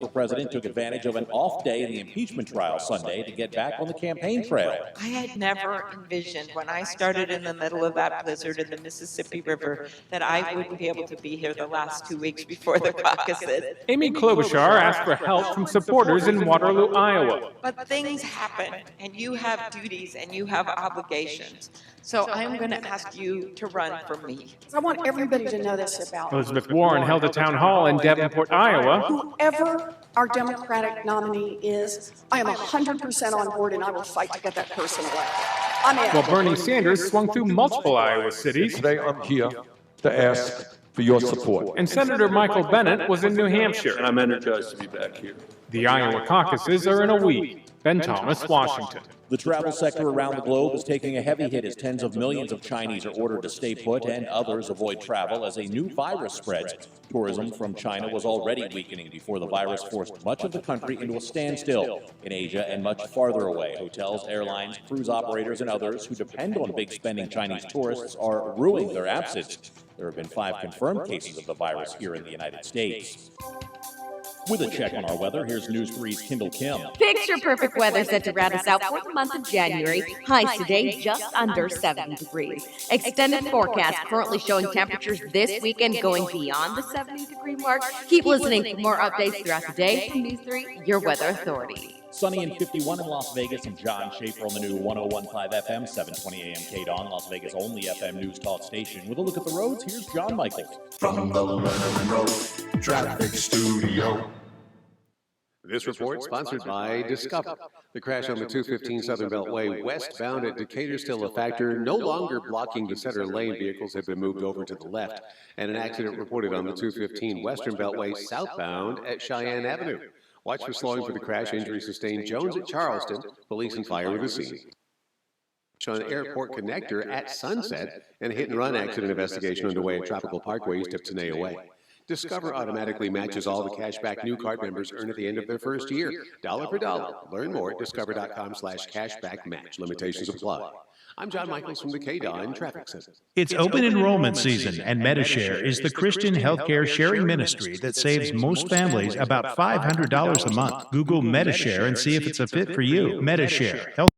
The president took advantage of an off day in the impeachment trial Sunday to get back on the campaign trail. I had never envisioned when I started in the middle of that blizzard in the Mississippi River that I wouldn't be able to be here the last 2 weeks before the caucuses. Amy Klobuchar asked for help from supporters in Waterloo, Iowa. But things happen, and you have duties and you have obligations. So I'm going to ask you to run for me. I want everybody to know this about Elizabeth Warren held a town hall in Davenport, Iowa. whoever our Democratic nominee is. I am 100% on board, and I will fight to get that person elected. I'm in. While Bernie Sanders swung through multiple Iowa cities. Today I'm here to ask for your support. And Senator Michael Bennet was in New Hampshire. And I'm energized to be back here. The Iowa caucuses are in a week. Ben Thomas, Washington. The travel sector around the globe is taking a heavy hit as tens of millions of Chinese are ordered to stay put and others avoid travel as a new virus spreads. Tourism from China was already weakening before the virus forced much of the country into a standstill. In Asia and much farther away, hotels, airlines, cruise operators, and others who depend on big spending Chinese tourists are ruining their absence. There have been 5 confirmed cases of the virus here in the United States. With a check on our weather, here's News 3's Kendall Kim. Picture-perfect weather set to round us out for the month of January. Highs today just under 70 degrees. Extended forecast currently showing temperatures this weekend going beyond the 70-degree mark. Keep listening for more updates throughout the day from News 3, your weather authority. Sunny and 51 in Las Vegas, and John Shapiro on the new 101.5 FM, 720 AM KDON, Las Vegas' only FM news talk station. With a look at the roads, here's John Michaels. From the Lebanon Road Traffic Studio. This report sponsored by Discover. The crash on the 215 Southern Beltway westbound at Decatur still a factor. No longer blocking the center lane. Vehicles have been moved over to the left. And an accident reported on the 215 Western Beltway southbound at Cheyenne Avenue. Watch for slowing for the crash. Injury sustained. Jones at Charleston. Police and fire at the scene. On Airport Connector at Sunset. And a hit-and-run accident investigation underway at Tropical Parkway east of Tenaya Way. Discover automatically matches all the cashback new card members earn at the end of their first year. Dollar per dollar. Learn more at discover.com/cashback match. Limitations apply. I'm John Michaels from the KDON Traffic Center. It's open enrollment season, and Medishare is the Christian healthcare sharing ministry that saves most families about $500 a month. Google Medishare and see if it's a fit for you. Medishare.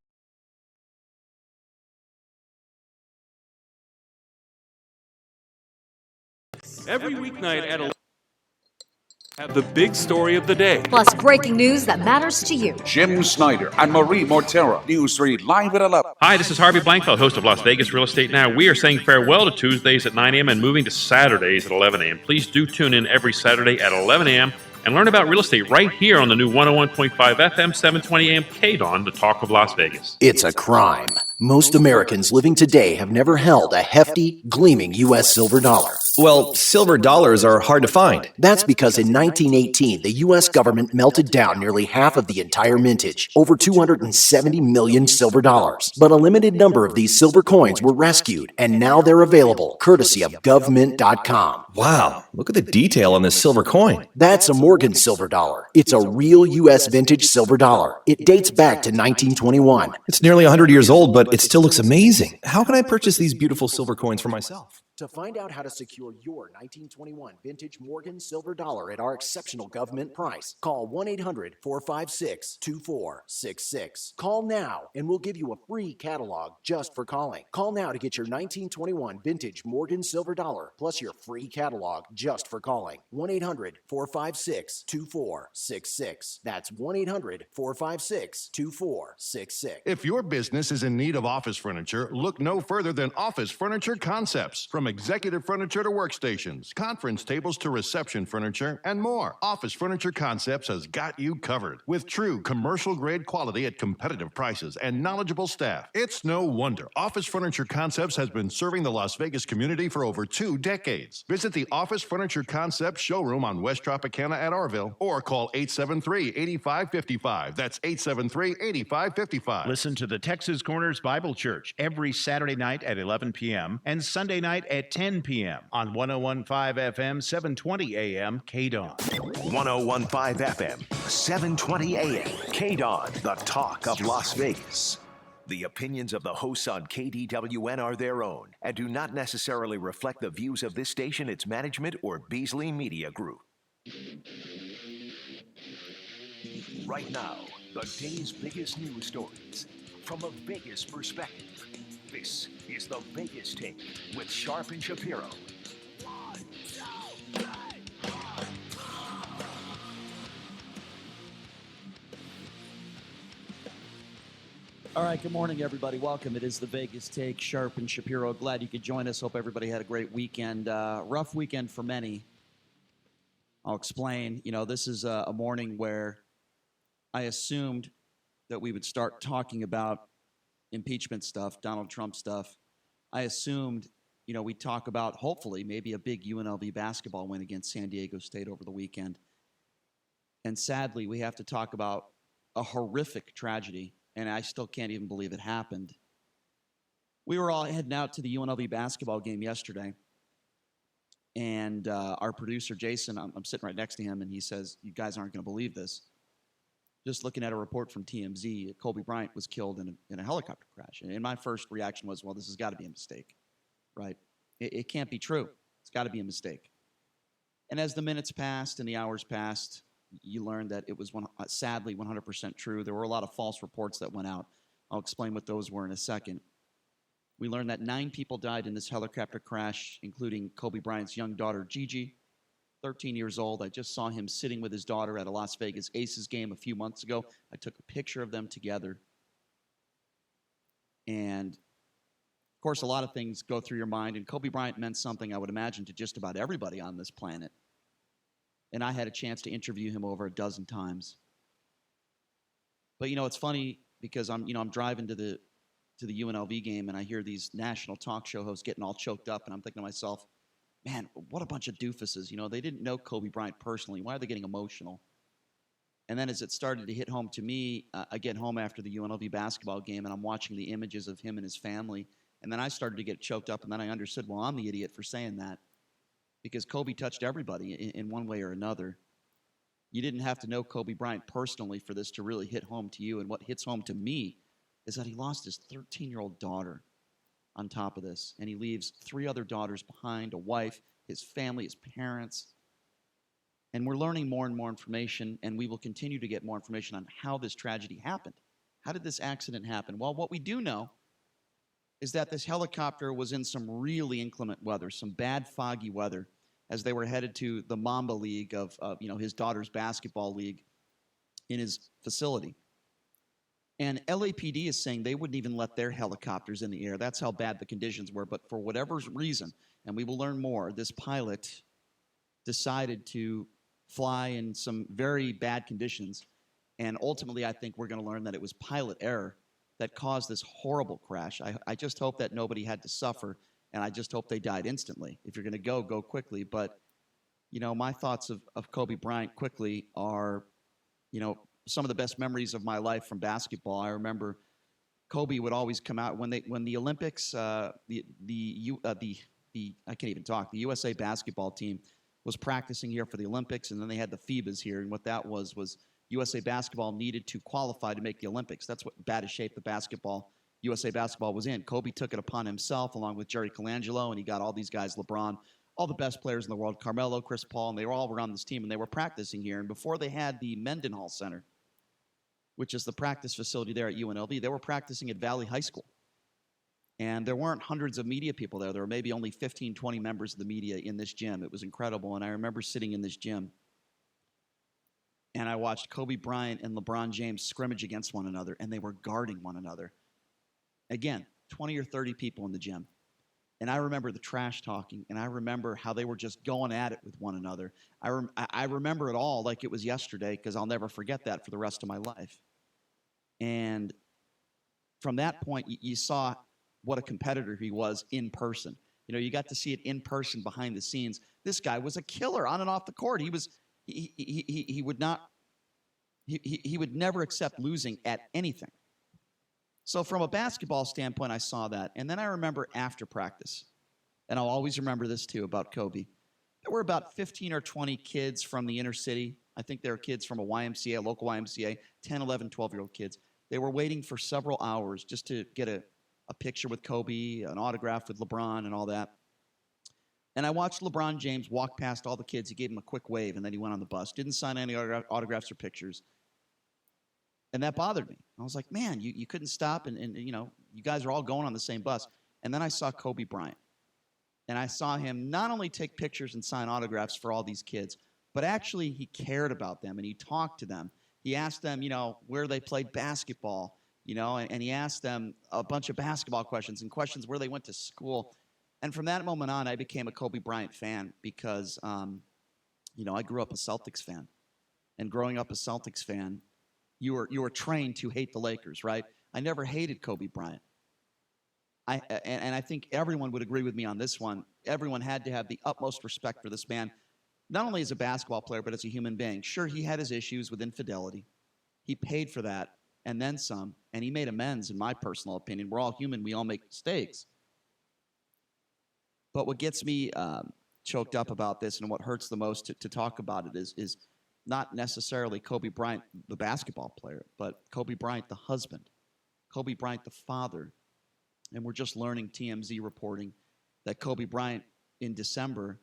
Every weeknight at 11, have the big story of the day. Plus breaking news that matters to you. Jim Snyder and Marie Mortera, News 3 live at 11. Hi, this is Harvey Blankfeld, host of Las Vegas Real Estate Now. We are saying farewell to Tuesdays at 9 a.m. and moving to Saturdays at 11 a.m. Please do tune in every Saturday at 11 a.m. and learn about real estate right here on the new 101.5 FM, 720 AM KDON, the talk of Las Vegas. It's a crime. Most Americans living today have never held a hefty, gleaming U.S. silver dollar. Well, silver dollars are hard to find. That's because in 1918, the U.S. government melted down nearly half of the entire mintage, over 270 million silver dollars. But a limited number of these silver coins were rescued, and now they're available, courtesy of govmint.com. Wow, look at the detail on this silver coin. That's a Morgan silver dollar. It's a real U.S. vintage silver dollar. It dates back to 1921. It's nearly 100 years old, but it still looks amazing. How can I purchase these beautiful silver coins for myself? To find out how to secure your 1921 vintage Morgan silver dollar at our exceptional government price, call 1-800-456-2466. Call now and we'll give you a free catalog just for calling. Call now to get your 1921 vintage Morgan silver dollar plus your free catalog just for calling. 1-800-456-2466. That's 1-800-456-2466. If your business is in need of office furniture, look no further than Office Furniture Concepts. From executive furniture to workstations, conference tables to reception furniture, and more, Office Furniture Concepts has got you covered. With true commercial-grade quality at competitive prices and knowledgeable staff, it's no wonder Office Furniture Concepts has been serving the Las Vegas community for over 2 decades. Visit the Office Furniture Concepts showroom on West Tropicana at Orville, or call 873-8555. That's 873-8555. Listen to the Texas Corners Bible Church every Saturday night at 11 p.m. and Sunday night at 10 p.m. on 101.5 FM, 720 AM, KDON. 101.5 FM, 720 AM, KDON, the talk of Las Vegas. The opinions of the hosts on KDWN are their own and do not necessarily reflect the views of this station, its management, or Beasley Media Group. Right now, the day's biggest news stories from a Vegas perspective. This is the Vegas Take with Sharp and Shapiro. All right, good morning, everybody. Welcome. It is the Vegas Take, Sharp and Shapiro. Glad you could join us. Hope everybody had a great weekend. Rough weekend for many. I'll explain. You know, this is a morning where I assumed that we would start talking about impeachment stuff, Donald Trump stuff. I assumed, you know, we'd talk about, hopefully, maybe a big UNLV basketball win against San Diego State over the weekend. And sadly, we have to talk about a horrific tragedy, and I still can't even believe it happened. We were all heading out to the UNLV basketball game yesterday, and our producer, Jason, I'm sitting right next to him, and he says, you guys aren't going to believe this. Just looking at a report from TMZ, Kobe Bryant was killed in a helicopter crash. And my first reaction was, well, this has got to be a mistake, right? It can't be true. It's got to be a mistake. And as the minutes passed and the hours passed, you learned that it was sadly 100% true. There were a lot of false reports that went out. I'll explain what those were in a second. We learned that 9 people died in this helicopter crash, including Kobe Bryant's young daughter, Gigi, 13 years old. I just saw him sitting with his daughter at a Las Vegas Aces game a few months ago. I took a picture of them together. And, of course, a lot of things go through your mind. And Kobe Bryant meant something, I would imagine, to just about everybody on this planet. And I had a chance to interview him over a dozen times. But, you know, it's funny because I'm driving to the UNLV game, and I hear these national talk show hosts getting all choked up, and I'm thinking to myself, man, what a bunch of doofuses. You know, they didn't know Kobe Bryant personally. Why are they getting emotional? And then as it started to hit home to me, I get home after the UNLV basketball game, and I'm watching the images of him and his family. And then I started to get choked up, and then I understood, well, I'm the idiot for saying that. Because Kobe touched everybody in one way or another. You didn't have to know Kobe Bryant personally for this to really hit home to you. And what hits home to me is that he lost his 13-year-old daughter on top of this. And he leaves 3 other daughters behind, a wife, his family, his parents. And we're learning more and more information, and we will continue to get more information on how this tragedy happened. How did this accident happen? Well, what we do know is that this helicopter was in some really inclement weather, some bad foggy weather, as they were headed to the Mamba League of his daughter's basketball league in his facility. And LAPD is saying they wouldn't even let their helicopters in the air. That's how bad the conditions were. But for whatever reason, and we will learn more, this pilot decided to fly in some very bad conditions. And ultimately, I think we're going to learn that it was pilot error that caused this horrible crash. I just hope that nobody had to suffer, and I just hope they died instantly. If you're going to go quickly. But, you know, my thoughts of Kobe Bryant quickly are, you know, some of the best memories of my life from basketball. I remember Kobe would always come out when the Olympics, I can't even talk. The USA basketball team was practicing here for the Olympics, and then they had the FIBAs here, and what that was USA basketball needed to qualify to make the Olympics. That's what bad a shape the USA basketball was in. Kobe took it upon himself along with Jerry Colangelo, and he got all these guys, LeBron, all the best players in the world, Carmelo, Chris Paul, and they were all on this team, and they were practicing here. And before they had the Mendenhall Center, which is the practice facility there at UNLV, they were practicing at Valley High School. And there weren't hundreds of media people there. There were maybe only 15, 20 members of the media in this gym. It was incredible. And I remember sitting in this gym, and I watched Kobe Bryant and LeBron James scrimmage against one another, and they were guarding one another. Again, 20 or 30 people in the gym. And I remember the trash talking, and I remember how they were just going at it with one another. I remember it all like it was yesterday, because I'll never forget that for the rest of my life. And from that point, you saw what a competitor he was in person. You know, you got to see it in person behind the scenes. This guy was a killer on and off the court. He would never accept losing at anything. So from a basketball standpoint, I saw that. And then I remember after practice, and I'll always remember this too about Kobe. There were about 15 or 20 kids from the inner city. I think there were kids from a YMCA, a local YMCA, 10, 11, 12-year-old kids. They were waiting for several hours just to get a picture with Kobe, an autograph with LeBron and all that. And I watched LeBron James walk past all the kids. He gave them a quick wave, and then he went on the bus. Didn't sign any autographs or pictures. And that bothered me. I was like, man, you couldn't stop, and you know, you guys are all going on the same bus. And then I saw Kobe Bryant. And I saw him not only take pictures and sign autographs for all these kids, but actually he cared about them and he talked to them. He asked them, you know, where they played basketball, you know, and he asked them a bunch of basketball questions and questions where they went to school. And from that moment on, I became a Kobe Bryant fan because, you know, I grew up a Celtics fan. And growing up a Celtics fan, you were trained to hate the Lakers, right? I never hated Kobe Bryant. And I think everyone would agree with me on this one. Everyone had to have the utmost respect for this man, not only as a basketball player, but as a human being. Sure, he had his issues with infidelity. He paid for that and then some, and he made amends, in my personal opinion. We're all human. We all make mistakes. But what gets me choked up about this and what hurts the most to talk about it is not necessarily Kobe Bryant, the basketball player, but Kobe Bryant, the husband, Kobe Bryant, the father. And we're just learning, TMZ reporting, that Kobe Bryant in December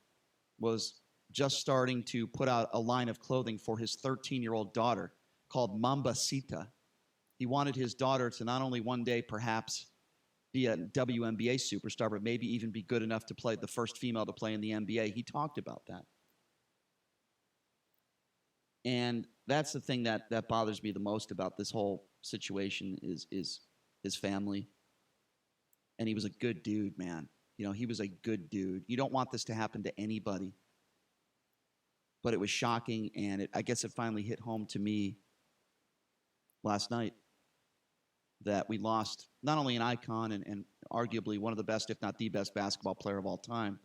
was just starting to put out a line of clothing for his 13-year-old daughter called Mambacita. He wanted his daughter to not only one day perhaps be a WNBA superstar, but maybe even be good enough to play the first female to play in the NBA. He talked about that. And that's the thing that bothers me the most about this whole situation is his family. And he was a good dude, man. You know, he was a good dude. You don't want this to happen to anybody. But it was shocking, and I guess it finally hit home to me last night that we lost not only an icon and arguably one of the best, if not the best, basketball player of all time,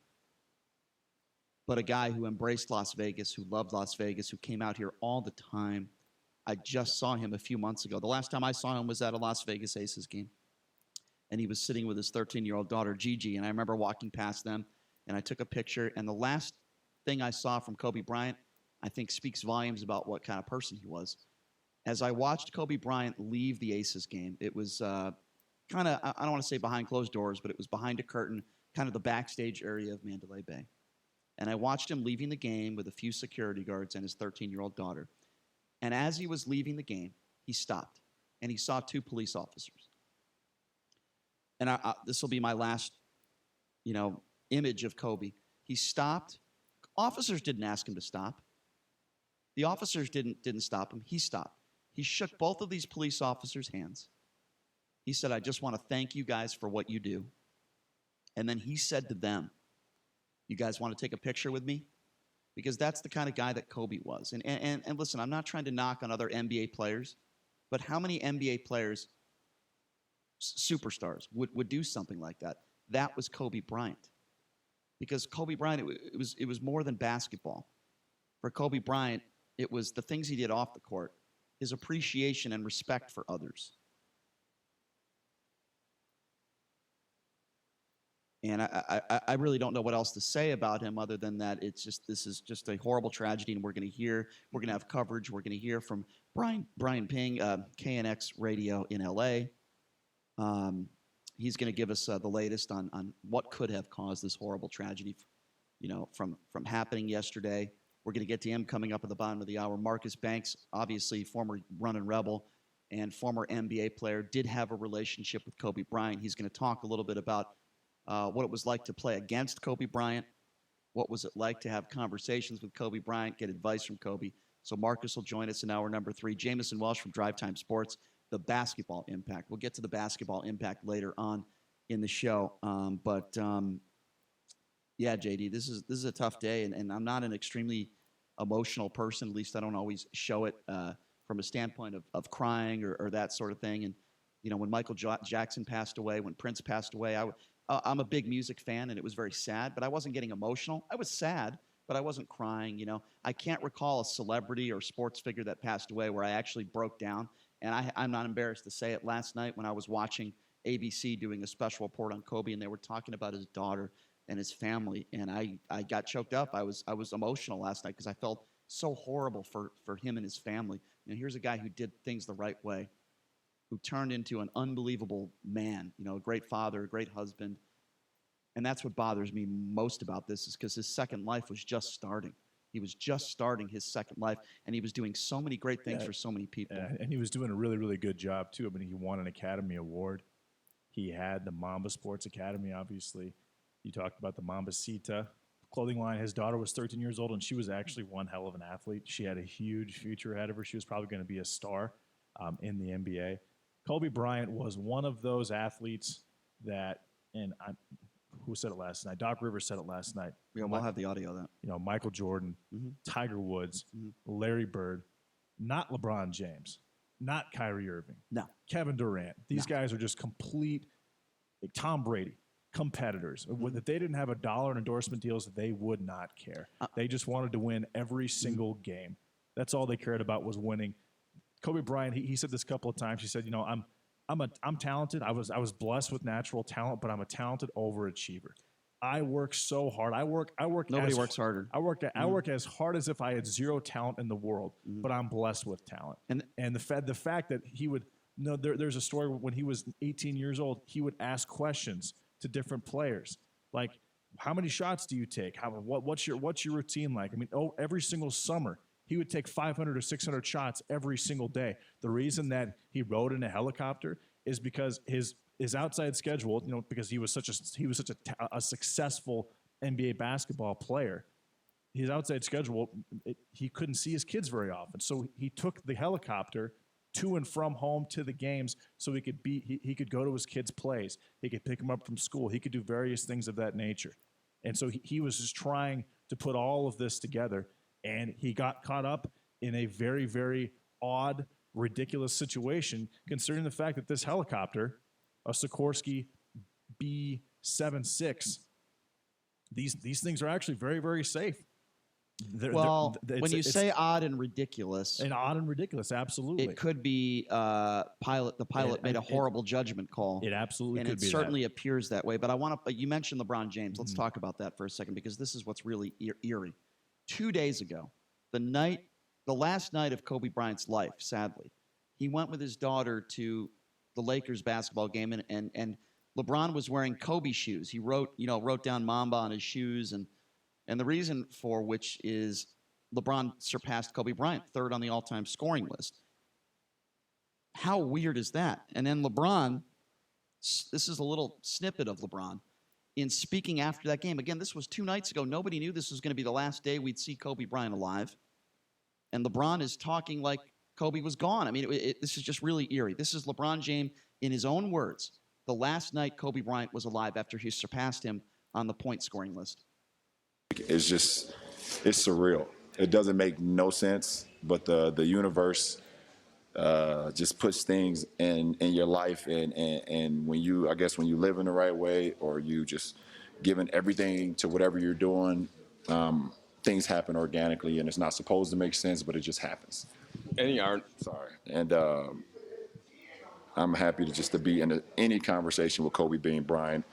but a guy who embraced Las Vegas, who loved Las Vegas, who came out here all the time. I just saw him a few months ago. The last time I saw him was at a Las Vegas Aces game. And he was sitting with his 13-year-old daughter, Gigi, and I remember walking past them, and I took a picture, and the last thing I saw from Kobe Bryant, I think speaks volumes about what kind of person he was. As I watched Kobe Bryant leave the Aces game, it was kind of, I don't want to say behind closed doors, but it was behind a curtain, kind of the backstage area of Mandalay Bay. And I watched him leaving the game with a few security guards and his 13-year-old daughter. And as he was leaving the game, he stopped, and he saw two police officers. And this will be my last, you know, image of Kobe. He stopped. Officers didn't ask him to stop. The officers didn't stop him. He stopped. He shook both of these police officers' hands. He said, I just want to thank you guys for what you do. And then he said to them, you guys want to take a picture with me? Because that's the kind of guy that Kobe was. And listen, I'm not trying to knock on other NBA players, but how many NBA players, superstars, would do something like that? That was Kobe Bryant. Because Kobe Bryant, it was more than basketball. For Kobe Bryant, it was the things he did off the court, his appreciation and respect for others. And I really don't know what else to say about him other than that this is just a horrible tragedy, and we're going to have coverage. We're going to hear from Brian Ping, KNX Radio in LA. He's going to give us the latest on what could have caused this horrible tragedy, you know, from happening yesterday. We're going to get to him coming up at the bottom of the hour. Marcus Banks, obviously former Runnin' Rebel and former NBA player, did have a relationship with Kobe Bryant. He's going to talk a little bit about what it was like to play against Kobe Bryant. What was it like to have conversations with Kobe Bryant, get advice from Kobe? So Marcus will join us in hour number 3. Jamison Welsh from Drive Time Sports, the basketball impact. We'll get to the basketball impact later on in the show. Yeah, JD, this is a tough day, and I'm not an extremely emotional person. At least I don't always show it from a standpoint of crying or that sort of thing. And, you know, when Michael Jackson passed away, when Prince passed away, I'm a big music fan, and it was very sad, but I wasn't getting emotional. I was sad, but I wasn't crying, you know. I can't recall a celebrity or sports figure that passed away where I actually broke down. And I'm not embarrassed to say it. Last night when I was watching ABC doing a special report on Kobe, and they were talking about his daughter and his family, and I got choked up. I was emotional last night because I felt so horrible for him and his family. You know, here's a guy who did things the right way, who turned into an unbelievable man, you know, a great father, a great husband. And that's what bothers me most about this, is because his second life was just starting. He was just starting his second life, and he was doing so many great things for so many people. And he was doing a really, really good job, too. I mean, he won an Academy Award. He had the Mamba Sports Academy, obviously. You talked about the Mambacita clothing line. His daughter was 13 years old, and she was actually one hell of an athlete. She had a huge future ahead of her. She was probably going to be a star in the NBA. Kobe Bryant was one of those athletes that, and who said it last night? Doc Rivers said it last night. Yeah, we'll have the audio of that. You know, Michael Jordan, Tiger Woods, Larry Bird, not LeBron James, not Kyrie Irving, no, Kevin Durant. These guys are just complete, like Tom Brady, competitors. If they didn't have $1 in endorsement deals, they would not care. They just wanted to win every single game. That's all they cared about, was winning. Kobe Bryant, he said this a couple of times. He said, you know, I'm talented. I was blessed with natural talent, but I'm a talented overachiever. I work so hard. I work. Nobody works harder. I work as hard as if I had zero talent in the world, but I'm blessed with talent. And the fact that he would, there's a story when he was 18 years old, he would ask questions to different players, like, how many shots do you take? What's your routine like? I mean, every single summer, he would take 500 or 600 shots every single day. The reason that he rode in a helicopter is because his outside schedule, because he was such a successful NBA basketball player. His outside schedule, he couldn't see his kids very often, so he took the helicopter to and from home to the games, so he could go to his kids' plays. He could pick them up from school. He could do various things of that nature, and so he was just trying to put all of this together. And he got caught up in a very, very odd, ridiculous situation, considering the fact that this helicopter, a Sikorsky B-76, these things are actually very, very safe. When you say odd and ridiculous, absolutely, it could be the pilot made a horrible judgment call. It absolutely and could be. It certainly appears that way. But you mentioned LeBron James. Let's talk about that for a second, because this is what's really eerie. 2 days ago, the last night of Kobe Bryant's life, sadly, he went with his daughter to the Lakers basketball game, and LeBron was wearing Kobe shoes. He wrote down Mamba on his shoes, and the reason for which is LeBron surpassed Kobe Bryant, third on the all-time scoring list. How weird is that? And then LeBron, this is a little snippet of LeBron, in speaking after that game. Again, this was 2 nights ago. Nobody knew this was going to be the last day we'd see Kobe Bryant alive. And LeBron is talking like Kobe was gone. I mean, this is just really eerie. This is LeBron James, in his own words, the last night Kobe Bryant was alive after he surpassed him on the point-scoring list. It's surreal. It doesn't make no sense, but the universe just puts things in your life, and when you live in the right way, or you just giving everything to whatever you're doing, things happen organically, and it's not supposed to make sense, but it just happens. And I'm happy to be in any conversation with Kobe Bean Bryant,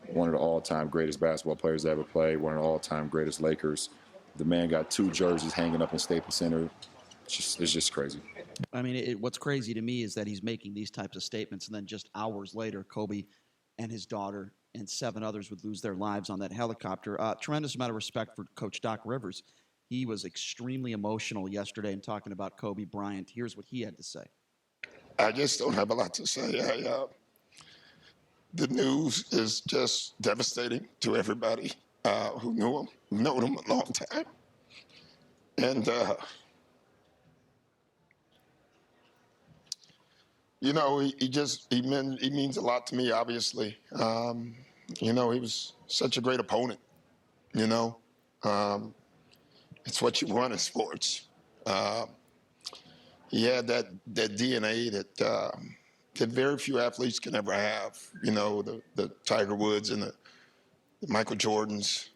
one of the all-time greatest basketball players to ever play, one of the all-time greatest Lakers. The man got 2 jerseys hanging up in Staples Center. It's just crazy. I mean, what's crazy to me is that he's making these types of statements, and then just hours later, Kobe and his daughter and 7 others would lose their lives on that helicopter. Tremendous amount of respect for Coach Doc Rivers. He was extremely emotional yesterday in talking about Kobe Bryant. Here's what he had to say. I just don't have a lot to say. The news is just devastating to everybody who knew him, known him a long time. And, he means a lot to me, obviously. He was such a great opponent, It's what you want in sports. He had that DNA that very few athletes can ever have, the Tiger Woods and the Michael Jordans.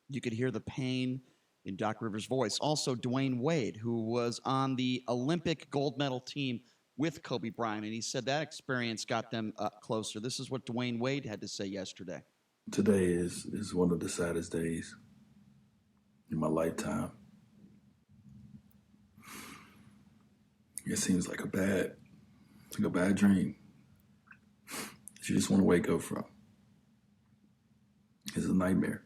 You could hear the pain in Doc Rivers' voice. Also, Dwayne Wade, who was on the Olympic gold medal team with Kobe Bryant, and he said that experience got them closer. This is what Dwayne Wade had to say yesterday. Today is one of the saddest days in my lifetime. It seems like a bad dream that you just want to wake up from. It's a nightmare.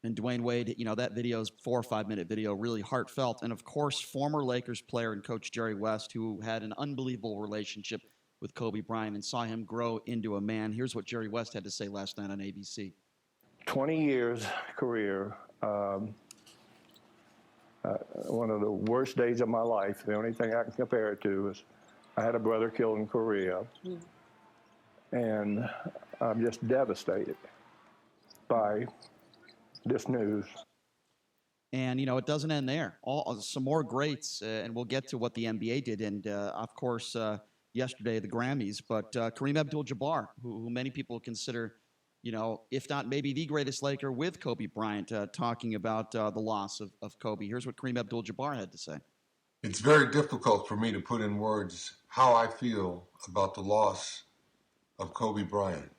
And Dwayne Wade, that video is 4 or 5 minute video, really heartfelt. And of course, former Lakers player and coach Jerry West, who had an unbelievable relationship with Kobe Bryant and saw him grow into a man. Here's what Jerry West had to say last night on ABC. 20 years career, one of the worst days of my life. The only thing I can compare it to is I had a brother killed in Korea, and I'm just devastated by this news. And, it doesn't end there. Some more greats, and we'll get to what the NBA did. And, of course, yesterday, the Grammys. But Kareem Abdul-Jabbar, who many people consider, if not maybe the greatest Laker with Kobe Bryant, talking about the loss of Kobe. Here's what Kareem Abdul-Jabbar had to say. It's very difficult for me to put in words how I feel about the loss of Kobe Bryant.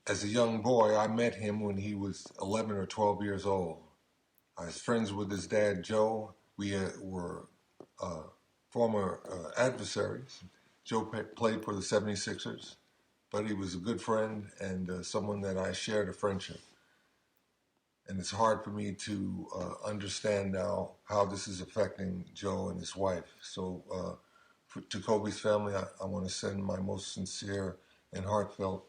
As a young boy, I met him when he was 11 or 12 years old. I was friends with his dad, Joe. We were former adversaries. Joe played for the 76ers, but he was a good friend and someone that I shared a friendship. And it's hard for me to understand now how this is affecting Joe and his wife. So to Kobe's family, I want to send my most sincere and heartfelt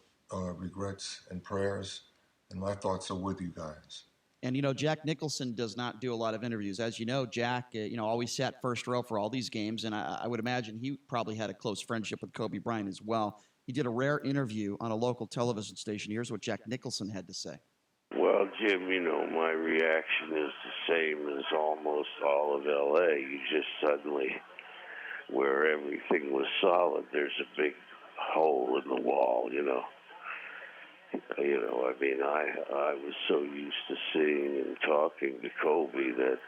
regrets and prayers, and my thoughts are with you guys. And, Jack Nicholson does not do a lot of interviews. As you know, Jack, always sat first row for all these games, and I would imagine he probably had a close friendship with Kobe Bryant as well. He did a rare interview on a local television station. Here's what Jack Nicholson had to say. Well, Jim, my reaction is the same as almost all of L.A. You just suddenly, where everything was solid, there's a big hole in the wall, I was so used to seeing and talking to Kobe that,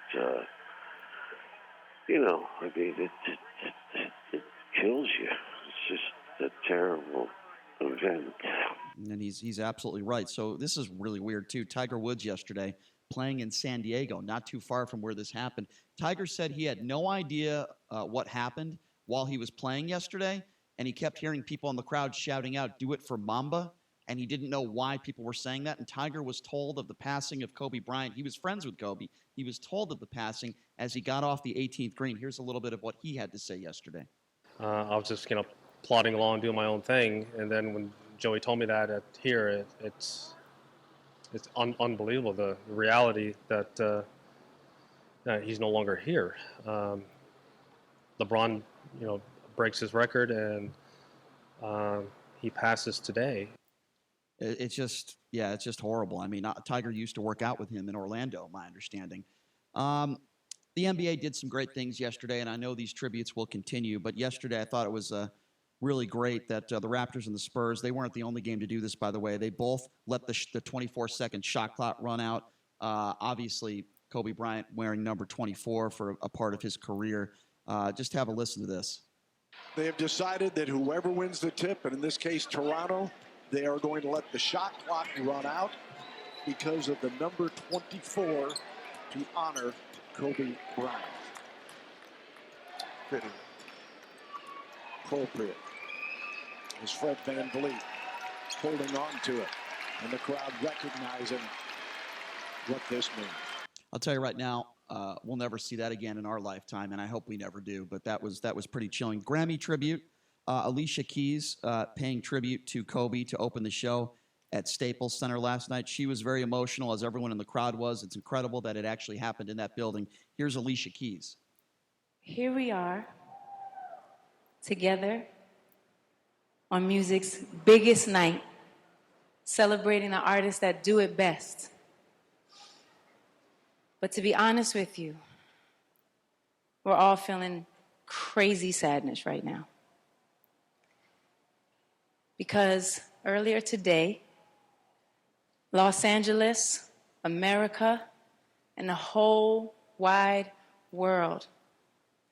it kills you. It's just a terrible event. And he's absolutely right. So this is really weird, too. Tiger Woods yesterday playing in San Diego, not too far from where this happened. Tiger said he had no idea what happened while he was playing yesterday, and he kept hearing people in the crowd shouting out, "Do it for Mamba," and he didn't know why people were saying that. And Tiger was told of the passing of Kobe Bryant. He was friends with Kobe. He was told of the passing as he got off the 18th green. Here's a little bit of what he had to say yesterday. I was just, plodding along, doing my own thing, and then when Joey told me that it's unbelievable, the reality that he's no longer here. LeBron, breaks his record, and he passes today. It's just horrible. Tiger used to work out with him in Orlando, my understanding. The NBA did some great things yesterday, and I know these tributes will continue, but yesterday I thought it was really great that the Raptors and the Spurs, they weren't the only game to do this, by the way. They both let the 24-second shot clock run out. Obviously, Kobe Bryant wearing number 24 for a part of his career. Just have a listen to this. They have decided that whoever wins the tip, and in this case Toronto, they are going to let the shot clock run out because of the number 24 to honor Kobe Bryant. Fitting. Appropriate. Is Fred VanVleet holding on to it, and the crowd recognizing what this means. I'll tell you right now, we'll never see that again in our lifetime, and I hope we never do, but that was pretty chilling. Grammy tribute, Alicia Keys paying tribute to Kobe to open the show at Staples Center last night. She was very emotional, as everyone in the crowd was. It's incredible that it actually happened in that building. Here's Alicia Keys. Here we are, together on music's biggest night, celebrating the artists that do it best. But to be honest with you, we're all feeling crazy sadness right now. Because earlier today, Los Angeles, America, and the whole wide world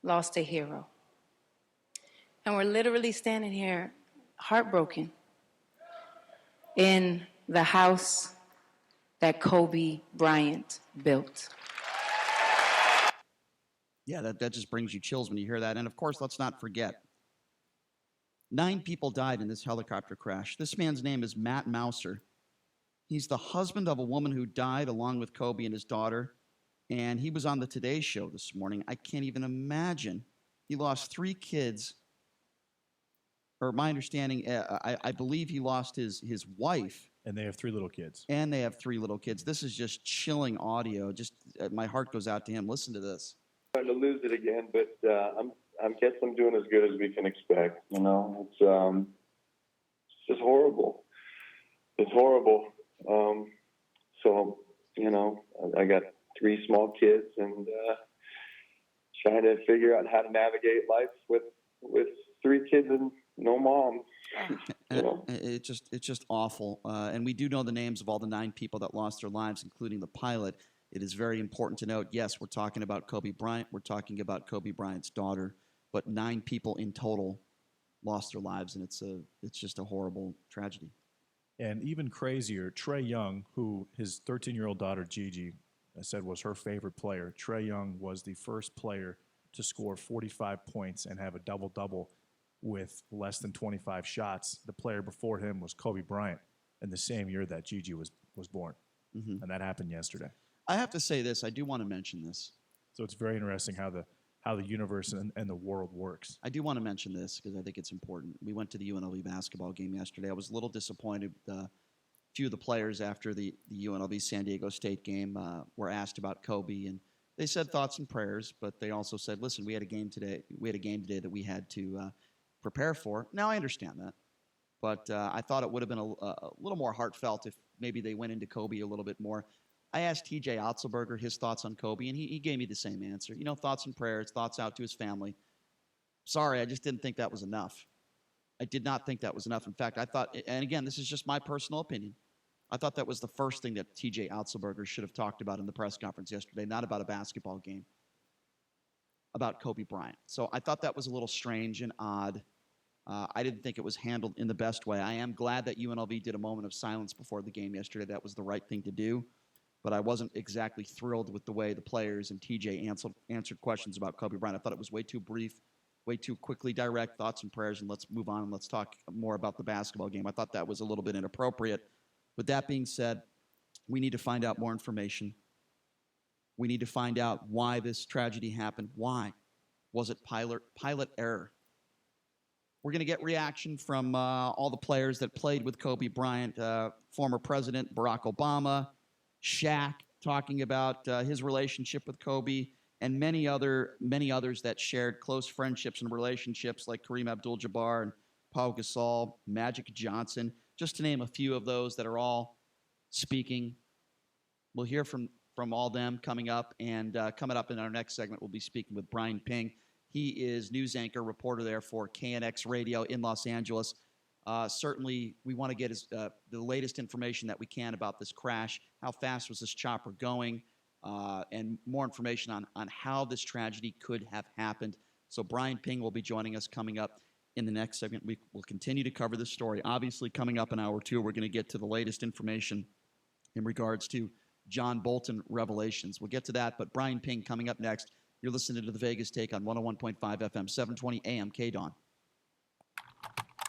lost a hero. And we're literally standing here heartbroken in the house that Kobe Bryant built. Yeah, that just brings you chills when you hear that. And of course, let's not forget, 9 people died in this helicopter crash. This man's name is Matt Mouser. He's the husband of a woman who died along with Kobe and his daughter. And he was on the Today Show this morning. I can't even imagine. He lost 3 kids. Or my understanding, I believe he lost his wife. And they have 3 little kids. And they have 3 little kids. This is just chilling audio. Just my heart goes out to him. Listen to this. Trying to lose it again, but I guess I'm doing as good as we can expect. You know, it's just horrible. It's horrible. So, you know, I got 3 small kids and trying to figure out how to navigate life with 3 kids and no mom. You know? It's just awful. And we do know the names of all the 9 people that lost their lives, including the pilot. It is very important to note, yes, we're talking about Kobe Bryant. We're talking about Kobe Bryant's daughter. But 9 people in total lost their lives, and it's just a horrible tragedy. And even crazier, Trae Young, who his 13-year-old daughter Gigi said was her favorite player. Trae Young was the first player to score 45 points and have a double-double with less than 25 shots. The player before him was Kobe Bryant in the same year that Gigi was born. Mm-hmm. And that happened yesterday. I have to say this. I do want to mention this. So it's very interesting how the universe and the world works. I do want to mention this because I think it's important. We went to the UNLV basketball game yesterday. I was a little disappointed. A few of the players after the UNLV San Diego State game were asked about Kobe, and they said thoughts and prayers, but they also said, listen, we had a game today that we had to prepare for. Now, I understand that, but I thought it would have been a little more heartfelt if maybe they went into Kobe a little bit more. I asked TJ Otzelberger his thoughts on Kobe, and he gave me the same answer. You know, thoughts and prayers, thoughts out to his family. Sorry, I just didn't think that was enough. I did not think that was enough. In fact, I thought, and again, this is just my personal opinion, I thought that was the first thing that TJ Otzelberger should have talked about in the press conference yesterday, not about a basketball game, about Kobe Bryant. So I thought that was a little strange and odd. I didn't think it was handled in the best way. I am glad that UNLV did a moment of silence before the game yesterday. That was the right thing to do. But I wasn't exactly thrilled with the way the players and TJ answered questions about Kobe Bryant. I thought it was way too brief, way too quickly direct, thoughts and prayers, and let's move on and let's talk more about the basketball game. I thought that was a little bit inappropriate. With that being said, we need to find out more information. We need to find out why this tragedy happened. Why? Was it pilot error? We're going to get reaction from all the players that played with Kobe Bryant, former President Barack Obama, Shaq talking about his relationship with Kobe, and many others that shared close friendships and relationships like Kareem Abdul-Jabbar and Pau Gasol, Magic Johnson, just to name a few of those that are all speaking. We'll hear from all them coming up, and coming up in our next segment, we'll be speaking with Brian Ping. He is news anchor, reporter there for KNX Radio in Los Angeles. Certainly, we want to get the latest information that we can about this crash. How fast was this chopper going? And more information on how this tragedy could have happened. So Brian Ping will be joining us coming up in the next segment. We will continue to cover this story. Obviously, coming up in hour 2, we're going to get to the latest information in regards to John Bolton revelations. We'll get to that, but Brian Ping coming up next. You're listening to The Vegas Take on 101.5 FM, 720 AM, KDAWN.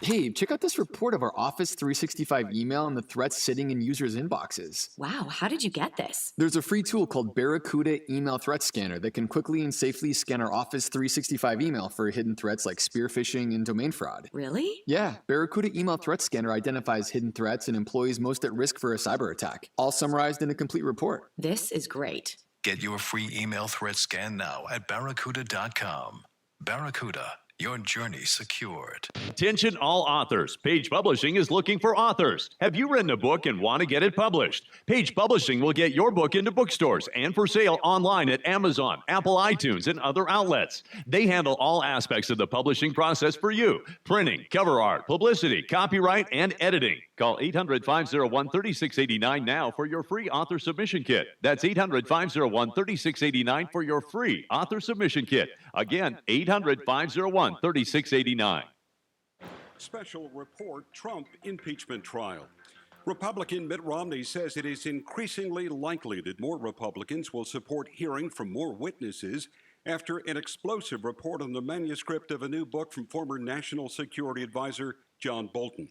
Hey, check out this report of our Office 365 email and the threats sitting in users' inboxes. Wow, how did you get this? There's a free tool called Barracuda Email Threat Scanner that can quickly and safely scan our Office 365 email for hidden threats like spear phishing and domain fraud. Really? Yeah, Barracuda Email Threat Scanner identifies hidden threats and employees most at risk for a cyber attack, all summarized in a complete report. This is great. Get your free email threat scan now at barracuda.com. Barracuda. Your journey secured. Attention all authors. Page Publishing is looking for authors. Have you written a book and want to get it published? Page Publishing will get your book into bookstores and for sale online at Amazon, Apple iTunes, and other outlets. They handle all aspects of the publishing process for you. Printing, cover art, publicity, copyright, and editing. Call 800-501-3689 now for your free author submission kit. That's 800-501-3689 for your free author submission kit. Again, 800-501-3689. Special report, Trump impeachment trial. Republican Mitt Romney says it is increasingly likely that more Republicans will support hearing from more witnesses after an explosive report on the manuscript of a new book from former National Security Advisor John Bolton.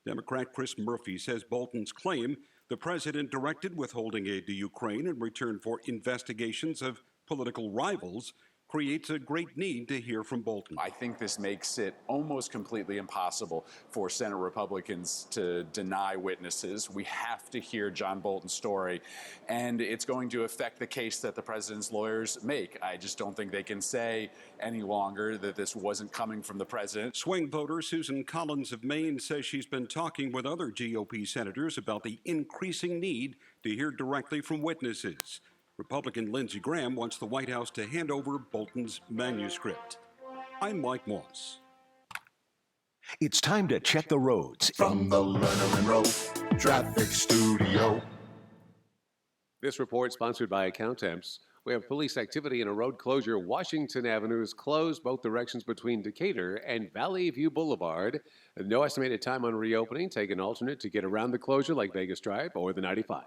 Democrat Chris Murphy says Bolton's claim The president directed withholding aid to Ukraine in return for investigations of political rivals creates a great need to hear from Bolton. I think this makes it almost completely impossible for Senate Republicans to deny witnesses. We have to hear John Bolton's story, and it's going to affect the case that the president's lawyers make. I just don't think they can say any longer that this wasn't coming from the president. Swing voter Susan Collins of Maine says she's been talking with other GOP senators about the increasing need to hear directly from witnesses. Republican Lindsey Graham wants the White House to hand over Bolton's manuscript. I'm Mike Moss. It's time to check the roads. From the Lerner and Rowe Traffic Studio. This report sponsored by Accountemps. We have police activity in a road closure. Washington Avenue is closed both directions between Decatur and Valley View Boulevard. No estimated time on reopening. Take an alternate to get around the closure like Vegas Drive or the 95.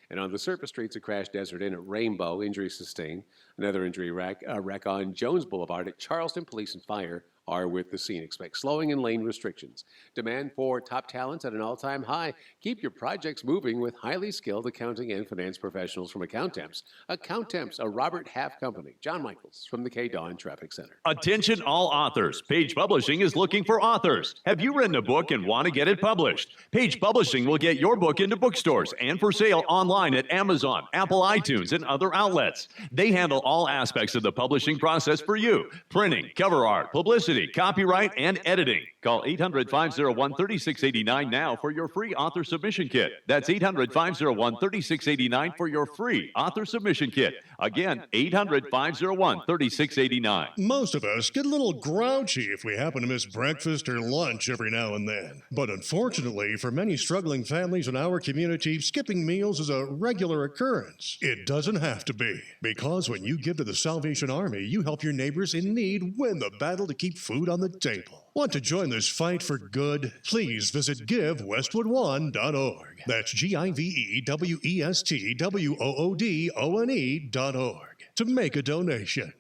And on the surface streets, a crash Desert Inn at Rainbow, injury sustained. Another injury wreck on Jones Boulevard at Charleston. Police and fire are with the scene. Expect slowing and lane restrictions. Demand for top talent at an all-time high. Keep your projects moving with highly skilled accounting and finance professionals from Accountemps. Accountemps, a Robert Half company. John Michaels from the K-Dawn Traffic Center. Attention all authors. Page Publishing is looking for authors. Have you written a book and want to get it published? Page Publishing will get your book into bookstores and for sale online at Amazon, Apple iTunes, and other outlets. They handle all aspects of the publishing process for you. Printing, cover art, publicity, copyright, and editing. Call 800-501-3689 now for your free author submission kit. That's 800-501-3689 for your free author submission kit. Again, 800-501-3689. Most of us get a little grouchy if we happen to miss breakfast or lunch every now and then. But unfortunately, for many struggling families in our community, skipping meals is a regular occurrence. It doesn't have to be, because when you give to the Salvation Army, you help your neighbors in need win the battle to keep food on the table. Want to join this fight for good? Please visit GiveWestwood1.org. That's GiveWestwoodone.org to make a donation.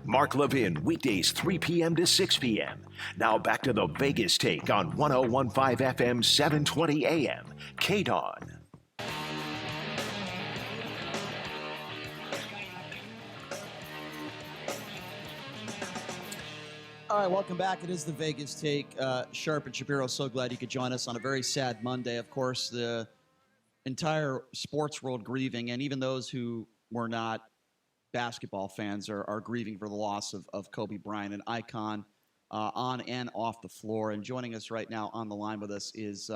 Mark Levin, weekdays 3 p.m. to 6 p.m. Now back to the Vegas Take on 101.5 FM, 720 AM. K-Dawn. All right, welcome back. It is the Vegas Take. Sharp and Shapiro, so glad you could join us on a very sad Monday. Of course, the entire sports world grieving, and even those who were not basketball fans are grieving for the loss of Kobe Bryant, an icon on and off the floor. And joining us right now on the line with us is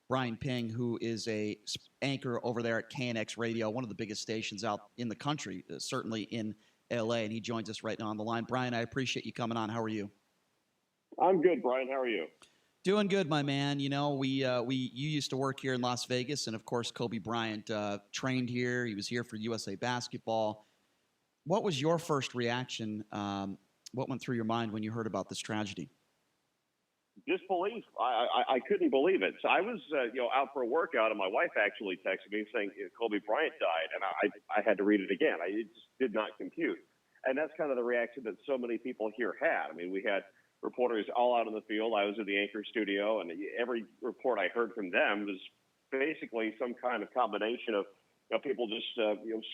Brian Ping, who is a anchor over there at KNX Radio, one of the biggest stations out in the country, certainly in L.A., and he joins us right now on the line. Brian, I appreciate you coming on. How are you? I'm good, Brian. How are you? Doing good, my man. You know, you used to work here in Las Vegas, and of course, Kobe Bryant trained here. He was here for USA Basketball. What was your first reaction? What went through your mind when you heard about this tragedy? Disbelief. I couldn't believe it. So I was, out for a workout, and my wife actually texted me saying Kobe Bryant died, and I had to read it again. It just did not compute, and that's kind of the reaction that so many people here had. I mean, we had reporters all out in the field. I was in the anchor studio, and every report I heard from them was basically some kind of combination of people just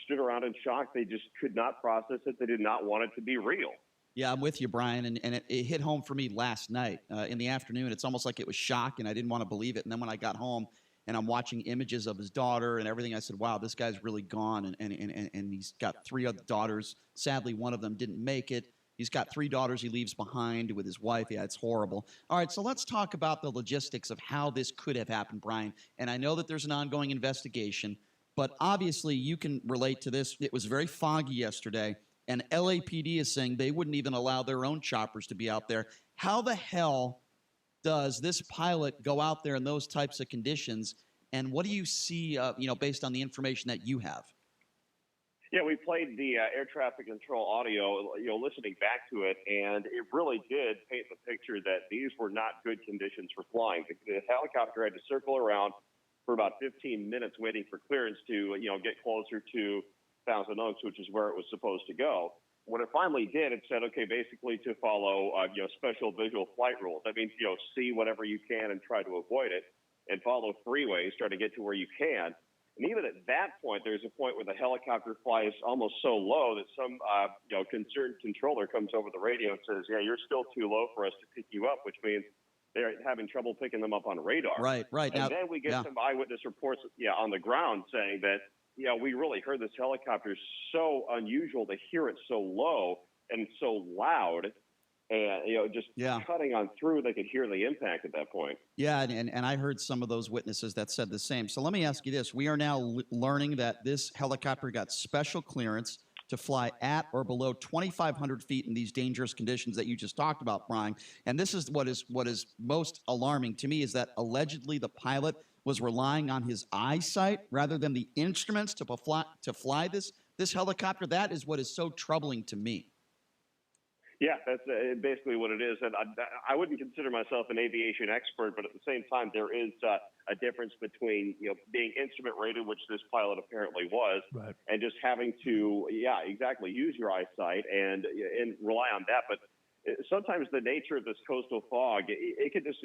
stood around in shock. They just could not process it. They did not want it to be real. Yeah, I'm with you, Brian, and it hit home for me last night in the afternoon. It's almost like it was shock, and I didn't want to believe it. And then when I got home and I'm watching images of his daughter and everything, I said, wow, this guy's really gone, and he's got 3 other daughters. Sadly, one of them didn't make it. He's got 3 daughters he leaves behind with his wife. Yeah, it's horrible. All right, so let's talk about the logistics of how this could have happened, Brian. And I know that there's an ongoing investigation, but obviously you can relate to this. It was very foggy yesterday. And LAPD is saying they wouldn't even allow their own choppers to be out there. How the hell does this pilot go out there in those types of conditions? And what do you see, based on the information that you have? Yeah, we played the air traffic control audio, listening back to it, and it really did paint the picture that these were not good conditions for flying. The helicopter had to circle around for about 15 minutes waiting for clearance to, get closer to Thousand Oaks, which is where it was supposed to go. When it finally did, it said, okay, basically to follow, special visual flight rules. That means, see whatever you can and try to avoid it. and follow freeways, try to get to where you can. And even at that point, there's a point where the helicopter flies almost so low that some, concerned controller comes over the radio and says, yeah, you're still too low for us to pick you up, which means they're having trouble picking them up on radar. Right. And Now, then we get some eyewitness reports, on the ground saying that, we really heard this helicopter so unusual to hear it so low and so loud. And, just cutting on through, they could hear the impact at that point. Yeah, and I heard some of those witnesses that said the same. So let me ask you this. We are now learning that this helicopter got special clearance to fly at or below 2,500 feet in these dangerous conditions that you just talked about, Brian. And this is what is most alarming to me, is that allegedly the pilot was relying on his eyesight rather than the instruments to fly this helicopter. That is what is so troubling to me. Yeah, that's basically what it is. And I wouldn't consider myself an aviation expert, but at the same time, there is a difference between being instrument rated, which this pilot apparently was, and just having to use your eyesight and rely on that. But sometimes the nature of this coastal fog, it can just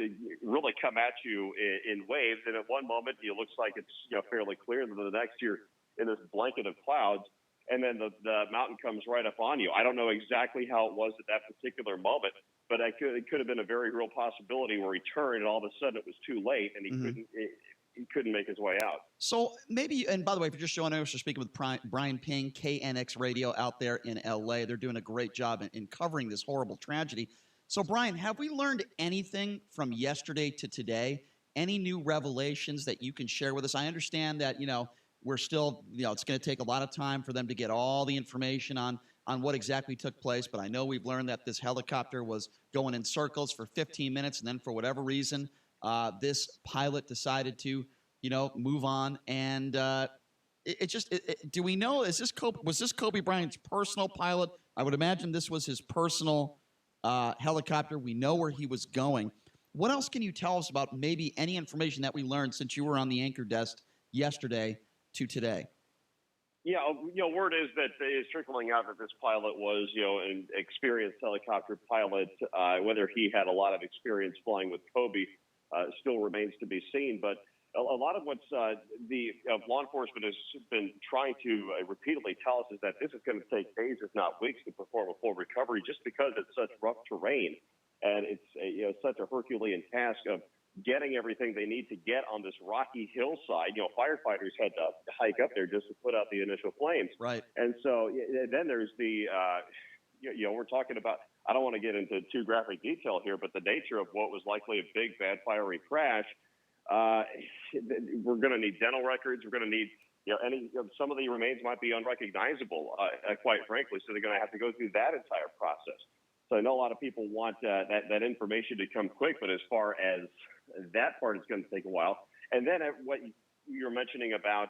really come at you in waves. And at one moment, it looks like it's fairly clear, and then the next you're in this blanket of clouds. And then the mountain comes right up on you. I don't know exactly how it was at that particular moment, but it could have been a very real possibility where he turned and all of a sudden it was too late and he couldn't make his way out. So maybe, and by the way, if you're just showing us, we're speaking with Brian Ping, KNX Radio out there in LA. They're doing a great job in covering this horrible tragedy. So Brian, have we learned anything from yesterday to today? Any new revelations that you can share with us? I understand that, we're still, it's going to take a lot of time for them to get all the information on what exactly took place. But I know we've learned that this helicopter was going in circles for 15 minutes. And then for whatever reason, this pilot decided to, move on. And do we know, was this Kobe Bryant's personal pilot? I would imagine this was his personal helicopter. We know where he was going. What else can you tell us about maybe any information that we learned since you were on the anchor desk yesterday to today? Yeah, word is that it's trickling out that this pilot was, an experienced helicopter pilot. Whether he had a lot of experience flying with Kobe still remains to be seen. But a lot of what's the law enforcement has been trying to repeatedly tell us is that this is going to take days, if not weeks, to perform a full recovery, just because it's such rough terrain and it's such a Herculean task of getting everything they need to get on this rocky hillside. Firefighters had to hike up there just to put out the initial flames. Right. And so then there's the, we're talking about, I don't want to get into too graphic detail here, but the nature of what was likely a big, bad, fiery crash, we're going to need dental records. We're going to need, some of the remains might be unrecognizable, quite frankly. So they're going to have to go through that entire process. So I know a lot of people want that information to come quick, but as far as that part, it's going to take a while. And then what you're mentioning about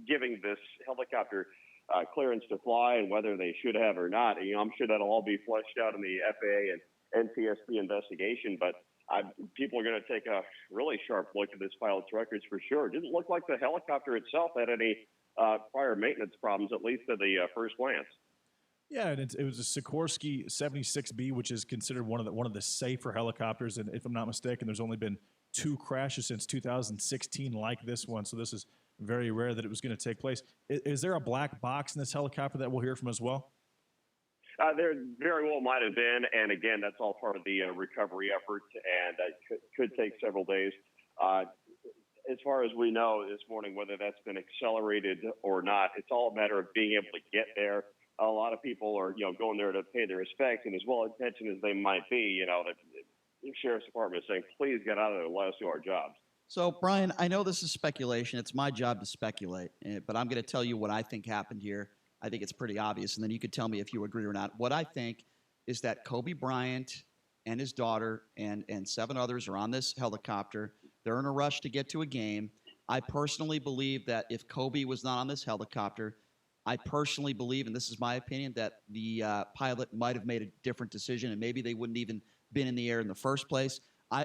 giving this helicopter clearance to fly and whether they should have or not, I'm sure that'll all be fleshed out in the FAA and NTSB investigation. But people are going to take a really sharp look at this pilot's records for sure. It didn't look like the helicopter itself had any prior maintenance problems, at least at the first glance. Yeah, and it was a Sikorsky 76B, which is considered one of the safer helicopters. And if I'm not mistaken, there's only been 2 crashes since 2016 like this one. So this is very rare that it was going to take place. Is there a black box in this helicopter that we'll hear from as well? There very well might have been. And again, that's all part of the recovery effort, and it could take several days. As far as we know this morning, whether that's been accelerated or not, it's all a matter of being able to get there. A lot of people are, going there to pay their respects, and as well intentioned as they might be, the sheriff's department is saying, please get out of there and let us do our jobs. So, Brian, I know this is speculation. It's my job to speculate, but I'm going to tell you what I think happened here. I think it's pretty obvious, and then you could tell me if you agree or not. What I think is that Kobe Bryant and his daughter and 7 others are on this helicopter. They're in a rush to get to a game. I personally believe that if Kobe was not on this helicopter, I personally believe, and this is my opinion, that the pilot might have made a different decision, and maybe they wouldn't even been in the air in the first place.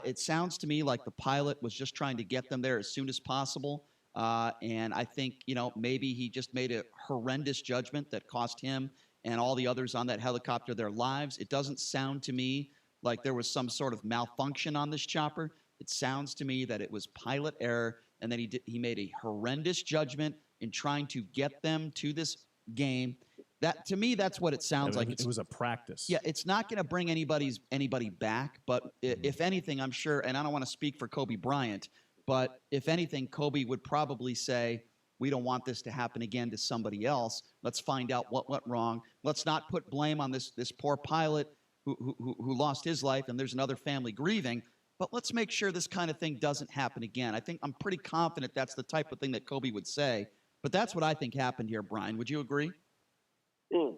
It sounds to me like the pilot was just trying to get them there as soon as possible, and I think, maybe he just made a horrendous judgment that cost him and all the others on that helicopter their lives. It doesn't sound to me like there was some sort of malfunction on this chopper. It sounds to me that it was pilot error, and that he made a horrendous judgment in trying to get them to this game. That, to me, that's what it sounds like. It was a practice. Yeah, it's not going to bring anybody back, but if anything, I'm sure, and I don't want to speak for Kobe Bryant, but if anything, Kobe would probably say, we don't want this to happen again to somebody else. Let's find out what went wrong. Let's not put blame on this poor pilot who lost his life, and there's another family grieving. But let's make sure this kind of thing doesn't happen again. I'm pretty confident that's the type of thing that Kobe would say. But that's what I think happened here, Brian. Would you agree?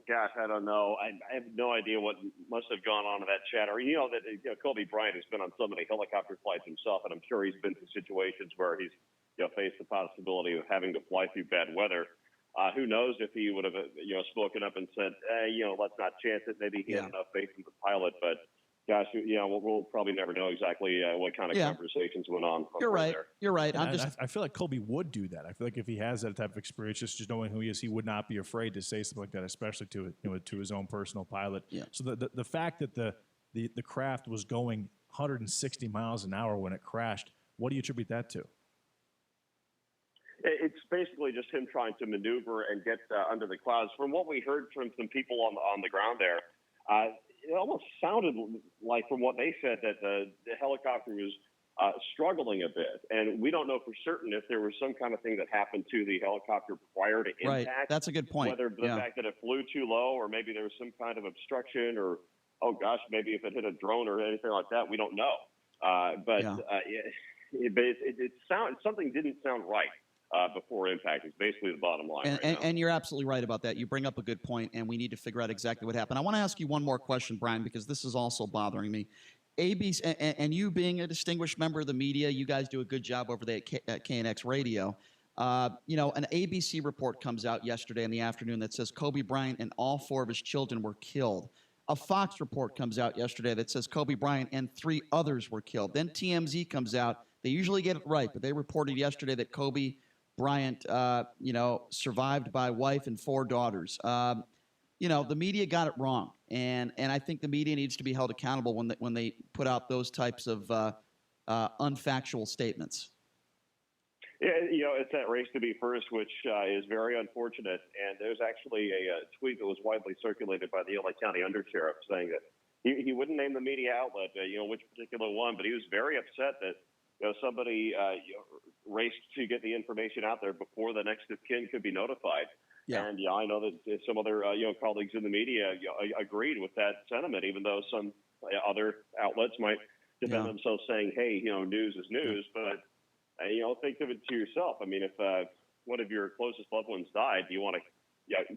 Gosh, I don't know. I have no idea what must have gone on in that chatter. You know that Kobe Bryant has been on so many helicopter flights himself, and I'm sure he's been through situations where he's faced the possibility of having to fly through bad weather. Who knows if he would have spoken up and said, let's not chance it. Maybe he had enough faith in the pilot, but gosh, we'll probably never know exactly what kind of conversations went on. You're right. There. You're right. I feel like Kobe would do that. I feel like if he has that type of experience, just knowing who he is, he would not be afraid to say something like that, especially to his own personal pilot. Yeah. So the fact that the craft was going 160 miles an hour when it crashed, what do you attribute that to? It's basically just him trying to maneuver and get under the clouds. From what we heard from some people on the ground there, it almost sounded like, from what they said, that the helicopter was struggling a bit. And we don't know for certain if there was some kind of thing that happened to the helicopter prior to impact. Right. That's a good point. Whether the fact that it flew too low, or maybe there was some kind of obstruction, or, oh gosh, maybe if it hit a drone or anything like that, we don't know. Something didn't sound right before impact is basically the bottom line. And you're absolutely right about that. You bring up a good point, and we need to figure out exactly what happened. I want to ask you one more question, Brian, because this is also bothering me. ABC, and you being a distinguished member of the media, you guys do a good job over there at KNX Radio. An ABC report comes out yesterday in the afternoon that says Kobe Bryant and all 4 of his children were killed. A Fox report comes out yesterday that says Kobe Bryant and 3 others were killed. Then TMZ comes out. They usually get it right, but they reported yesterday that Kobe Bryant, survived by wife and 4 daughters. The media got it wrong, and I think the media needs to be held accountable when they put out those types of unfactual statements. Yeah, it's that race to be first, which is very unfortunate. And there's actually a tweet that was widely circulated by the LA County Undersheriff saying that he wouldn't name the media outlet, which particular one, but he was very upset that somebody raced to get the information out there before the next of kin could be notified. Yeah. And I know that some other colleagues in the media agreed with that sentiment, even though some other outlets might defend themselves saying, "Hey, news is news." But think of it to yourself. I mean, if one of your closest loved ones died, do you want to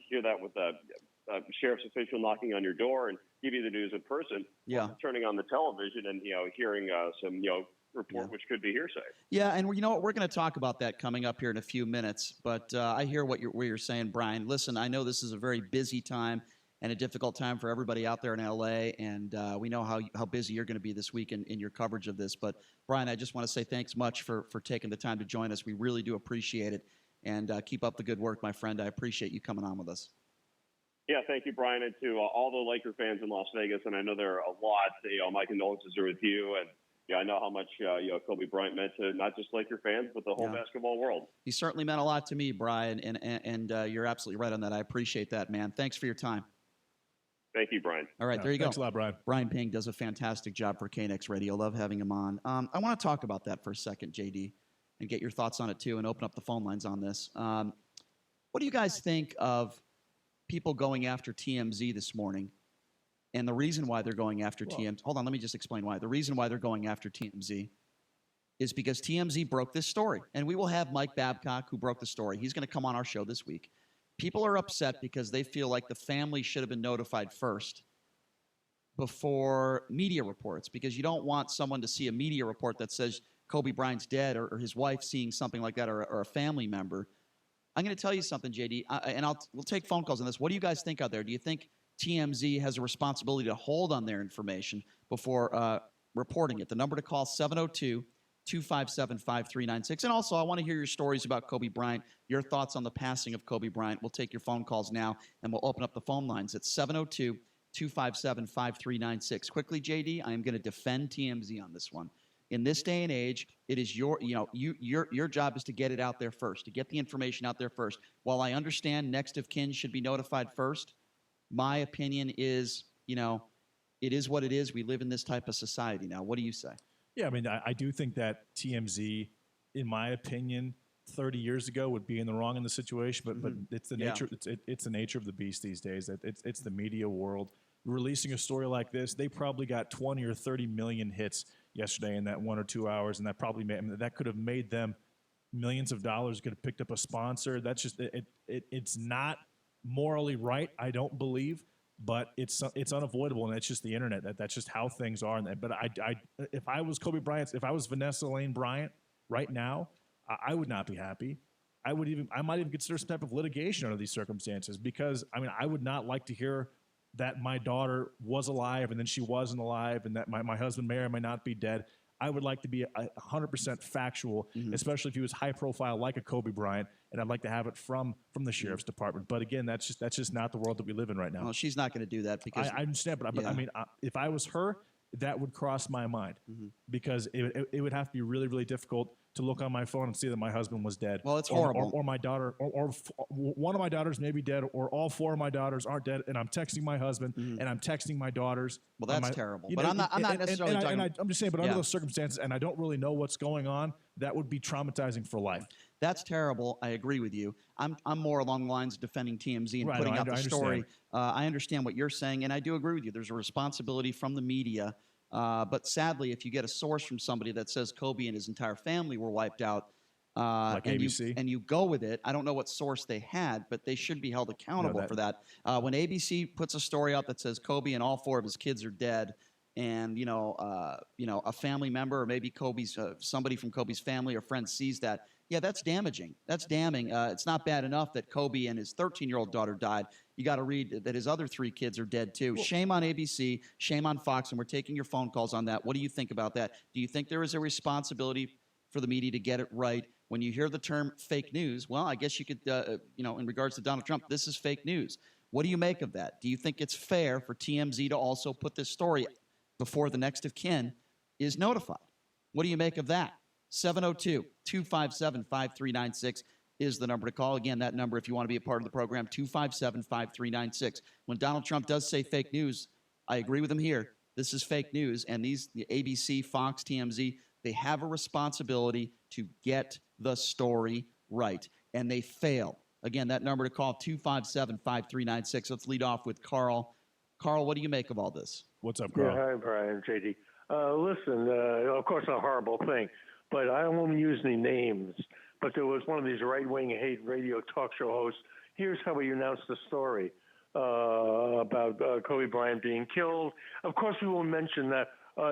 hear that with a sheriff's official knocking on your door and give you the news in person? Yeah. Turning on the television and hearing some report, which could be hearsay. Yeah, and you know what? We're going to talk about that coming up here in a few minutes. But I hear what you're saying, Brian. Listen, I know this is a very busy time and a difficult time for everybody out there in LA, and we know how busy you're going to be this week in your coverage of this. But Brian, I just want to say thanks much for taking the time to join us. We really do appreciate it, and keep up the good work, my friend. I appreciate you coming on with us. Yeah, thank you, Brian, and to all the Laker fans in Las Vegas, and I know there are a lot. My condolences are with you, and I know how much Kobe Bryant meant to not just Laker fans, but the whole basketball world. He certainly meant a lot to me, Brian, and you're absolutely right on that. I appreciate that, man. Thanks for your time. Thank you, Brian. All right, there you go. Thanks a lot, Brian. Brian Ping does a fantastic job for KNX Radio. Love having him on. I want to talk about that for a second, JD, and get your thoughts on it too, and open up the phone lines on this. What do you guys think of people going after TMZ this morning? And the reason why they're going after TMZ, hold on, let me just explain why. The reason why they're going after TMZ is because TMZ broke this story. And we will have Mike Babcock, who broke the story. He's going to come on our show this week. People are upset because they feel like the family should have been notified first before media reports, because you don't want someone to see a media report that says Kobe Bryant's dead, or his wife seeing something like that, or a family member. I'm going to tell you something, JD, and we'll take phone calls on this. What do you guys think out there? Do you think TMZ has a responsibility to hold on their information before reporting it? The number to call, 702-257-5396. And also, I want to hear your stories about Kobe Bryant, your thoughts on the passing of Kobe Bryant. We'll take your phone calls now, and we'll open up the phone lines at 702-257-5396. Quickly, JD, I am going to defend TMZ on this one. In this day and age, it is your job is to get it out there first, to get the information out there first. While I understand next of kin should be notified first, my opinion is, it is what it is. We live in this type of society now. What do you say? Yeah, I mean, I do think that TMZ, in my opinion, 30 years ago would be in the wrong in the situation, but it's the nature it's the nature of the beast these days. It's the media world. Releasing a story like this, they probably got 20 or 30 million hits yesterday in that 1 or 2 hours, and that probably that could have made them millions of dollars. Could have picked up a sponsor. That's just it's not morally right, I don't believe, but it's unavoidable, and it's just the internet. That's just how things are. But if I was Kobe Bryant, if I was Vanessa Lane Bryant right now, I would not be happy. I might even consider some type of litigation under these circumstances, because I would not like to hear that my daughter was alive and then she wasn't alive, and that my husband may or may not be dead. I would like to be 100% factual, especially if he was high profile like a Kobe Bryant, and I'd like to have it from the sheriff's department. But again, that's just not the world that we live in right now. Well, she's not going to do that because I understand, but if I was her, that would cross my mind, because it would have to be really, really difficult to look on my phone and see that my husband was dead. Well, it's horrible. Or my daughter, or one of my daughters may be dead, or all 4 of my daughters aren't dead, and I'm texting my husband, and I'm texting my daughters. Well, that's terrible. But I'm not necessarily talking. I'm just saying, but under those circumstances, and I don't really know what's going on, that would be traumatizing for life. That's terrible. I agree with you. I'm more along the lines of defending TMZ and putting out the story. I understand what you're saying, and I do agree with you. There's a responsibility from the media. But sadly, if you get a source from somebody that says Kobe and his entire family were wiped out, like ABC, and you go with it, I don't know what source they had, but they should be held accountable for that. When ABC puts a story out that says Kobe and all 4 of his kids are dead, and a family member or maybe Kobe's somebody from Kobe's family or friend sees that, yeah, that's damaging. That's damning. It's not bad enough that Kobe and his 13-year-old daughter died. You got to read that his other 3 kids are dead too. Shame on ABC, shame on Fox, and we're taking your phone calls on that. What do you think about that? Do you think there is a responsibility for the media to get it right? When you hear the term fake news, well, I guess you could, in regards to Donald Trump, this is fake news. What do you make of that? Do you think it's fair for TMZ to also put this story before the next of kin is notified? What do you make of that? 702-257-5396 is the number to call. Again, that number, if you want to be a part of the program, 257-5396. When Donald Trump does say fake news, I agree with him here. This is fake news, and the ABC, Fox, TMZ, they have a responsibility to get the story right, and they fail. Again, that number to call, 257-5396. Let's lead off with Carl. Carl, what do you make of all this? What's up, Carl? Yeah, hi, Brian, JD. Listen, of course, a horrible thing, but I won't use any names. But there was one of these right-wing hate radio talk show hosts. Here's how he announced the story about Kobe Bryant being killed. Of course, we will mention that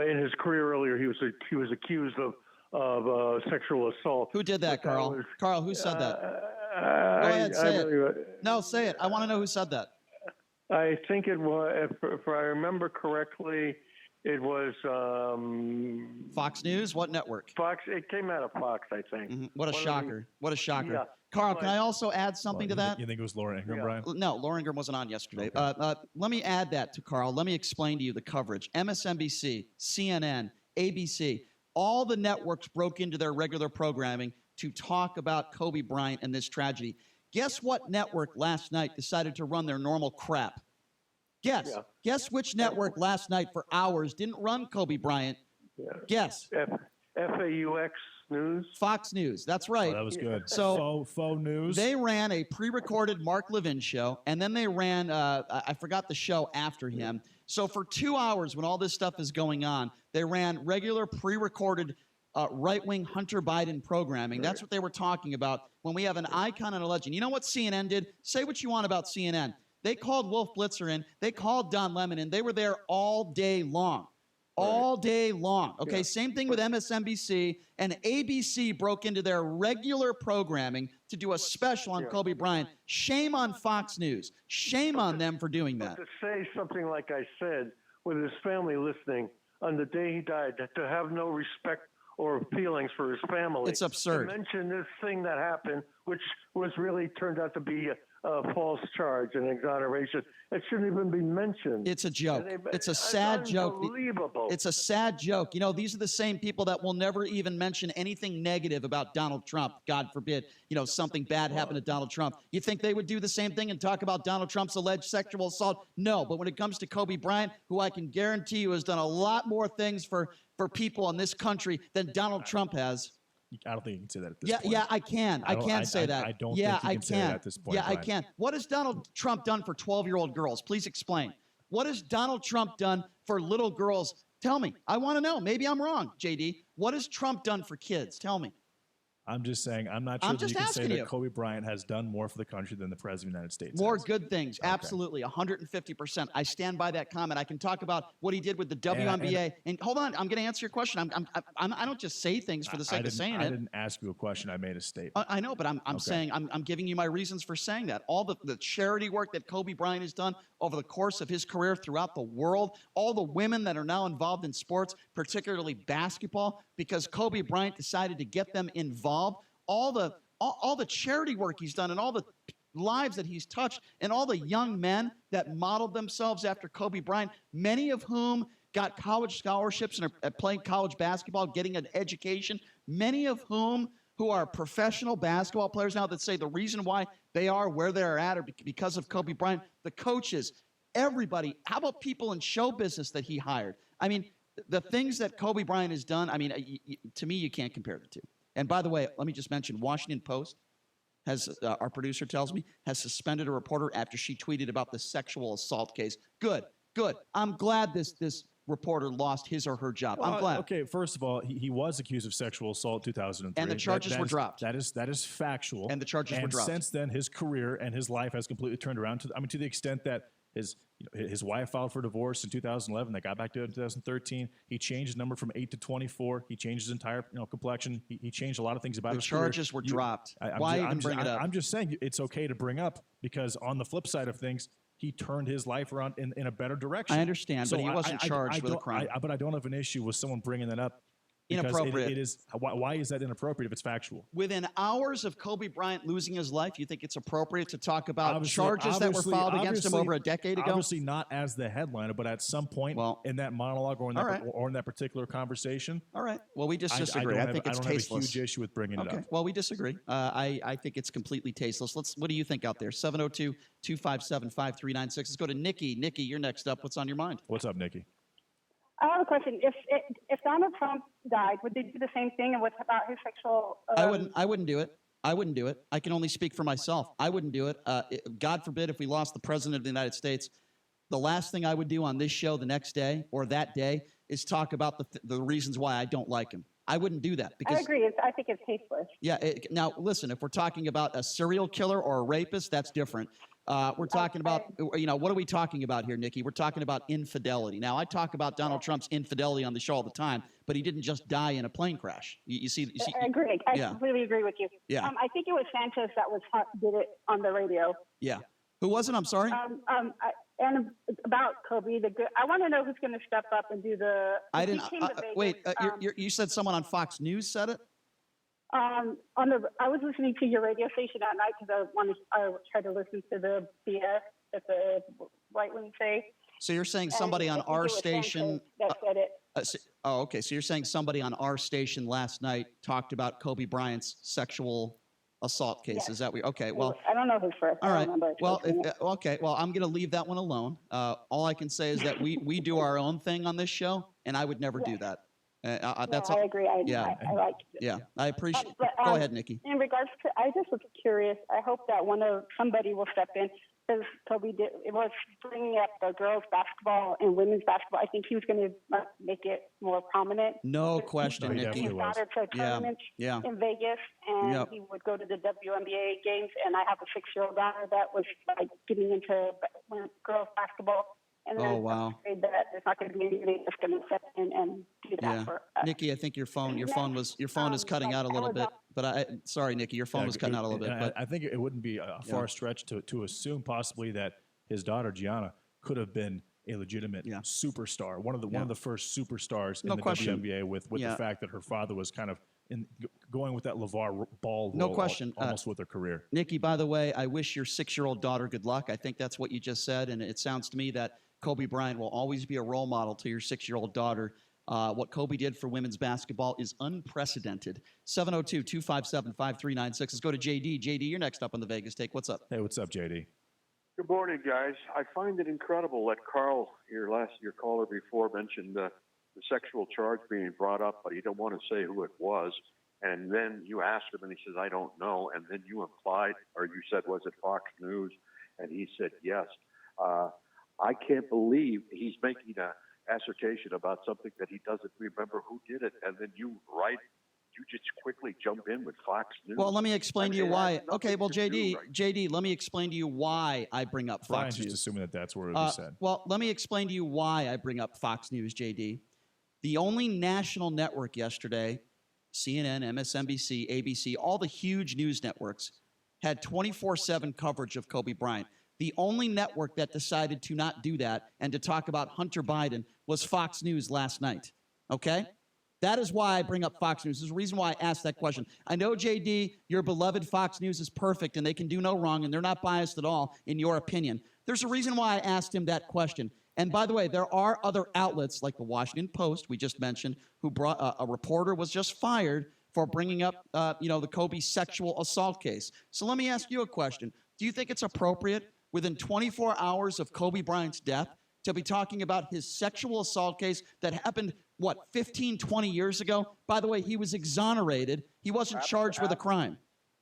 in his career earlier, he was accused of sexual assault. Who did that, Carl? Carl, who said that? Go ahead, say it. No, say it. I want to know who said that. I think it was, if I remember correctly, it was Fox News. What network? Fox. It came out of Fox, I think. What a shocker! What a shocker! Yeah. Carl, can I also add something to that? You think it was Laura Ingraham, Brian? No, Laura Ingraham wasn't on yesterday. Let me add that to Carl. Let me explain to you the coverage. MSNBC, CNN, ABC, all the networks broke into their regular programming to talk about Kobe Bryant and this tragedy. Guess what network last night decided to run their normal crap? Guess. Yeah. Guess which network last night for hours didn't run Kobe Bryant? Yeah. Guess. FAUX News? Fox News. That's right. Oh, that was good. So faux news. They ran a pre-recorded Mark Levin show, and then they ran, I forgot the show after him. So for 2 hours when all this stuff is going on, they ran regular pre-recorded right-wing Hunter Biden programming. That's what they were talking about when we have an icon and a legend. You know what CNN did? Say what you want about CNN. They called Wolf Blitzer in. They called Don Lemon in. They were there all day long. All day long. Okay, yeah. Same thing with MSNBC, and ABC broke into their regular programming to do a special on Kobe Bryant. Shame on Fox News. Shame on them for doing that. To say something like I said, with his family listening, on the day he died, to have no respect or feelings for his family. It's absurd. To mention this thing that happened, which was really turned out to be false charge and exoneration. It shouldn't even be mentioned. It's a joke. It's a sad joke. Unbelievable. It's a sad joke. You know, these are the same people that will never even mention anything negative about Donald Trump. God forbid, you know, something bad happened to Donald Trump. You think they would do the same thing and talk about Donald Trump's alleged sexual assault? No. But when it comes to Kobe Bryant, who I can guarantee you has done a lot more things for people in this country than Donald Trump has. I don't think you can say that at this point. Yeah, I can. I can say that. I don't yeah, think you can say that at this point. Yeah, Brian. I can. What has Donald Trump done for 12-year-old girls? Please explain. What has Donald Trump done for little girls? Tell me. I want to know. Maybe I'm wrong, JD. What has Trump done for kids? Tell me. I'm just saying, I'm not sure I'm that just you can say asking that you. Kobe Bryant has done more for the country than the President of the United States More has. good things. Absolutely. 150%. I stand by that comment. I can talk about what he did with the WNBA. And hold on. I'm going to answer your question. I don't just say things for the sake of saying it. I didn't ask you a question. I made a statement. I know, but I'm saying, I'm giving you my reasons for saying that. All the charity work that Kobe Bryant has done over the course of his career throughout the world, all the women that are now involved in sports, particularly basketball, because Kobe Bryant decided to get them involved. All the charity work he's done and all the lives that he's touched and all the young men that modeled themselves after Kobe Bryant, many of whom got college scholarships and are playing college basketball, getting an education, many of whom who are professional basketball players now that say the reason why they are where they're at are because of Kobe Bryant, the coaches, everybody. How about people in show business that he hired? I mean, the things that Kobe Bryant has done, I mean, to me, you can't compare the two. And by the way, let me just mention, Washington Post has, our producer tells me, has suspended a reporter after she tweeted about the sexual assault case. Good. I'm glad this reporter lost his or her job. I'm glad. Okay, first of all, he was accused of sexual assault in 2003. And the charges were dropped. That is factual. And the charges were dropped. And since then, his career and his life has completely turned around. To the extent that his wife filed for divorce in 2011. They got back to it in 2013. He changed his number from 8 to 24. He changed his entire complexion. He changed a lot of things about his career. The charges were dropped. Why even bring it up? I'm just saying it's okay to bring up because on the flip side of things, he turned his life around in a better direction. I understand, but he wasn't charged with a crime. But I don't have an issue with someone bringing that up. Inappropriate. It is. Why is that inappropriate if it's factual? Within hours of Kobe Bryant losing his life, you think it's appropriate to talk about charges that were filed against him over a decade ago? Obviously not as the headliner, but at some point in that monologue or in that particular conversation. All right. Well, we just disagree. I think it's tasteless. I don't have a huge issue with bringing it up. Well, we disagree. I think it's completely tasteless. What do you think out there? 702-257-5396. Let's go to Nikki. Nikki, you're next up. What's on your mind? What's up, Nikki? I have a question. If Donald Trump died, would they do the same thing? And what about his sexual? I wouldn't do it. I wouldn't do it. I can only speak for myself. I wouldn't do it. God forbid if we lost the president of the United States. The last thing I would do on this show the next day or that day is talk about the reasons why I don't like him. I wouldn't do that because I agree. I think it's tasteless. Yeah. Now listen, if we're talking about a serial killer or a rapist, that's different. We're talking about, what are we talking about here, Nikki? We're talking about infidelity. Now, I talk about Donald Trump's infidelity on the show all the time, but he didn't just die in a plane crash. You see I agree. I completely agree with you. Yeah. I think it was Sanchez that did it on the radio. Yeah. Who was it? I'm sorry? And about Kobe, I want to know who's going to step up and do the. I didn't. Wait, you said someone on Fox News said it? I was listening to your radio station at night because I tried to listen to the BS that the right wing say. So you're saying somebody on our station that said it. Okay. So you're saying somebody on our station last night talked about Kobe Bryant's sexual assault case. Yes. Is that okay? Well, I don't know who's first. All right. I don't remember. Well, okay. Well, I'm going to leave that one alone. All I can say is that we do our own thing on this show, and I would never do that. That's I agree. I like it. Yeah, I appreciate. Go ahead, Nikki. In regards to, I just was curious. I hope that somebody will step in because Kobe was bringing up the girls' basketball and women's basketball. I think he was going to make it more prominent. No question, Nikki. His daughter to tournaments in Vegas, and he would go to the WNBA games. And I have a 6-year-old daughter that was getting into girls' basketball. And then I'm afraid that there's not going to be anybody that's going to step in and do that for us. Nikki, I think your phone is cutting out a little bit. But sorry, Nikki, your phone was cutting out a little bit. But I think it wouldn't be a far stretch to assume possibly that his daughter Gianna could have been a legitimate superstar, one of the first superstars in the WNBA with the fact that her father was kind of in going with that LeVar Ball No role question. almost with her career. Nikki, by the way, I wish your 6-year-old daughter good luck. I think that's what you just said, and it sounds to me that Kobe Bryant will always be a role model to your 6-year-old daughter. What Kobe did for women's basketball is unprecedented. 702-257-5396. Let's go to JD. JD, you're next up on the Vegas Take. What's up? Hey, what's up, JD? Good morning, guys. I find it incredible that Carl, your caller before, mentioned the sexual charge being brought up, but he don't want to say who it was. And then you asked him, and he says, "I don't know." And then you implied, or you said, "Was it Fox News?" And he said, "Yes." I can't believe he's making an assertion about something that he doesn't remember who did it, and then you just quickly jump in with Fox News. Well, let me explain to you why. Okay, well, JD, let me explain to you why I bring up Fox Brian's News. just assuming that that's where it was said. Well, let me explain to you why I bring up Fox News, JD. The only national network yesterday, CNN, MSNBC, ABC, all the huge news networks, had 24/7 coverage of Kobe Bryant. The only network that decided to not do that and to talk about Hunter Biden was Fox News last night, okay? That is why I bring up Fox News. There's a reason why I asked that question. I know, JD, your beloved Fox News is perfect and they can do no wrong and they're not biased at all, in your opinion. There's a reason why I asked him that question. And by the way, there are other outlets like the Washington Post, we just mentioned, who brought a reporter was just fired for bringing up, the Kobe sexual assault case. So let me ask you a question. Do you think it's appropriate within 24 hours of Kobe Bryant's death to be talking about his sexual assault case that happened, 15, 20 years ago? By the way, he was exonerated. He wasn't charged with a crime.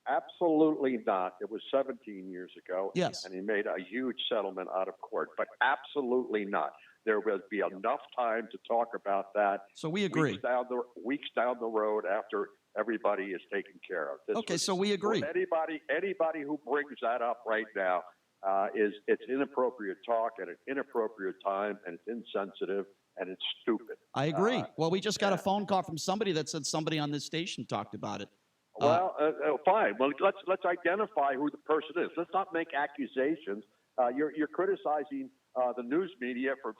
Absolutely not. It was 17 years ago. Yes. And he made a huge settlement out of court, but absolutely not. There will be enough time to talk about that. So we agree. Weeks down the road after everybody is taken care of. So we agree. Anybody who brings that up right now it's inappropriate talk at an inappropriate time, and it's insensitive, and it's stupid. I agree. Well, we just got a phone call from somebody that said somebody on this station talked about it. Fine. Well, let's identify who the person is. Let's not make accusations. You're criticizing the news media for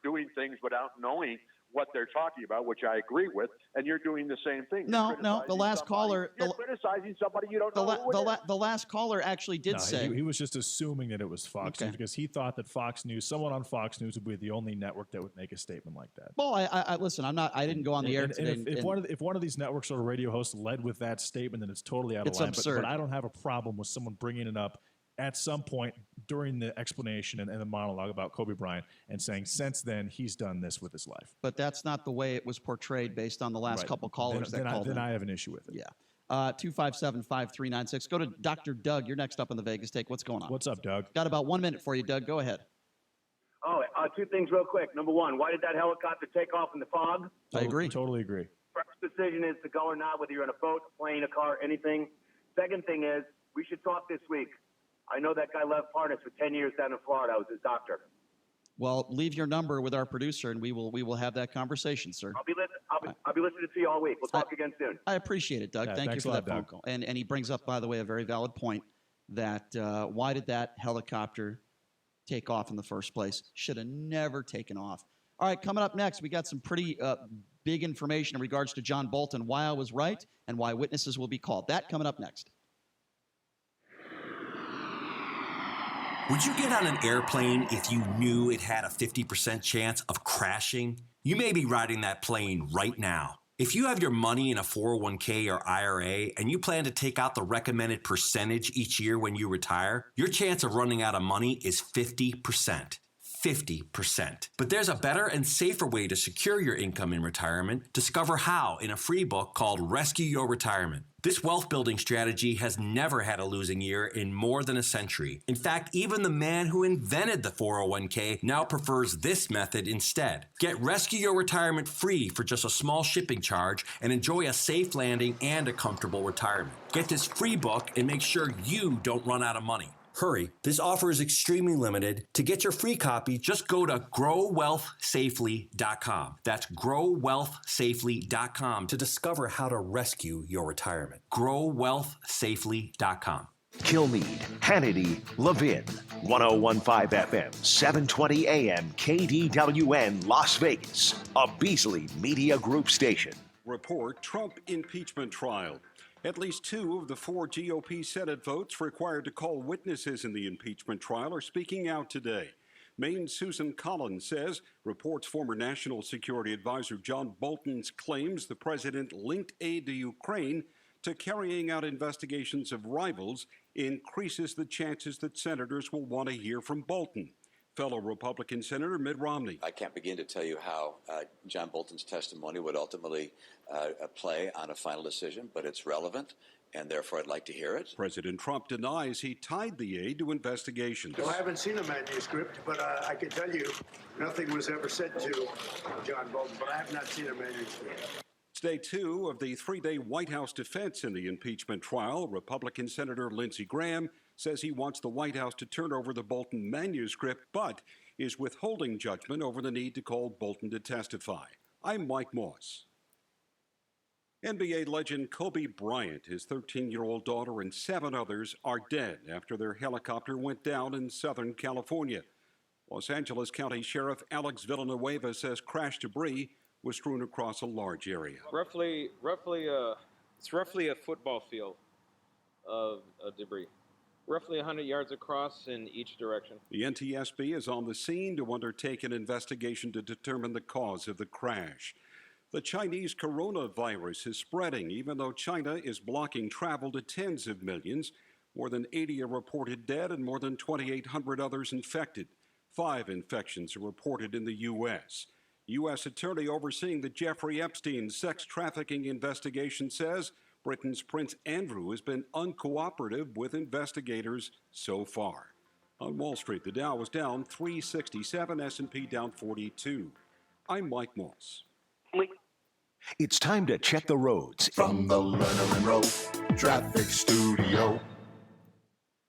doing things without knowing what they're talking about, which I agree with, and you're doing the same thing. No, the last caller. You're criticizing somebody you don't know who it is. The last caller actually did say. He was just assuming that it was Fox News because he thought that Fox News, someone on Fox News, would be the only network that would make a statement like that. Well, I listen. I didn't go on the air today. If one of these networks or radio hosts led with that statement, then it's totally out of line. Absurd. But I don't have a problem with someone bringing it up at some point during the explanation and the monologue about Kobe Bryant and saying, since then, he's done this with his life. But that's not the way it was portrayed based on the last couple callers that called in. Then I have an issue with it. Yeah. 257-5396. Go to Dr. Doug. You're next up on the Vegas Take. What's going on? What's up, Doug? Got about 1 minute for you, Doug. Go ahead. Oh, two things real quick. Number one, why did that helicopter take off in the fog? I agree. Totally agree. First decision is to go or not, whether you're in a boat, plane, a car, anything. Second thing is, we should talk this week. I know that guy left Parnas for 10 years down in Florida. I was his doctor. Well, leave your number with our producer, and we will have that conversation, sir. I'll be listening to you all week. We'll talk again soon. I appreciate it, Doug. Yeah, Thank you for a lot, that phone Doug. call. And he brings up, by the way, a very valid point that why did that helicopter take off in the first place? Should have never taken off. All right, coming up next, we got some pretty big information in regards to John Bolton, why I was right and why witnesses will be called. That coming up next. Would you get on an airplane if you knew it had a 50% chance of crashing? You may be riding that plane right now. If you have your money in a 401k or IRA and you plan to take out the recommended percentage each year when you retire, your chance of running out of money is 50%. 50%. But there's a better and safer way to secure your income in retirement. Discover how in a free book called Rescue Your Retirement. This wealth building strategy has never had a losing year in more than a century. In fact, even the man who invented the 401k now prefers this method instead. Get Rescue Your Retirement free for just a small shipping charge and enjoy a safe landing and a comfortable retirement. Get this free book and make sure you don't run out of money. Hurry, this offer is extremely limited. To get your free copy, just go to growwealthsafely.com. That's growwealthsafely.com to discover how to rescue your retirement. growwealthsafely.com. Kilmeade, Hannity, Levin, 1015 FM, 720 AM, KDWN, Las Vegas, a Beasley Media Group station. report Trump impeachment trial. At least 2 of the 4 GOP Senate votes required to call witnesses in the impeachment trial are speaking out today. Maine's Susan Collins says reports former National Security Advisor John Bolton's claims the president linked aid to Ukraine to carrying out investigations of rivals increases the chances that senators will want to hear from Bolton. Fellow Republican Senator Mitt Romney. I can't begin to tell you how John Bolton's testimony would ultimately play on a final decision, but it's relevant, and therefore I'd like to hear it. President Trump denies he tied the aid to investigations. So I haven't seen a manuscript, but I can tell you nothing was ever said to John Bolton, but I have not seen a manuscript. It's day 2 of the 3-day White House defense in the impeachment trial. Republican Senator Lindsey Graham says he wants the White House to turn over the Bolton manuscript, but is withholding judgment over the need to call Bolton to testify. I'm Mike Moss. NBA legend Kobe Bryant, his 13-year-old daughter, and 7 others are dead after their helicopter went down in Southern California. Los Angeles County Sheriff Alex Villanueva says crash debris was strewn across a large area. It's roughly a football field of debris, roughly 100 yards across in each direction. The NTSB is on the scene to undertake an investigation to determine the cause of the crash. The Chinese coronavirus is spreading, even though China is blocking travel to tens of millions. More than 80 are reported dead and more than 2,800 others infected. 5 infections are reported in the U.S. U.S. attorney overseeing the Jeffrey Epstein sex trafficking investigation says Britain's Prince Andrew has been uncooperative with investigators so far. On Wall Street, the Dow was down 367, S&P down 42. I'm Mike Moss. It's time to check the roads. From the Lerner and Rowe Traffic Studio.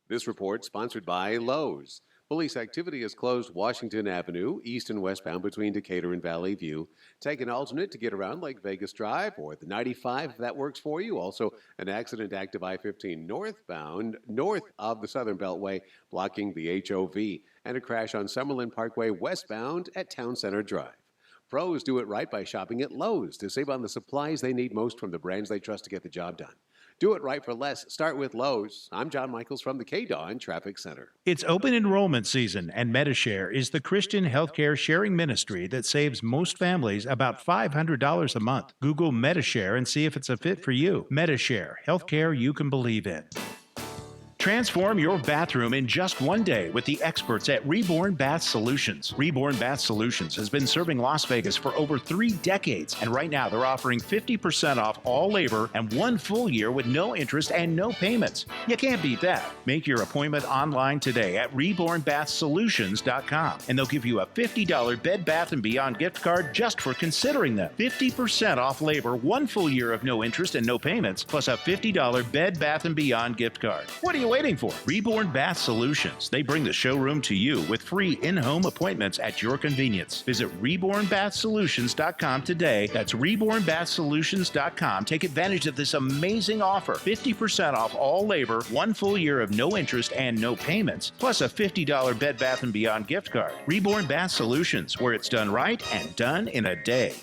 This report sponsored by Lowe's. Police activity has closed Washington Avenue, east and westbound between Decatur and Valley View. Take an alternate to get around Lake Vegas Drive or the 95 if that works for you. Also, an accident active I-15 northbound, north of the Southern Beltway, blocking the HOV. And a crash on Summerlin Parkway westbound at Town Center Drive. Pros do it right by shopping at Lowe's to save on the supplies they need most from the brands they trust to get the job done. Do it right for less. Start with Lowe's. I'm John Michaels from the KDON Traffic Center. It's open enrollment season, and Medishare is the Christian healthcare sharing ministry that saves most families about $500 a month. Google Medishare and see if it's a fit for you. Medishare, healthcare you can believe in. Transform your bathroom in just one day with the experts at Reborn Bath Solutions. Reborn Bath Solutions has been serving Las Vegas for over 3 decades, and right now they're offering 50% off all labor and 1 full year with no interest and no payments. You can't beat that. Make your appointment online today at rebornbathsolutions.com, and they'll give you a $50 Bed Bath & Beyond gift card just for considering them. 50% off labor, 1 full year of no interest and no payments, plus a $50 Bed Bath & Beyond gift card. What are you waiting for? Reborn Bath Solutions. They bring the showroom to you with free in-home appointments at your convenience. Visit rebornbathsolutions.com today. That's rebornbathsolutions.com. Take advantage of this amazing offer. 50% off all labor, 1 full year of no interest and no payments, plus a $50 Bed Bath & Beyond gift card. Reborn Bath Solutions, where it's done right and done in a day.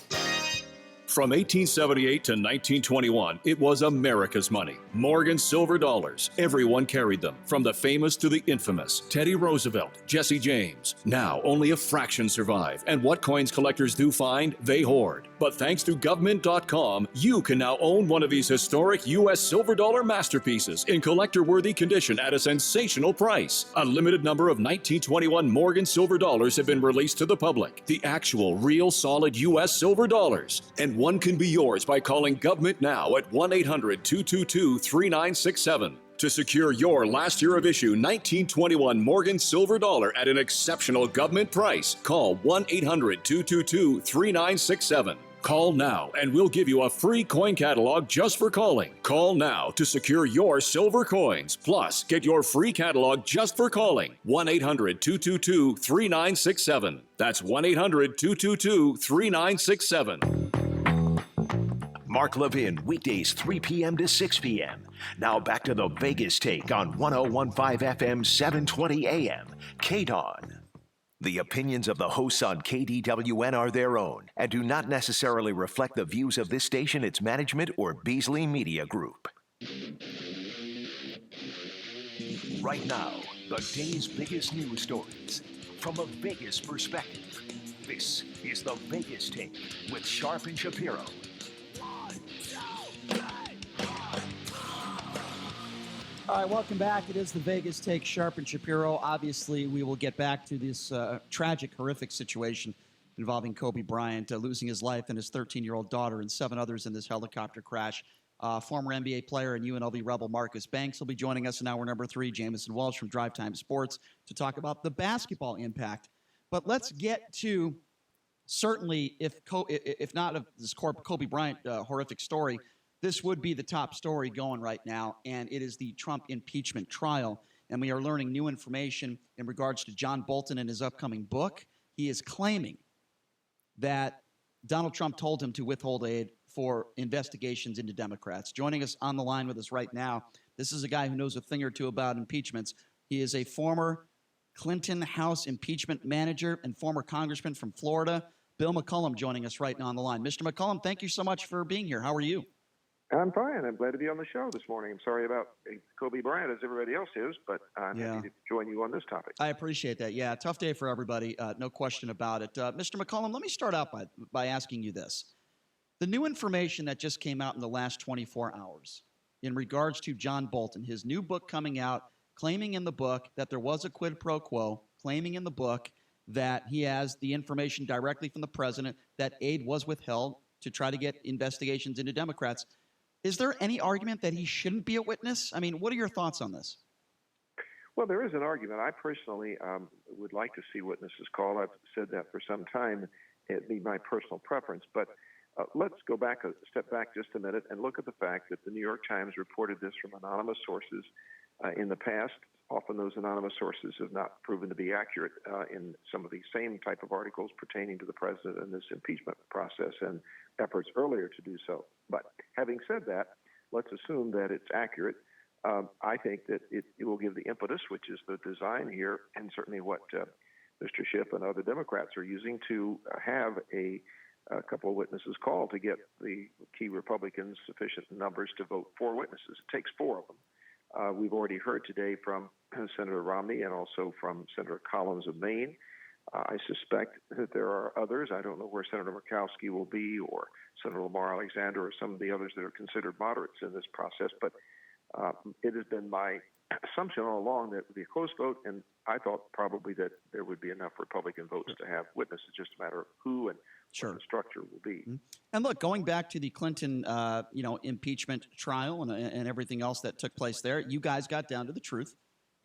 From 1878 to 1921, it was America's money. Morgan silver dollars. Everyone carried them, from the famous to the infamous. Teddy Roosevelt, Jesse James. Now, only a fraction survive, and what coins collectors do find, they hoard. But thanks to government.com, you can now own one of these historic U.S. silver dollar masterpieces in collector-worthy condition at a sensational price. A limited number of 1921 Morgan silver dollars have been released to the public. The actual, real, solid U.S. silver dollars. And one can be yours by calling government now at 1-800-222-3967. To secure your last year of issue 1921 Morgan silver dollar at an exceptional government price, call 1-800-222-3967. Call now and we'll give you a free coin catalog just for calling. Call now to secure your silver coins. Plus, get your free catalog just for calling. 1-800-222-3967. That's 1-800-222-3967. Mark Levin, weekdays 3 p.m. to 6 p.m. Now back to the Vegas Take on 101.5 FM, 720 AM, KDON. The opinions of the hosts on KDWN are their own and do not necessarily reflect the views of this station, its management, or Beasley Media Group. Right now, the day's biggest news stories from a Vegas perspective. This is the Vegas Take with Sharp and Shapiro. All right, welcome back. It is the Vegas Take, Sharp and Shapiro. Obviously, we will get back to this tragic, horrific situation involving Kobe Bryant losing his life and his 13-year-old daughter and 7 others in this helicopter crash. Former NBA player and UNLV Rebel Marcus Banks will be joining us in hour number 3. Jamison Walsh from Drive Time Sports to talk about the basketball impact. But let's get to, certainly, if not of this Kobe Bryant horrific story, this would be the top story going right now, and it is the Trump impeachment trial. And we are learning new information in regards to John Bolton and his upcoming book. He is claiming that Donald Trump told him to withhold aid for investigations into Democrats. Joining us on the line with us right now, this is a guy who knows a thing or two about impeachments. He is a former Clinton House impeachment manager and former congressman from Florida. Bill McCollum joining us right now on the line. Mr. McCollum, thank you so much for being here. How are you? I'm fine. I'm glad to be on the show this morning. I'm sorry about Kobe Bryant, as everybody else is, but I'm happy to join you on this topic. I appreciate that. Yeah, tough day for everybody, no question about it. Mr. McCollum, let me start out by asking you this. The new information that just came out in the last 24 hours in regards to John Bolton, his new book coming out, claiming in the book that there was a quid pro quo, claiming in the book that he has the information directly from the president that aid was withheld to try to get investigations into Democrats. Is there any argument that he shouldn't be a witness? I mean, what are your thoughts on this? Well, there is an argument. I personally would like to see witnesses called. I've said that for some time. It'd be my personal preference. But let's go back a step back just a minute and look at the fact that the New York Times reported this from anonymous sources in the past. Often those anonymous sources have not proven to be accurate in some of the same type of articles pertaining to the president and this impeachment process and efforts earlier to do so. But having said that, let's assume that it's accurate. I think that it will give the impetus, which is the design here, and certainly what Mr. Schiff and other Democrats are using to have a couple of witnesses called to get the key Republicans sufficient numbers to vote for witnesses. It takes 4 of them. We've already heard today from Senator Romney and also from Senator Collins of Maine. I suspect that there are others. I don't know where Senator Murkowski will be, or Senator Lamar Alexander, or some of the others that are considered moderates in this process. But it has been my assumption all along that it would be a close vote, and I thought probably that there would be enough Republican votes to have witnesses, just a matter of who and what the structure will be. Mm-hmm. And look, going back to the Clinton, impeachment trial and everything else that took place there, you guys got down to the truth.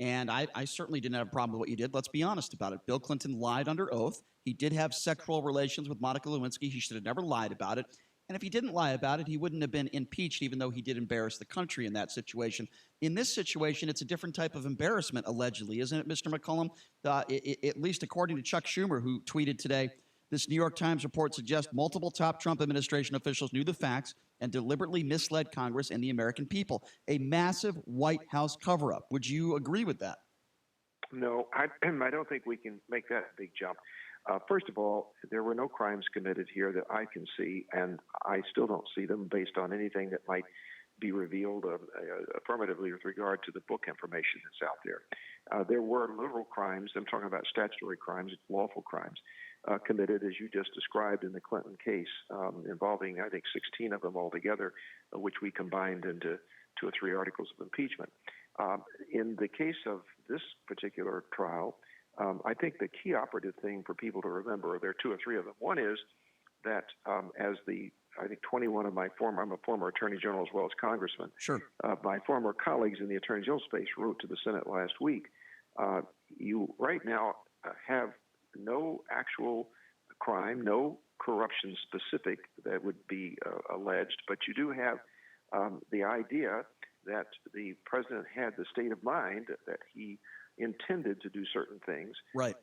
And I certainly didn't have a problem with what you did. Let's be honest about it. Bill Clinton lied under oath. He did have sexual relations with Monica Lewinsky. He should have never lied about it. And if he didn't lie about it, he wouldn't have been impeached, even though he did embarrass the country in that situation. In this situation, it's a different type of embarrassment, allegedly, isn't it, Mr. McCollum? At least according to Chuck Schumer, who tweeted today, this New York Times report suggests multiple top Trump administration officials knew the facts and deliberately misled Congress and the American people. A massive White House cover-up. Would you agree with that? No, I don't think we can make that big jump. First of all, there were no crimes committed here that I can see, and I still don't see them based on anything that might be revealed affirmatively with regard to the book information that's out there. There were literal crimes. I'm talking about statutory crimes, lawful crimes, committed, as you just described, in the Clinton case, involving, I think, 16 of them altogether, which we combined into 2 or 3 articles of impeachment. In the case of this particular trial, I think the key operative thing for people to remember, there are 2 or 3 of them. One is that I think 21 of I'm a former attorney general as well as congressman. Sure. My former colleagues in the attorney general space wrote to the Senate last week. You right now have no actual crime, no corruption specific that would be alleged, but you do have the idea that the president had the state of mind that he intended to do certain things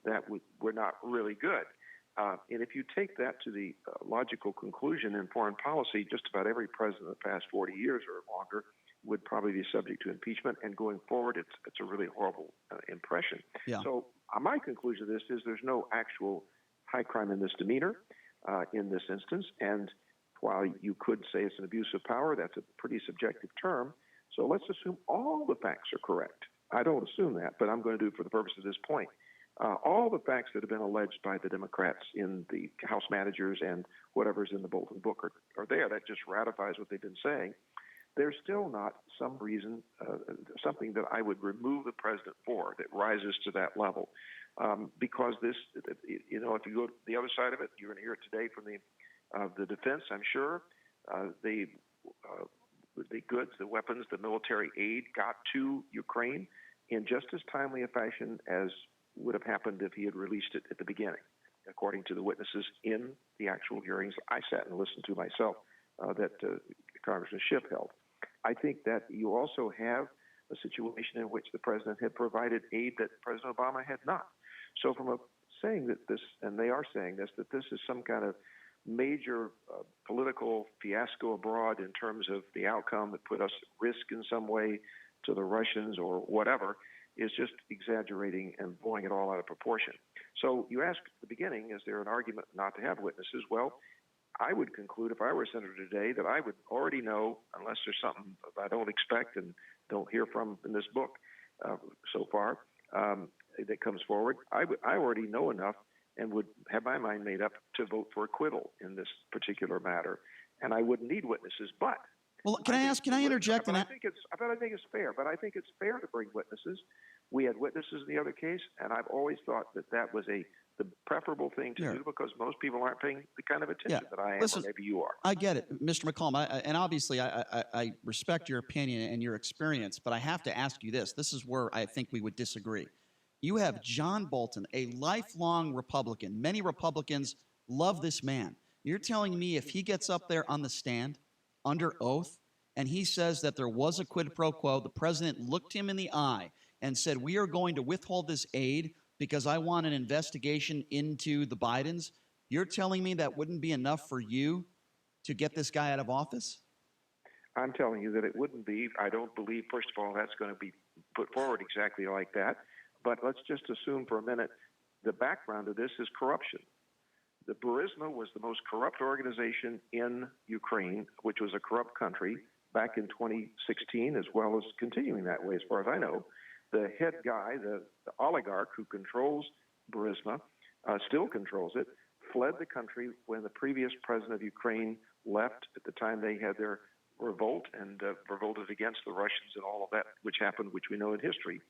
that were not really good. And if you take that to the logical conclusion in foreign policy, just about every president in the past 40 years or longer would probably be subject to impeachment. And going forward, it's a really horrible impression. Yeah. So My conclusion of this is there's no actual high crime and misdemeanor in this instance. And while you could say it's an abuse of power, that's a pretty subjective term. So let's assume all the facts are correct. I don't assume that, but I'm going to do it for the purpose of this point. All the facts that have been alleged by the Democrats in the House managers and whatever's in the Bolton book are there. That just ratifies what they've been saying. There's still not some reason, something that I would remove the president for that rises to that level. Because this, if you go to the other side of it, you're going to hear it today from the defense, I'm sure. The goods, the weapons, the military aid got to Ukraine in just as timely a fashion as would have happened if he had released it at the beginning, according to the witnesses in the actual hearings I sat and listened to myself that Congressman Schiff held. I think that you also have a situation in which the president had provided aid that President Obama had not. So from saying that this, and they are saying this, that this is some kind of major political fiasco abroad in terms of the outcome that put us at risk in some way to the Russians or whatever, is just exaggerating and blowing it all out of proportion. So you asked at the beginning, is there an argument not to have witnesses? Well, I would conclude if I were a senator today that I would already know, unless there's something I don't expect and don't hear from in this book so far that comes forward, I already know enough and would have my mind made up to vote for acquittal in this particular matter, and I wouldn't need witnesses. But can I interject? I think it's fair. But I think it's fair to bring witnesses. We had witnesses in the other case, and I've always thought that was the preferable thing to do because most people aren't paying the kind of attention that I am, or maybe you are. I get it, Mr. McCollum, and obviously I respect your opinion and your experience, but I have to ask you this. This is where I think we would disagree. You have John Bolton, a lifelong Republican. Many Republicans love this man. You're telling me if he gets up there on the stand under oath and he says that there was a quid pro quo, the president looked him in the eye and said, we are going to withhold this aid because I want an investigation into the Bidens, you're telling me that wouldn't be enough for you to get this guy out of office? I'm telling you that it wouldn't be. I don't believe, first of all, that's going to be put forward exactly like that. But let's just assume for a minute the background of this is corruption. The Burisma was the most corrupt organization in Ukraine, which was a corrupt country back in 2016, as well as continuing that way, as far as I know. The head guy, the oligarch who controls Burisma, still controls it, fled the country when the previous president of Ukraine left at the time they had their revolt and revolted against the Russians and all of that, which happened, which we know in history.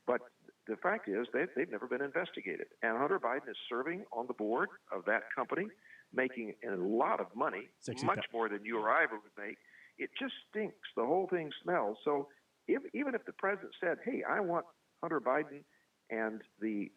But the fact is they've never been investigated. And Hunter Biden is serving on the board of that company, making a lot of money, much more than you or I ever would make. It just stinks. The whole thing smells. So even if the president said, hey, I want Hunter Biden and the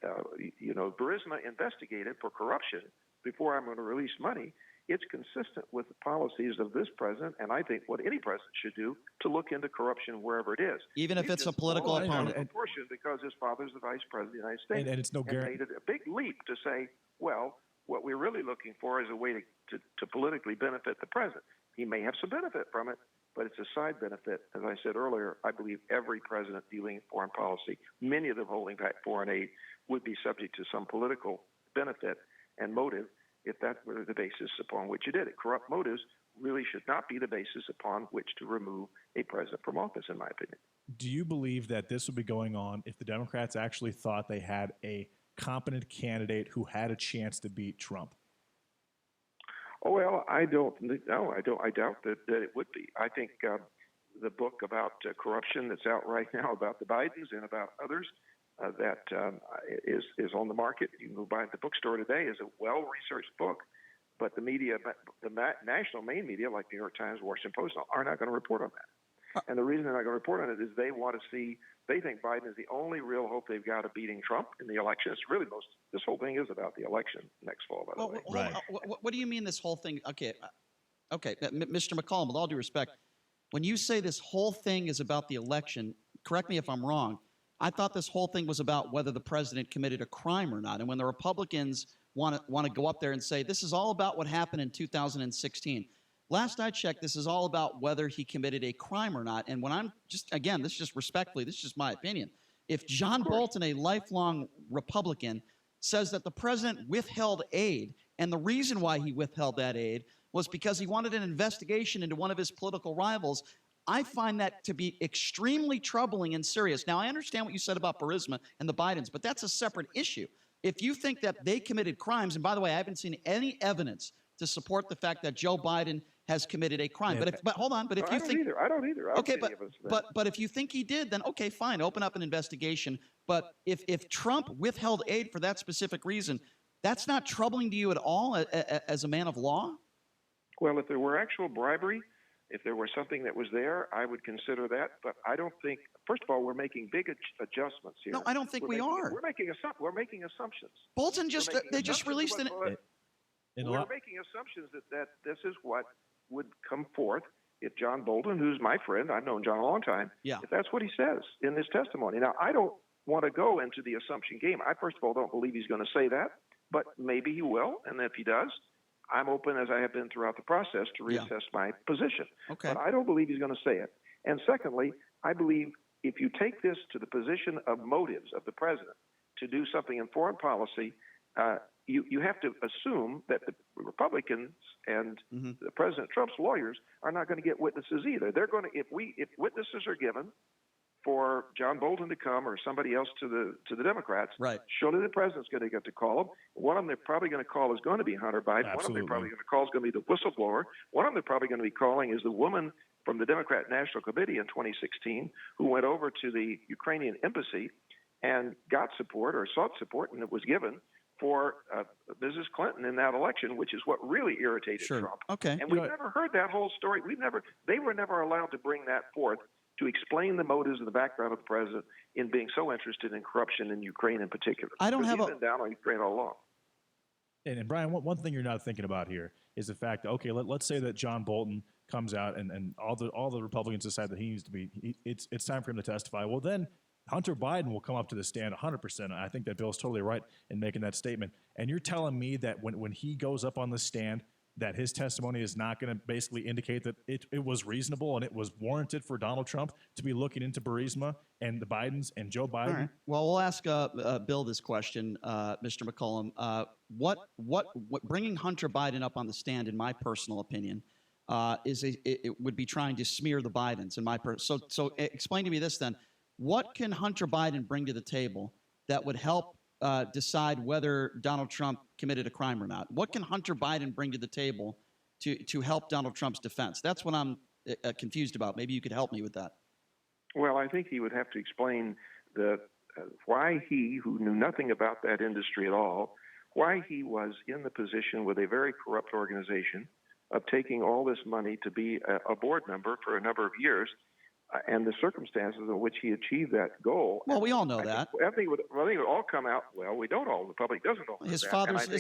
Burisma investigated for corruption before I'm going to release money, it's consistent with the policies of this president, and I think what any president should do, to look into corruption wherever it is. Even if it's a political opponent. Because his father's the vice president of the United States. And it's no guarantee. Made it a big leap to say, well, what we're really looking for is a way to politically benefit the president. He may have some benefit from it, but it's a side benefit. As I said earlier, I believe every president dealing in foreign policy, many of them holding back foreign aid, would be subject to some political benefit and motive if that were the basis upon which you did it. Corrupt motives really should not be the basis upon which to remove a president from office, in my opinion. Do you believe that this would be going on if the Democrats actually thought they had a competent candidate who had a chance to beat Trump? Oh, well, I don't. No, I don't. I doubt that it would be. I think the book about corruption that's out right now about the Bidens and about others that is on the market. You can go buy it at the bookstore today. Is a well-researched book, but the media, the national main media like New York Times, Washington Post, are not going to report on that. And the reason they're not going to report on it is they want to see. They think Biden is the only real hope they've got of beating Trump in the election. It's really this whole thing is about the election next fall, by the way. Right. What do you mean this whole thing? Okay, Mr. McCollum, with all due respect, when you say this whole thing is about the election, correct me if I'm wrong, I thought this whole thing was about whether the president committed a crime or not. And when the Republicans want to go up there and say, this is all about what happened in 2016, last I checked, this is all about whether he committed a crime or not. And when I'm just, again, this is just respectfully, this is just my opinion. If John Bolton, a lifelong Republican, says that the president withheld aid, and the reason why he withheld that aid was because he wanted an investigation into one of his political rivals, I find that to be extremely troubling and serious. Now, I understand what you said about Burisma and the Bidens, but that's a separate issue. If you think that they committed crimes, and by the way, I haven't seen any evidence to support the fact that Joe Biden has committed a crime. Yeah. But hold on. But if you think I don't either. Okay, but if you think he did, then okay, fine, open up an investigation. But if Trump withheld aid for that specific reason, that's not troubling to you at all as a man of law? Well, if there were actual bribery, if there was something that was there, I would consider that. But I don't think. First of all, we're making big adjustments here. No, I don't think we are. We're making assumptions. Bolton just released an. We're making assumptions that this is what would come forth if John Bolton, who's my friend, I've known John a long time, if that's what he says in his testimony. Now, I don't want to go into the assumption game. I, first of all, don't believe he's going to say that, but maybe he will. And if he does, I'm open, as I have been throughout the process, to reassess my position. Okay. But I don't believe he's going to say it. And secondly, I believe if you take this to the position of motives of the president to do something in foreign policy, you have to assume that the Republicans and the President Trump's lawyers are not going to get witnesses either. They're going to, if witnesses are given for John Bolton to come or somebody else to the Democrats, surely the president's going to get to call them. One of them they're probably going to call is going to be Hunter Biden. Absolutely. One of them they're probably going to call is going to be the whistleblower. One of them they're probably going to be calling is the woman from the Democrat National Committee in 2016 who went over to the Ukrainian embassy and got support or sought support, and it was given for Mrs. Clinton in that election, which is what really irritated Trump. Okay. And we've never heard that whole story. They were never allowed to bring that forth to explain the motives and the background of the president in being so interested in corruption in Ukraine in particular. I don't have he's been down on Ukraine all along. And Brian, one thing you're not thinking about here is the fact that, okay, let's say that John Bolton comes out and all the Republicans decide that he needs to be, it's time for him to testify. Well, then Hunter Biden will come up to the stand 100%. I think that Bill's totally right in making that statement. And you're telling me that when he goes up on the stand, that his testimony is not going to basically indicate that it was reasonable and it was warranted for Donald Trump to be looking into Burisma and the Bidens and Joe Biden? All right. Well, we'll ask Bill this question, Mr. McCollum. What bringing Hunter Biden up on the stand, in my personal opinion, it would be trying to smear the Bidens. So explain to me this then. What can Hunter Biden bring to the table that would help decide whether Donald Trump committed a crime or not? What can Hunter Biden bring to the table to help Donald Trump's defense? That's what I'm confused about. Maybe you could help me with that. Well, I think he would have to explain why he, who knew nothing about that industry at all, why he was in the position with a very corrupt organization of taking all this money to be a board member for a number of years, and the circumstances in which he achieved that goal. Well, we all know that. I think it would all come out. Well, we don't all. The public doesn't all know his that.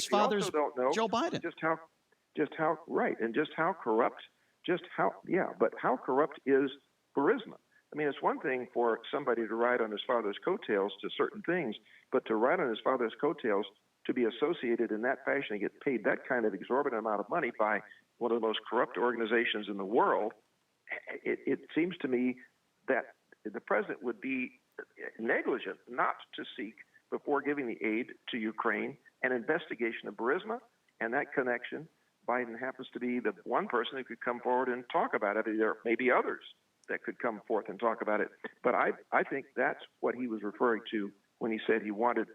father's don't know Joe Biden. Just how right, and just how corrupt. But how corrupt is Burisma? I mean, it's one thing for somebody to ride on his father's coattails to certain things, but to ride on his father's coattails, to be associated in that fashion and get paid that kind of exorbitant amount of money by one of the most corrupt organizations in the world, it seems to me that the president would be negligent not to seek, before giving the aid to Ukraine, an investigation of Burisma and that connection. Biden happens to be the one person who could come forward and talk about it. There may be others that could come forth and talk about it. But I think that's what he was referring to when he said he wanted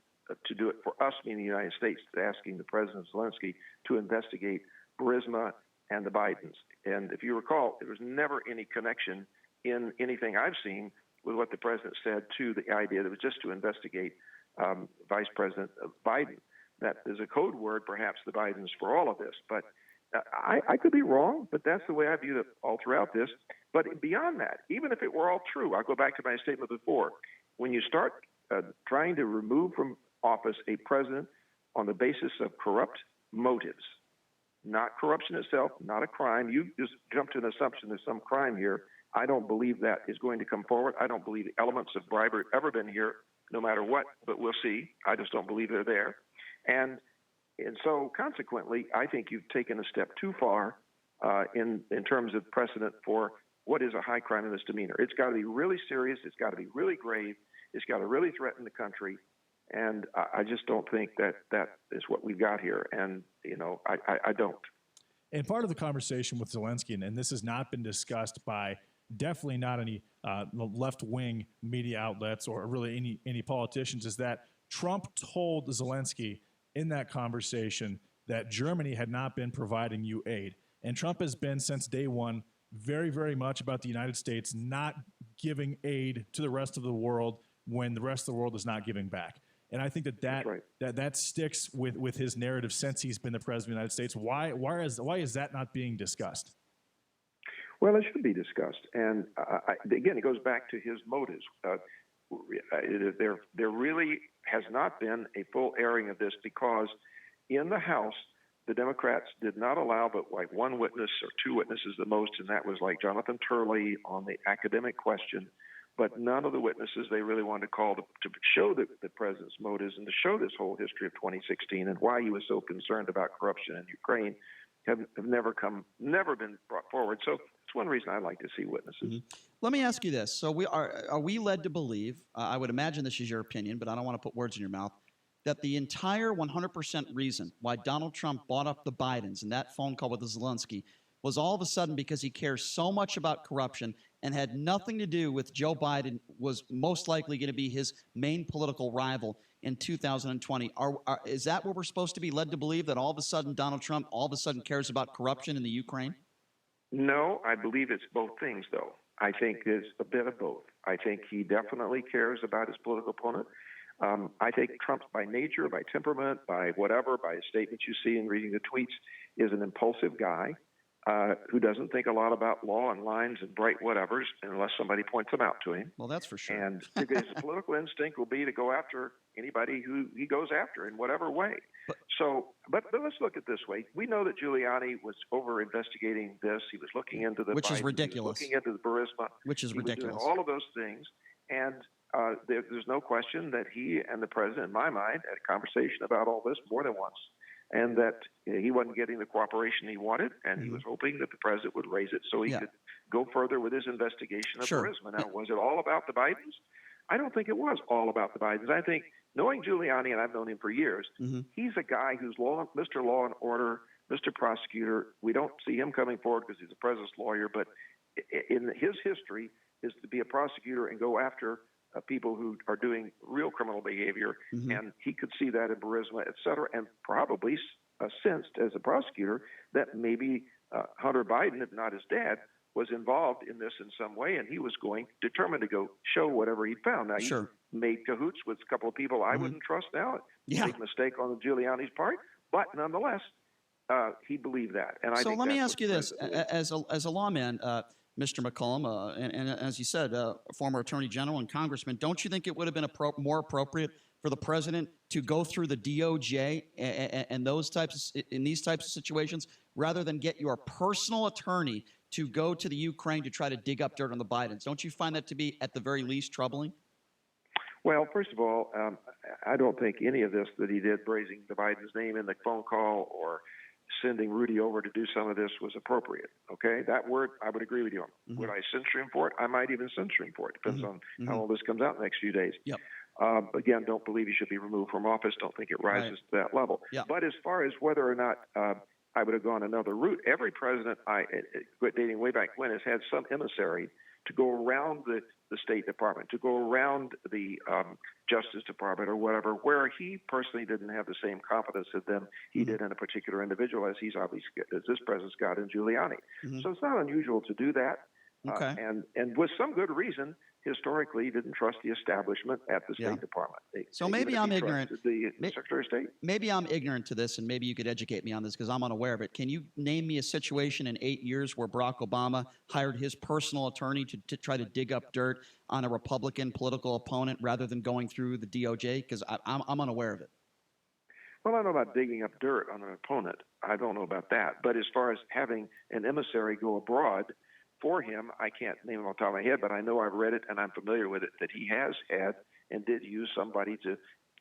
to do it for us, meaning the United States, asking the President Zelensky to investigate Burisma and the Bidens. And if you recall, there was never any connection in anything I've seen with what the president said to the idea that it was just to investigate Vice President Biden. That is a code word, perhaps, the Bidens for all of this. But I could be wrong, but that's the way I viewed it all throughout this. But beyond that, even if it were all true, I'll go back to my statement before. When you start trying to remove from office a president on the basis of corrupt motives, not corruption itself, not a crime. You just jump to an assumption there's some crime here. I don't believe that is going to come forward. I don't believe the elements of bribery have ever been here, no matter what, but we'll see. I just don't believe they're there. And so consequently, I think you've taken a step too far in terms of precedent for what is a high crime and misdemeanor. It's got to be really serious. It's got to be really grave. It's got to really threaten the country. And I just don't think that is what we've got here. And, I don't. And part of the conversation with Zelensky, and this has not been discussed by definitely not any left-wing media outlets or really any politicians, is that Trump told Zelensky in that conversation that Germany had not been providing you aid. And Trump has been, since day one, very, very much about the United States not giving aid to the rest of the world when the rest of the world is not giving back. And I think that sticks with his narrative since he's been the president of the United States. Why is that not being discussed? Well, it should be discussed. And again, it goes back to his motives. There really has not been a full airing of this because in the House, the Democrats did not allow but like one witness or two witnesses the most, and that was like Jonathan Turley on the academic question. But none of the witnesses they really wanted to call to show the president's motives and to show this whole history of 2016 and why he was so concerned about corruption in Ukraine have never been brought forward. So it's one reason I like to see witnesses. Mm-hmm. Let me ask you this. So are we led to believe, I would imagine this is your opinion, but I don't want to put words in your mouth, that the entire 100% reason why Donald Trump bought up the Bidens and that phone call with Zelensky was all of a sudden because he cares so much about corruption and had nothing to do with Joe Biden was most likely going to be his main political rival in 2020. Is that what we're supposed to be led to believe, that all of a sudden Donald Trump all of a sudden cares about corruption in the Ukraine? No, I believe it's both things, though. I think it's a bit of both. I think he definitely cares about his political opponent. I think Trump, by nature, by temperament, by whatever, by statements you see and reading the tweets, is an impulsive guy who doesn't think a lot about law and lines and bright whatevers unless somebody points them out to him. Well, that's for sure. And his political instinct will be to go after anybody who he goes after in whatever way. But let's look at it this way. We know that Giuliani was over-investigating this. He was looking into the Which is Biden, ridiculous. He was looking into the Burisma. Which is he ridiculous. Was doing all of those things. And there's no question that he and the president, in my mind, had a conversation about all this more than once. And that he wasn't getting the cooperation he wanted, and he was hoping that the president would raise it so he could go further with his investigation of Burisma. Now, was it all about the Bidens? I don't think it was all about the Bidens. I think, knowing Giuliani, and I've known him for years, he's a guy who's Mr. Law and Order, Mr. Prosecutor. We don't see him coming forward because he's a president's lawyer, but in his history is to be a prosecutor and go after people who are doing real criminal behavior, and he could see that in Burisma, et cetera, and probably sensed as a prosecutor that maybe Hunter Biden, if not his dad, was involved in this in some way, and he was determined to go show whatever he found. Now, he made cahoots with a couple of people I wouldn't trust now. Big mistake on Giuliani's part, but nonetheless, he believed that. And I think let me ask you this, as a lawman, Mr. McCollum, and as you said, former attorney general and congressman, don't you think it would have been more appropriate for the president to go through the DOJ and in these types of situations, rather than get your personal attorney to go to the Ukraine to try to dig up dirt on the Bidens? Don't you find that to be, at the very least, troubling? Well, first of all, I don't think any of this that he did, raising the Biden's name in the phone call or sending Rudy over to do some of this, was appropriate. Okay, that word, I would agree with you on. Would I censure him for it? I might even censure him for it. Depends on how all this comes out in the next few days. Again, don't believe he should be removed from office. Don't think it rises to that level. But as far as whether or not I would have gone another route, every president, dating way back when, has had some emissary to go around the State Department, to go around the Justice Department or whatever, where he personally didn't have the same confidence in them he did in a particular individual as this president's got in Giuliani. So it's not unusual to do that. And with some good reason, historically, didn't trust the establishment at the State Department. So maybe I'm ignorant. The Secretary of State. Maybe I'm ignorant to this, and maybe you could educate me on this because I'm unaware of it. Can you name me a situation in 8 years where Barack Obama hired his personal attorney to try to dig up dirt on a Republican political opponent rather than going through the DOJ? Because I'm unaware of it. Well, I don't know about digging up dirt on an opponent. I don't know about that. But as far as having an emissary go abroad for him, I can't name him off the top of my head, but I know I've read it and I'm familiar with it, that he has had and did use somebody to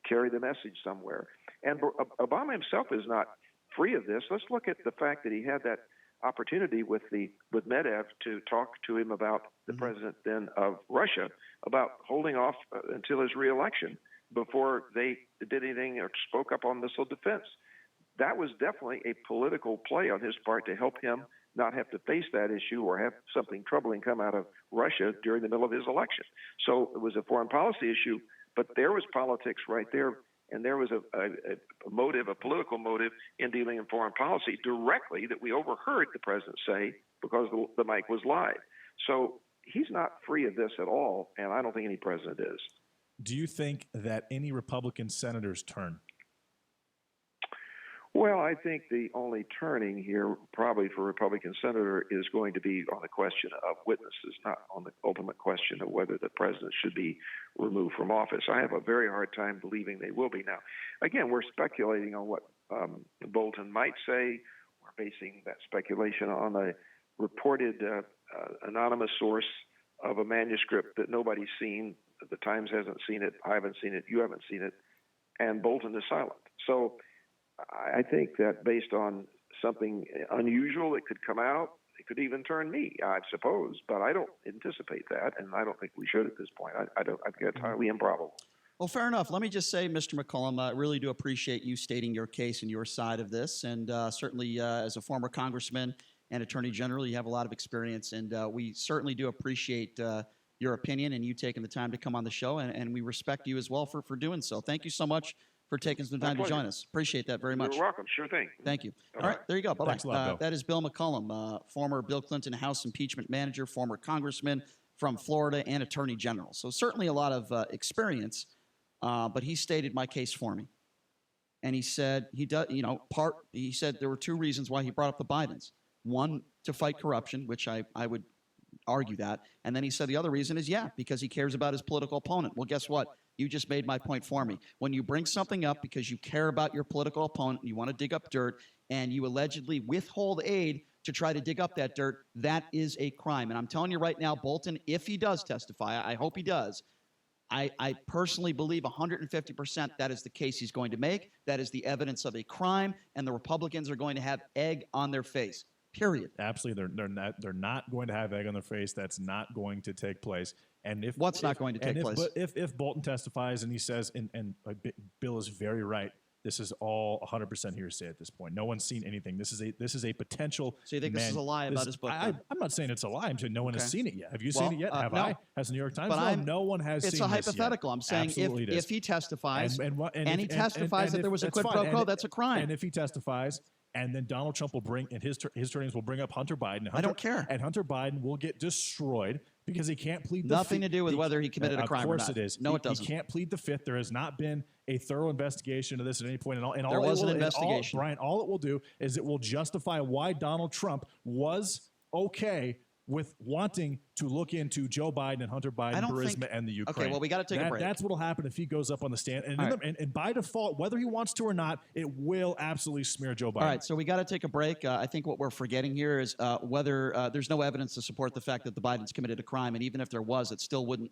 carry the message somewhere. And Obama himself is not free of this. Let's look at the fact that he had that opportunity with Medvedev to talk to him about the president then of Russia about holding off until his reelection before they did anything or spoke up on missile defense. That was definitely a political play on his part to help him not have to face that issue or have something troubling come out of Russia during the middle of his election. So it was a foreign policy issue, but there was politics right there, and there was a motive, a political motive in dealing in foreign policy directly that we overheard the president say because the mic was live. So he's not free of this at all, and I don't think any president is. Do you think that any Republican senators turn? Well, I think the only turning here probably for Republican senator is going to be on the question of witnesses, not on the ultimate question of whether the president should be removed from office. I have a very hard time believing they will be. Now, again, we're speculating on what Bolton might say. We're basing that speculation on a reported anonymous source of a manuscript that nobody's seen. The Times hasn't seen it. I haven't seen it. You haven't seen it. And Bolton is silent. So I think that based on something unusual that could come out, it could even turn me, I suppose. But I don't anticipate that, and I don't think we should at this point. I think it's highly improbable. Well, fair enough. Let me just say, Mr. McCollum, I really do appreciate you stating your case and your side of this. And certainly as a former congressman and attorney general, you have a lot of experience. And we certainly do appreciate your opinion and you taking the time to come on the show. And we respect you as well for doing so. Thank you so much for taking some time to join us. Appreciate that very much. You're welcome. Sure thing. Thank you. All right. There you go. Bye-bye. Thanks a lot, Bill. That is Bill McCollum, former Bill Clinton House impeachment manager, former congressman from Florida, and attorney general. So certainly a lot of experience, but he stated my case for me. And he said he said there were two reasons why he brought up the Bidens. One, to fight corruption, which I would argue that. And then he said the other reason is, because he cares about his political opponent. Well, guess what? You just made my point for me. When you bring something up because you care about your political opponent, you want to dig up dirt, and you allegedly withhold aid to try to dig up that dirt, that is a crime. And I'm telling you right now, Bolton, if he does testify, I hope he does, I personally believe 150% that is the case he's going to make. That is the evidence of a crime, and the Republicans are going to have egg on their face. Period. Absolutely, they're not going to have egg on their face. That's not going to take place. And if what's not going to take place? But if Bolton testifies and he says, and Bill is very right, this is all 100% hearsay at this point. No one's seen anything. This is a potential. So you think this is a lie about his book? I'm not saying it's a lie. I'm saying no one has seen it yet. Have you seen it yet? Have no. I? Has the New York Times? But no one has seen it. It's a hypothetical. I'm saying if he testifies and he testifies that there was a quid pro quo, that's a crime. And if he testifies, and then Donald Trump will bring, and his attorneys will bring up Hunter Biden. I don't care. And Hunter Biden will get destroyed because he can't plead the Nothing to do with whether he committed a crime or not. Of course it is. No, it doesn't. He can't plead the fifth. There has not been a thorough investigation of this at any point. And there was an investigation. Brian, all it will do is it will justify why Donald Trump was okay with wanting to look into Joe Biden and Hunter Biden, Burisma, and the Ukraine. Okay, well, we got to take a break. That's what will happen if he goes up on the stand. And by default, whether he wants to or not, it will absolutely smear Joe Biden. All right, so we got to take a break. I think what we're forgetting here is whether there's no evidence to support the fact that the Bidens committed a crime. And even if there was, it still wouldn't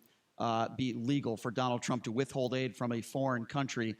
be legal for Donald Trump to withhold aid from a foreign country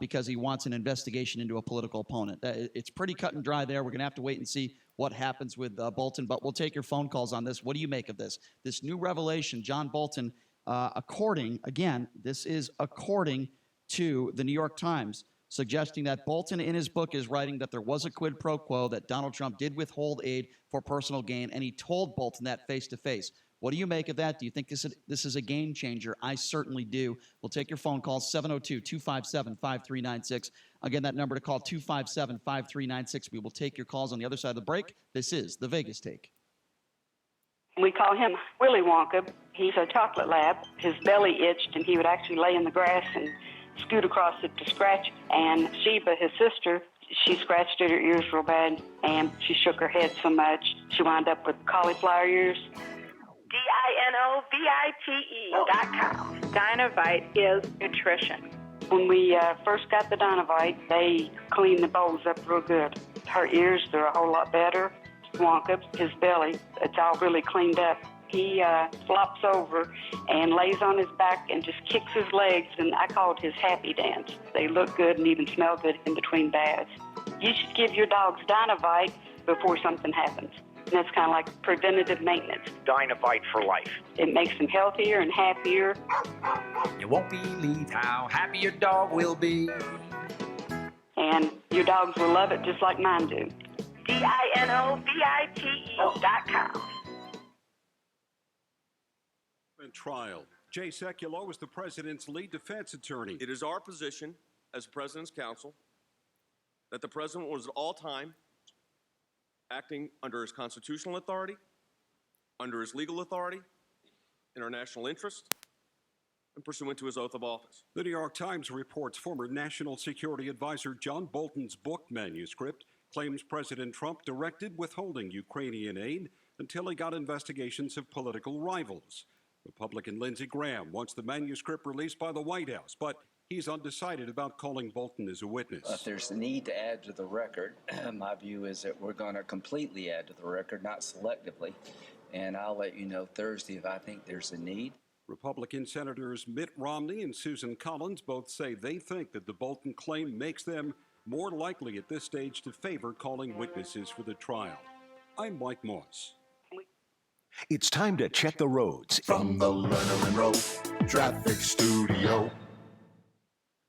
because he wants an investigation into a political opponent. It's pretty cut and dry there. We're going to have to wait and see what happens with Bolton, but we'll take your phone calls on this. What do you make of this? This new revelation, John Bolton, this is according to the New York Times, suggesting that Bolton in his book is writing that there was a quid pro quo, that Donald Trump did withhold aid for personal gain, and he told Bolton that face to face. What do you make of that? Do you think this is a game changer? I certainly do. We'll take your phone calls, 702-257-5396. Again, that number to call, 257-5396. We will take your calls on the other side of the break. This is the Vegas Take. We call him Willy Wonka. He's a chocolate lab. His belly itched, and he would actually lay in the grass and scoot across it to scratch. And Sheba, his sister, she scratched at her ears real bad, and she shook her head so much, she wound up with cauliflower ears. DINOVITE.com. Dinovite is nutrition. When we first got the Dinovite, they cleaned the bowls up real good. Her ears, they're a whole lot better. Wonka, his belly, it's all really cleaned up. He flops over and lays on his back and just kicks his legs, and I call it his happy dance. They look good and even smell good in between baths. You should give your dogs Dinovite before something happens. And that's kind of like preventative maintenance. Dynavite for life. It makes them healthier and happier. You won't believe how happy your dog will be. And your dogs will love it just like mine do. DINOVITE.com. Trial. Jay Sekulow is the president's lead defense attorney. It is our position as the president's counsel that the president was at all time acting under his constitutional authority, under his legal authority, in our national interest, and pursuant to his oath of office. The New York Times reports former National Security Advisor John Bolton's book manuscript claims President Trump directed withholding Ukrainian aid until he got investigations of political rivals. Republican Lindsey Graham wants the manuscript released by the White House, but he's undecided about calling Bolton as a witness. If there's a need to add to the record, my view is that we're going to completely add to the record, not selectively. And I'll let you know Thursday if I think there's a need. Republican Senators Mitt Romney and Susan Collins both say they think that the Bolton claim makes them more likely at this stage to favor calling witnesses for the trial. I'm Mike Moss. It's time to check the roads. From the Lerner and Rowe Traffic Studio.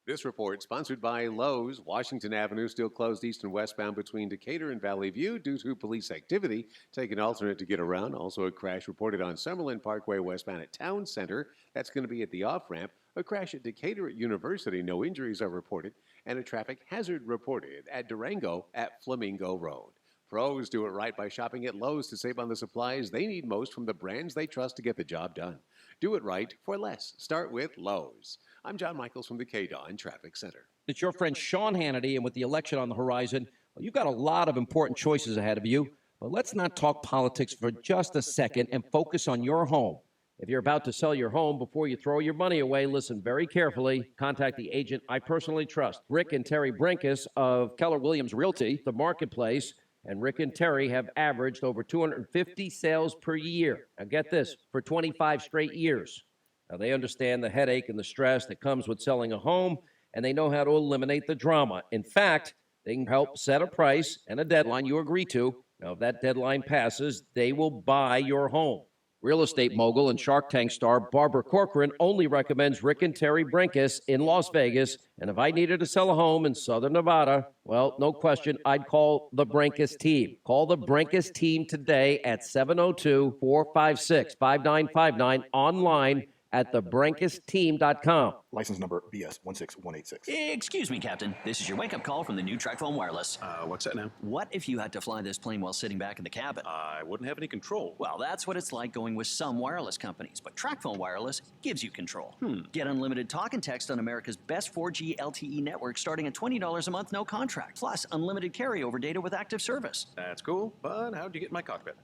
This report sponsored by Lowe's. Washington Avenue still closed east and westbound between Decatur and Valley View due to police activity. Take an alternate to get around. Also a crash reported on Summerlin Parkway westbound at Town Center. That's going to be at the off-ramp. A crash at Decatur at University. No injuries are reported. And a traffic hazard reported at Durango at Flamingo Road. Pros do it right by shopping at Lowe's to save on the supplies they need most from the brands they trust to get the job done. Do it right for less. Start with Lowe's. I'm John Michaels from the KDON Traffic Center. It's your friend Sean Hannity, and with the election on the horizon, well, you've got a lot of important choices ahead of you. But let's not talk politics for just a second and focus on your home. If you're about to sell your home before you throw your money away, listen very carefully. Contact the agent I personally trust, Rick and Terry Brinkus of Keller Williams Realty, the marketplace. And Rick and Terry have averaged over 250 sales per year. Now get this, for 25 straight years. Now they understand the headache and the stress that comes with selling a home, and they know how to eliminate the drama. In fact, they can help set a price and a deadline you agree to. Now if that deadline passes, they will buy your home. Real estate mogul and Shark Tank star Barbara Corcoran only recommends Rick and Terry Brinkus in Las Vegas. And if I needed to sell a home in Southern Nevada, well, no question, I'd call the Brinkus team. Call the Brinkus team today at 702-456-5959 online at thebrinkusteam.com. License number BS 16186. Excuse me, Captain. This is your wake-up call from the new TracPhone Wireless. What's that now? What if you had to fly this plane while sitting back in the cabin? I wouldn't have any control. Well, that's what it's like going with some wireless companies, but TracPhone Wireless gives you control. Get unlimited talk and text on America's best 4G LTE network starting at $20 a month, no contract. Plus, unlimited carryover data with active service. That's cool, but how'd you get in my cockpit?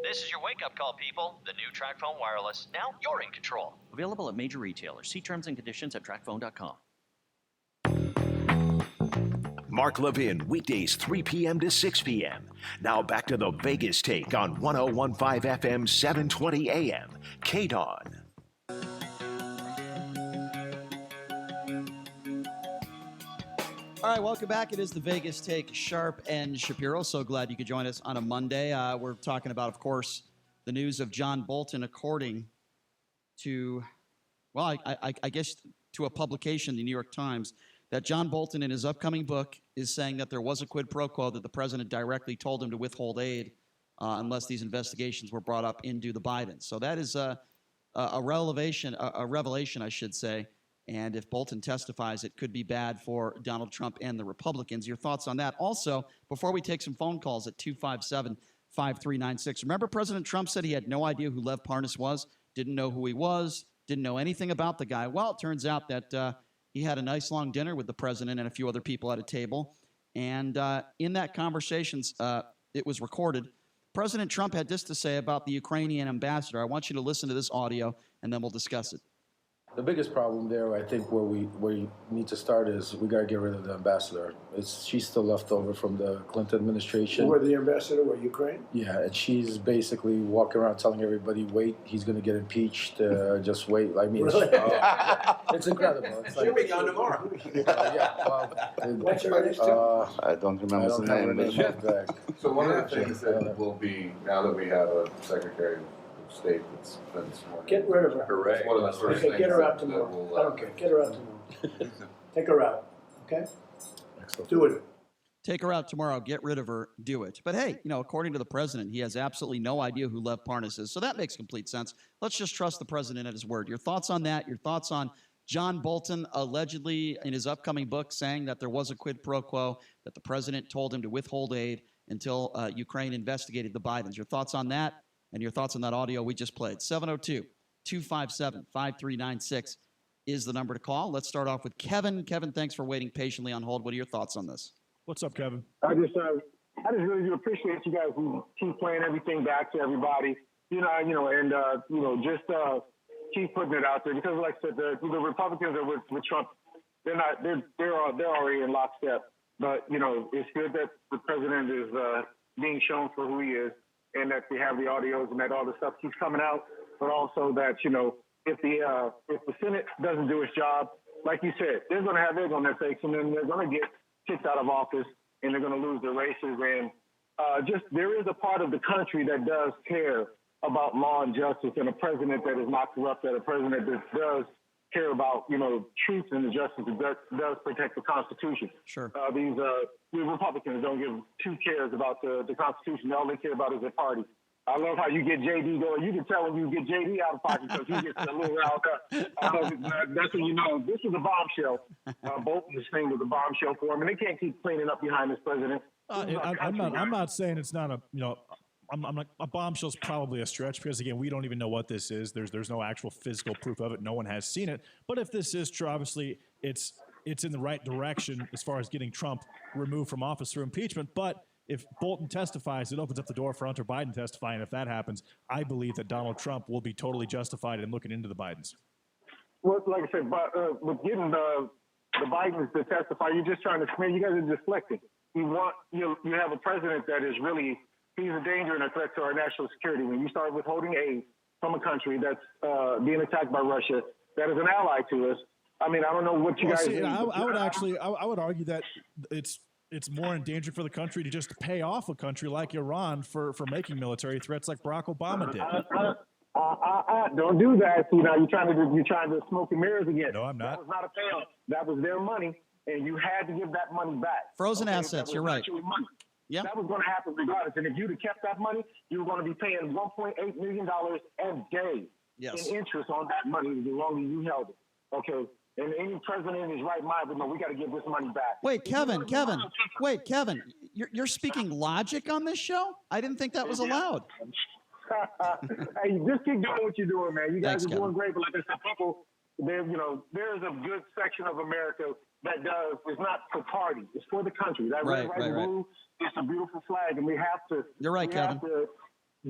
This is your wake-up call, people. The new TracPhone Wireless. Now you're in control. Available at major retailers. See terms and conditions at TracPhone.com. Mark Levin, weekdays 3 p.m. to 6 p.m. Now back to the Vegas Take on 101.5 FM, 720 AM. KDON. All right, welcome back. It is the Vegas Take, Sharp and Shapiro. So glad you could join us on a Monday. We're talking about, of course, the news of John Bolton, according to, well, I guess to a publication, the New York Times, that John Bolton in his upcoming book is saying that there was a quid pro quo, that the president directly told him to withhold aid unless these investigations were brought up into the Bidens. So that is a revelation, I should say. And if Bolton testifies, it could be bad for Donald Trump and the Republicans. Your thoughts on that? Also, before we take some phone calls at 257-5396. Remember President Trump said he had no idea who Lev Parnas was, didn't know who he was, didn't know anything about the guy. Well, it turns out that he had a nice long dinner with the president and a few other people at a table. And in that conversation, it was recorded. President Trump had this to say about the Ukrainian ambassador. I want you to listen to this audio, and then we'll discuss it. The biggest problem there, I think, where you need to start is we got to get rid of the ambassador. She's still left over from the Clinton administration. Where the ambassador, where Ukraine? Yeah, and she's basically walking around telling everybody, wait, he's going to get impeached, just wait. I mean, Really? it's incredible. It's She'll be on tomorrow. What's her name? I don't remember the name. So one of the things that will be, now that we have a Secretary of State that's been sworn in. Get rid of her. Hooray. One of the first Okay, things get her out that tomorrow. will, I don't care. Get her out tomorrow. Take her out. Okay? Do it. Take her out tomorrow. Get rid of her. Do it. But hey, according to the president, he has absolutely no idea who Lev Parnas is. So that makes complete sense. Let's just trust the president at his word. Your thoughts on that? Your thoughts on John Bolton allegedly in his upcoming book saying that there was a quid pro quo, that the president told him to withhold aid until Ukraine investigated the Bidens. Your thoughts on that and your thoughts on that audio we just played. 702-257-5396 is the number to call. Let's start off with Kevin. Kevin, thanks for waiting patiently on hold. What are your thoughts on this? What's up, Kevin? I just really do appreciate you guys who keep playing everything back to everybody. Just keep putting it out there because, like I said, the Republicans are with Trump. They're already in lockstep. But it's good that the president is being shown for who he is, and that they have the audios and that all the stuff keeps coming out. But also that if the Senate doesn't do its job, like you said, they're going to have egg on their face, and then they're going to get kicked out of office, and they're going to lose their races. And there is a part of the country that does care about law and justice, and a president that is not corrupt, and a president that does care about truth and justice, that does protect the Constitution. Sure. These Republicans don't give two cares about the Constitution. All they care about is their party. I love how you get JD going. You can tell when you get JD out of pocket because he gets a little riled up. That's when you know this is a bombshell. Bolton's thing was a bombshell for him, and they can't keep cleaning up behind this president. I'm not saying it's not a I'm like, a bombshell's probably a stretch because again we don't even know what this is. There's no actual physical proof of it. No one has seen it. But if this is true, obviously it's in the right direction as far as getting Trump removed from office through impeachment. But if Bolton testifies, it opens up the door for Hunter Biden testifying. If that happens, I believe that Donald Trump will be totally justified in looking into the Bidens. Well, like I said, with getting the Bidens to testify, you're just trying to smear. You guys are deflecting. You have a president that is really, he's a danger and a threat to our national security. When you start withholding aid from a country that's being attacked by Russia, that is an ally to us. I mean, I don't know what you guys. See, I would argue that it's more endangered for the country to just pay off a country like Iran for making military threats like Barack Obama did. Don't do that. See, now you're trying to smoke and mirrors again. No, I'm not. That was not a payoff. That was their money, and you had to give that money back. Frozen assets. You're right. Yeah, that was going to happen regardless. And if you'd have kept that money, you were going to be paying $1.8 million a day in interest on that money the longer you held it. Okay. And any president in his right mind would know we got to give this money back. Wait, Kevin, you're speaking logic on this show? I didn't think that was allowed. Hey, just keep doing what you're doing, man. You guys are doing great, but like I said, people, there's a good section of America that it's not for party, it's for the country. That red, white, and blue, it's a beautiful flag, and we have to. You're right, Kevin. Have to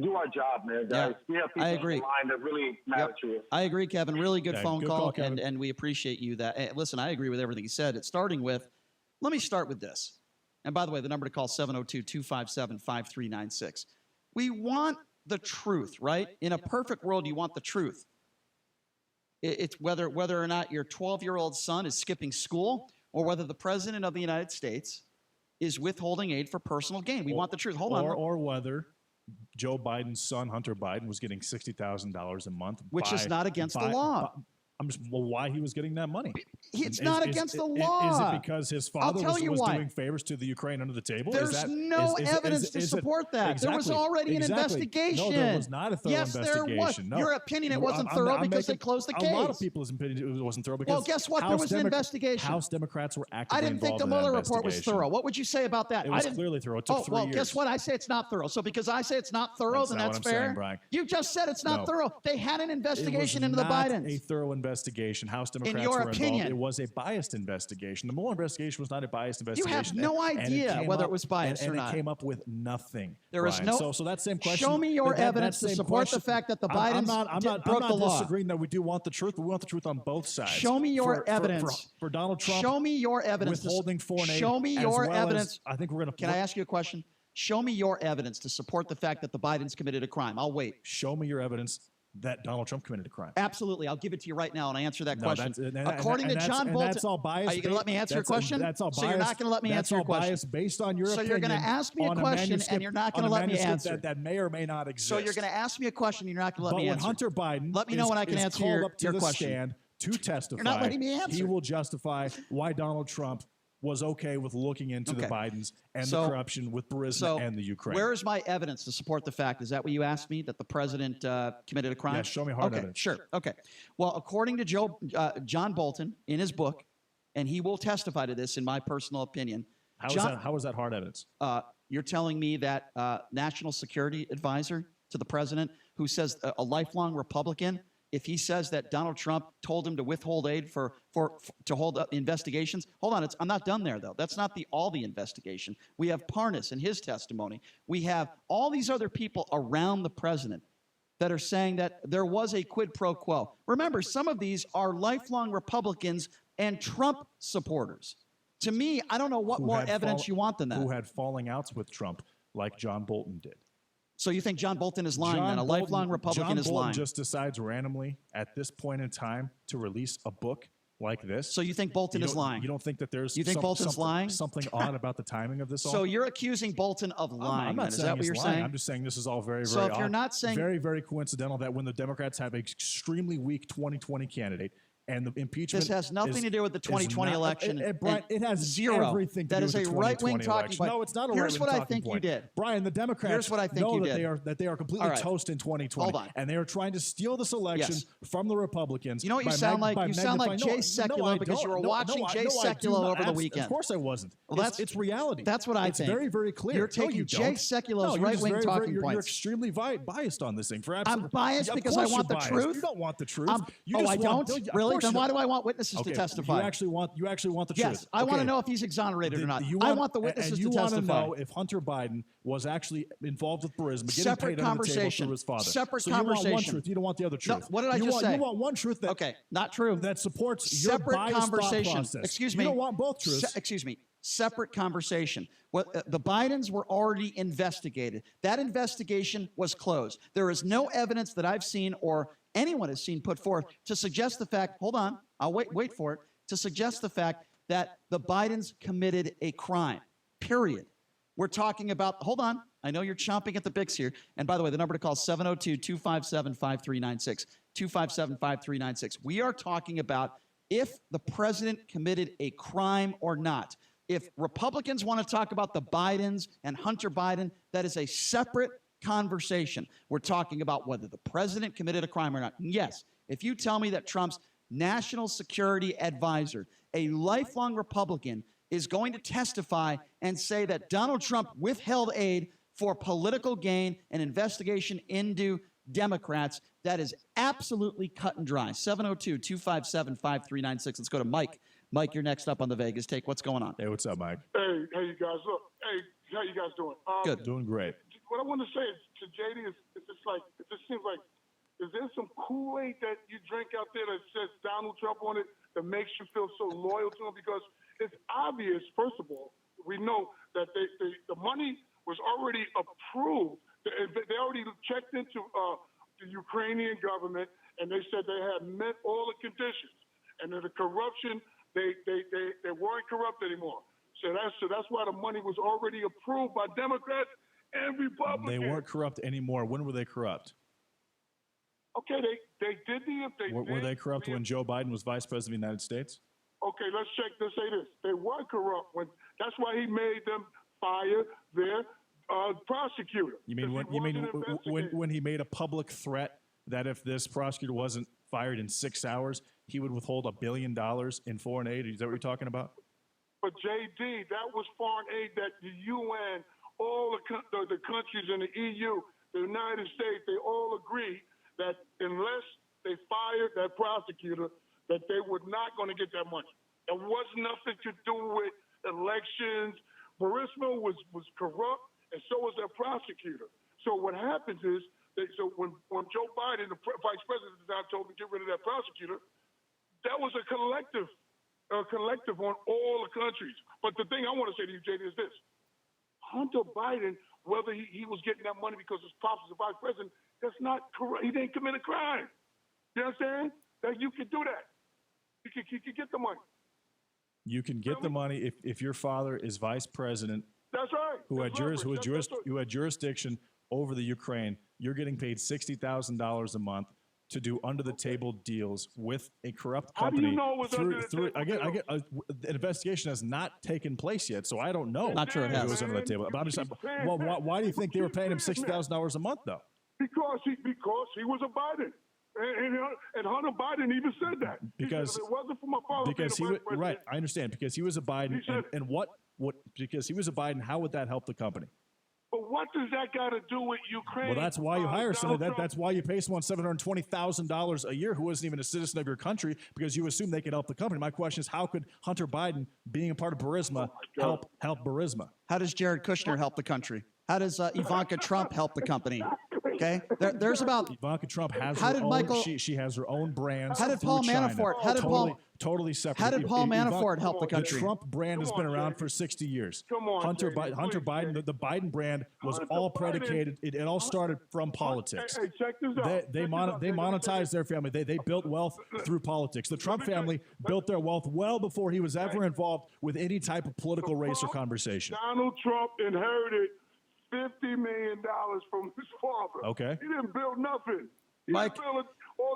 do our job, man, guys. We have people I agree. in line that really matter to us. I agree, Kevin. Really good phone good call, Kevin. and we appreciate you that. Hey, listen, I agree with everything he said. It's starting with, let me start with this. And by the way, the number to call 702-257-5396. We want the truth, right? In a perfect world, you want the truth. It's whether or not your 12-year-old son is skipping school or whether the president of the United States is withholding aid for personal gain. We want the truth. Hold on. Or whether Joe Biden's son, Hunter Biden, was getting $60,000 a month. Which is not against the law. Why he was getting that money? It's not against the law. Is it because his father was doing favors to the Ukraine under the table? There's no evidence to support that. Exactly, there was already an investigation. No, there was not a thorough investigation. Yes, there was. No. Your opinion, it wasn't thorough because they closed the case. A lot of people's opinion it wasn't thorough because well, guess what? There was an investigation. House Democrats were actively I didn't think the Mueller report was thorough. What would you say about that? It was clearly thorough. It took 3 years. Guess what? I say it's not thorough. So because I say it's not thorough, then that's fair. Saying, you just said it's not thorough. They had an investigation into the Bidens. A thorough investigation. investigation. House Democrats your were opinion. involved. It was a biased investigation. The Mueller investigation was not a biased You investigation. have no And idea whether it was biased and or not. it came up with nothing. There is Brian. no. So that same question. Show me your that evidence to same support question, the fact that the I'm Bidens not broke the law. disagreeing that we do want the truth, but we want the truth on both sides. Show me your evidence for Donald Trump. Show me your evidence. Withholding foreign aid. Show me as your well evidence. As, I think we're going to. Can I ask you a question? Show me your evidence to support the fact that the Bidens committed a crime. I'll wait. Show me your evidence that Donald Trump committed a crime. Absolutely. I'll give it to you right now, and I answer that question. According to John Bolton, that's all biased. are you going to let me answer your question? That's all biased. So you're not going to let me answer your question. That's all biased based on your opinion. So you're going to ask me a question, and you're not going to let me answer. That may or may not exist. So you're going to ask me a question, and you're not going to let me answer. But when Hunter Biden let me know when I can answer your question. Stand to testify, you're not letting me answer. He will justify why Donald Trump was okay with looking into the Bidens and the corruption with Burisma and the Ukraine. Where is my evidence to support the fact? Is that what you asked me, that the president committed a crime? Yeah, show me hard evidence. Sure. Okay. Well, according to John Bolton in his book, and he will testify to this in my personal opinion. How is that hard evidence? You're telling me that national security advisor to the president, who says a lifelong Republican, if he says that Donald Trump told him to withhold aid to hold up investigations, hold on, I'm not done there though. That's not all the investigation. We have Parnas in his testimony. We have all these other people around the president that are saying that there was a quid pro quo. Remember, some of these are lifelong Republicans and Trump supporters. To me, I don't know what more evidence you want than that. Who had falling outs with Trump like John Bolton did. So you think John Bolton is lying then? A lifelong Republican is lying? John Bolton just decides randomly at this point in time to release a book like this. So you think Bolton is lying? You don't think that there's Bolton's lying? Something odd about the timing of this all? So you're accusing Bolton of lying. I'm not saying is that what you're lying. saying? I'm just saying this is all very, very so if odd. You're not saying very, very coincidental that when the Democrats have an extremely weak 2020 candidate, and the impeachment. This has nothing to do with the 2020 election. Brian, it has zero. Everything to that do is with a the right-wing talking point. No, it's not a right-wing talking point. Here's what I think you did. Brian, the Democrats Here's what I think know you that they are completely toast in 2020. Hold on. And they are trying to steal this election from the Republicans. You know what you sound like? You sound like Jay Sekulow because you were watching Jay Sekulow over the weekend. Of course I wasn't. Well, it's reality. That's what I think. It's very, very clear. You're taking Jay Sekulow's right-wing talking points. You're extremely biased on this thing. I'm biased because I want the truth? You don't want the truth. I don't? Really? Then why do I want witnesses to testify? You actually want the truth. Yes, I want to know if he's exonerated or not. I want the witnesses to testify. And you want to know if Hunter Biden was actually involved with Burisma, getting paid under the table through his father. Separate so conversation. You want one truth. You don't want the other truth. No, what did I just say? You want one truth that not true. That supports separate your biased conversation. thought process. Excuse me. You don't want both truths. Excuse me. Separate conversation. The Bidens were already investigated. That investigation was closed. There is no evidence that I've seen or anyone has seen put forth to suggest the fact. Hold on. I'll wait for it. To suggest the fact that the Bidens committed a crime, period. We're talking about, hold on, I know you're chomping at the bits here. And by the way, the number to call is 702-257-5396, 257-5396. We are talking about if the president committed a crime or not. If Republicans want to talk about the Bidens and Hunter Biden, that is a separate conversation. We're talking about whether the president committed a crime or not. And yes, if you tell me that Trump's national security advisor, a lifelong Republican, is going to testify and say that Donald Trump withheld aid for political gain and investigation into Democrats, that is absolutely cut and dry. 702-257-5396. Let's go to Mike. Mike, you're next up on the Vegas Take. What's going on? Hey, what's up, Mike? Hey, you guys. Look, hey, how you guys doing? Good. Doing great. What I want to say to JD is it's like, it just seems like, is there some Kool-Aid that you drink out there that says Donald Trump on it that makes you feel so loyal to him? Because it's obvious, first of all, we know that the money was already approved. They already checked into the Ukrainian government, and they said they had met all the conditions. And that the corruption, they weren't corrupt anymore. So that's why the money was already approved by Democrats and Republicans. They weren't corrupt anymore. When were they corrupt? Okay, they did Were they corrupt when Joe Biden was vice president of the United States? Okay, let's say this. They were corrupt that's why he made them fire their prosecutor. You mean when he made a public threat that if this prosecutor wasn't fired in 6 hours, he would withhold $1 billion in foreign aid? Is that what you're talking about? But JD, that was foreign aid that the UN, all the countries in the EU, the United States, they all agree that unless they fired that prosecutor, that they were not going to get that money. It was nothing to do with elections. Burisma was corrupt, and so was their prosecutor. So what happens is, so when Joe Biden, the vice president at the time, told me to get rid of that prosecutor, that was a collective on all the countries. But the thing I want to say to you, JD, is this. Hunter Biden, whether he was getting that money because his pops was the vice president, that's not correct. He didn't commit a crime. You understand? That you can do that. You can get the money. You can get the money if your father is vice president. That's right. Who had jurisdiction over the Ukraine. You're getting paid $60,000 a month to do under-the-table deals with a corrupt company. How do you know it was under the table? The investigation has not taken place yet, so I don't know. Not sure it if has. it was under the table. But I'm just, well, why do you think they were paying him $60,000 a month, though? Because he was a Biden. And Hunter Biden even said that. Because if it wasn't for my father being the vice president, right, I understand. Because he was a Biden, and what? Because he was a Biden, how would that help the company? But what does that got to do with Ukraine? Well, that's why you hire someone. That's why you pay someone $720,000 a year who wasn't even a citizen of your country, because you assume they could help the company. My question is, how could Hunter Biden, being a part of Burisma, help Burisma? How does Jared Kushner help the country? How does Ivanka Trump help the company? Okay, there's about Ivanka Trump has how her did own. Michael, she has her own brands. How did through Paul China. Manafort? How did totally separate? How did Paul Manafort help the country? The Trump brand has been around for 60 years. Hunter Biden, the Biden brand was all predicated. It all started from politics. Hey, check this out. They monetized their family. They built wealth through politics. The Trump family built their wealth well before he was ever involved with any type of political race or conversation. Donald Trump inherited $50 million from his father. Okay. He didn't build nothing. Mike, all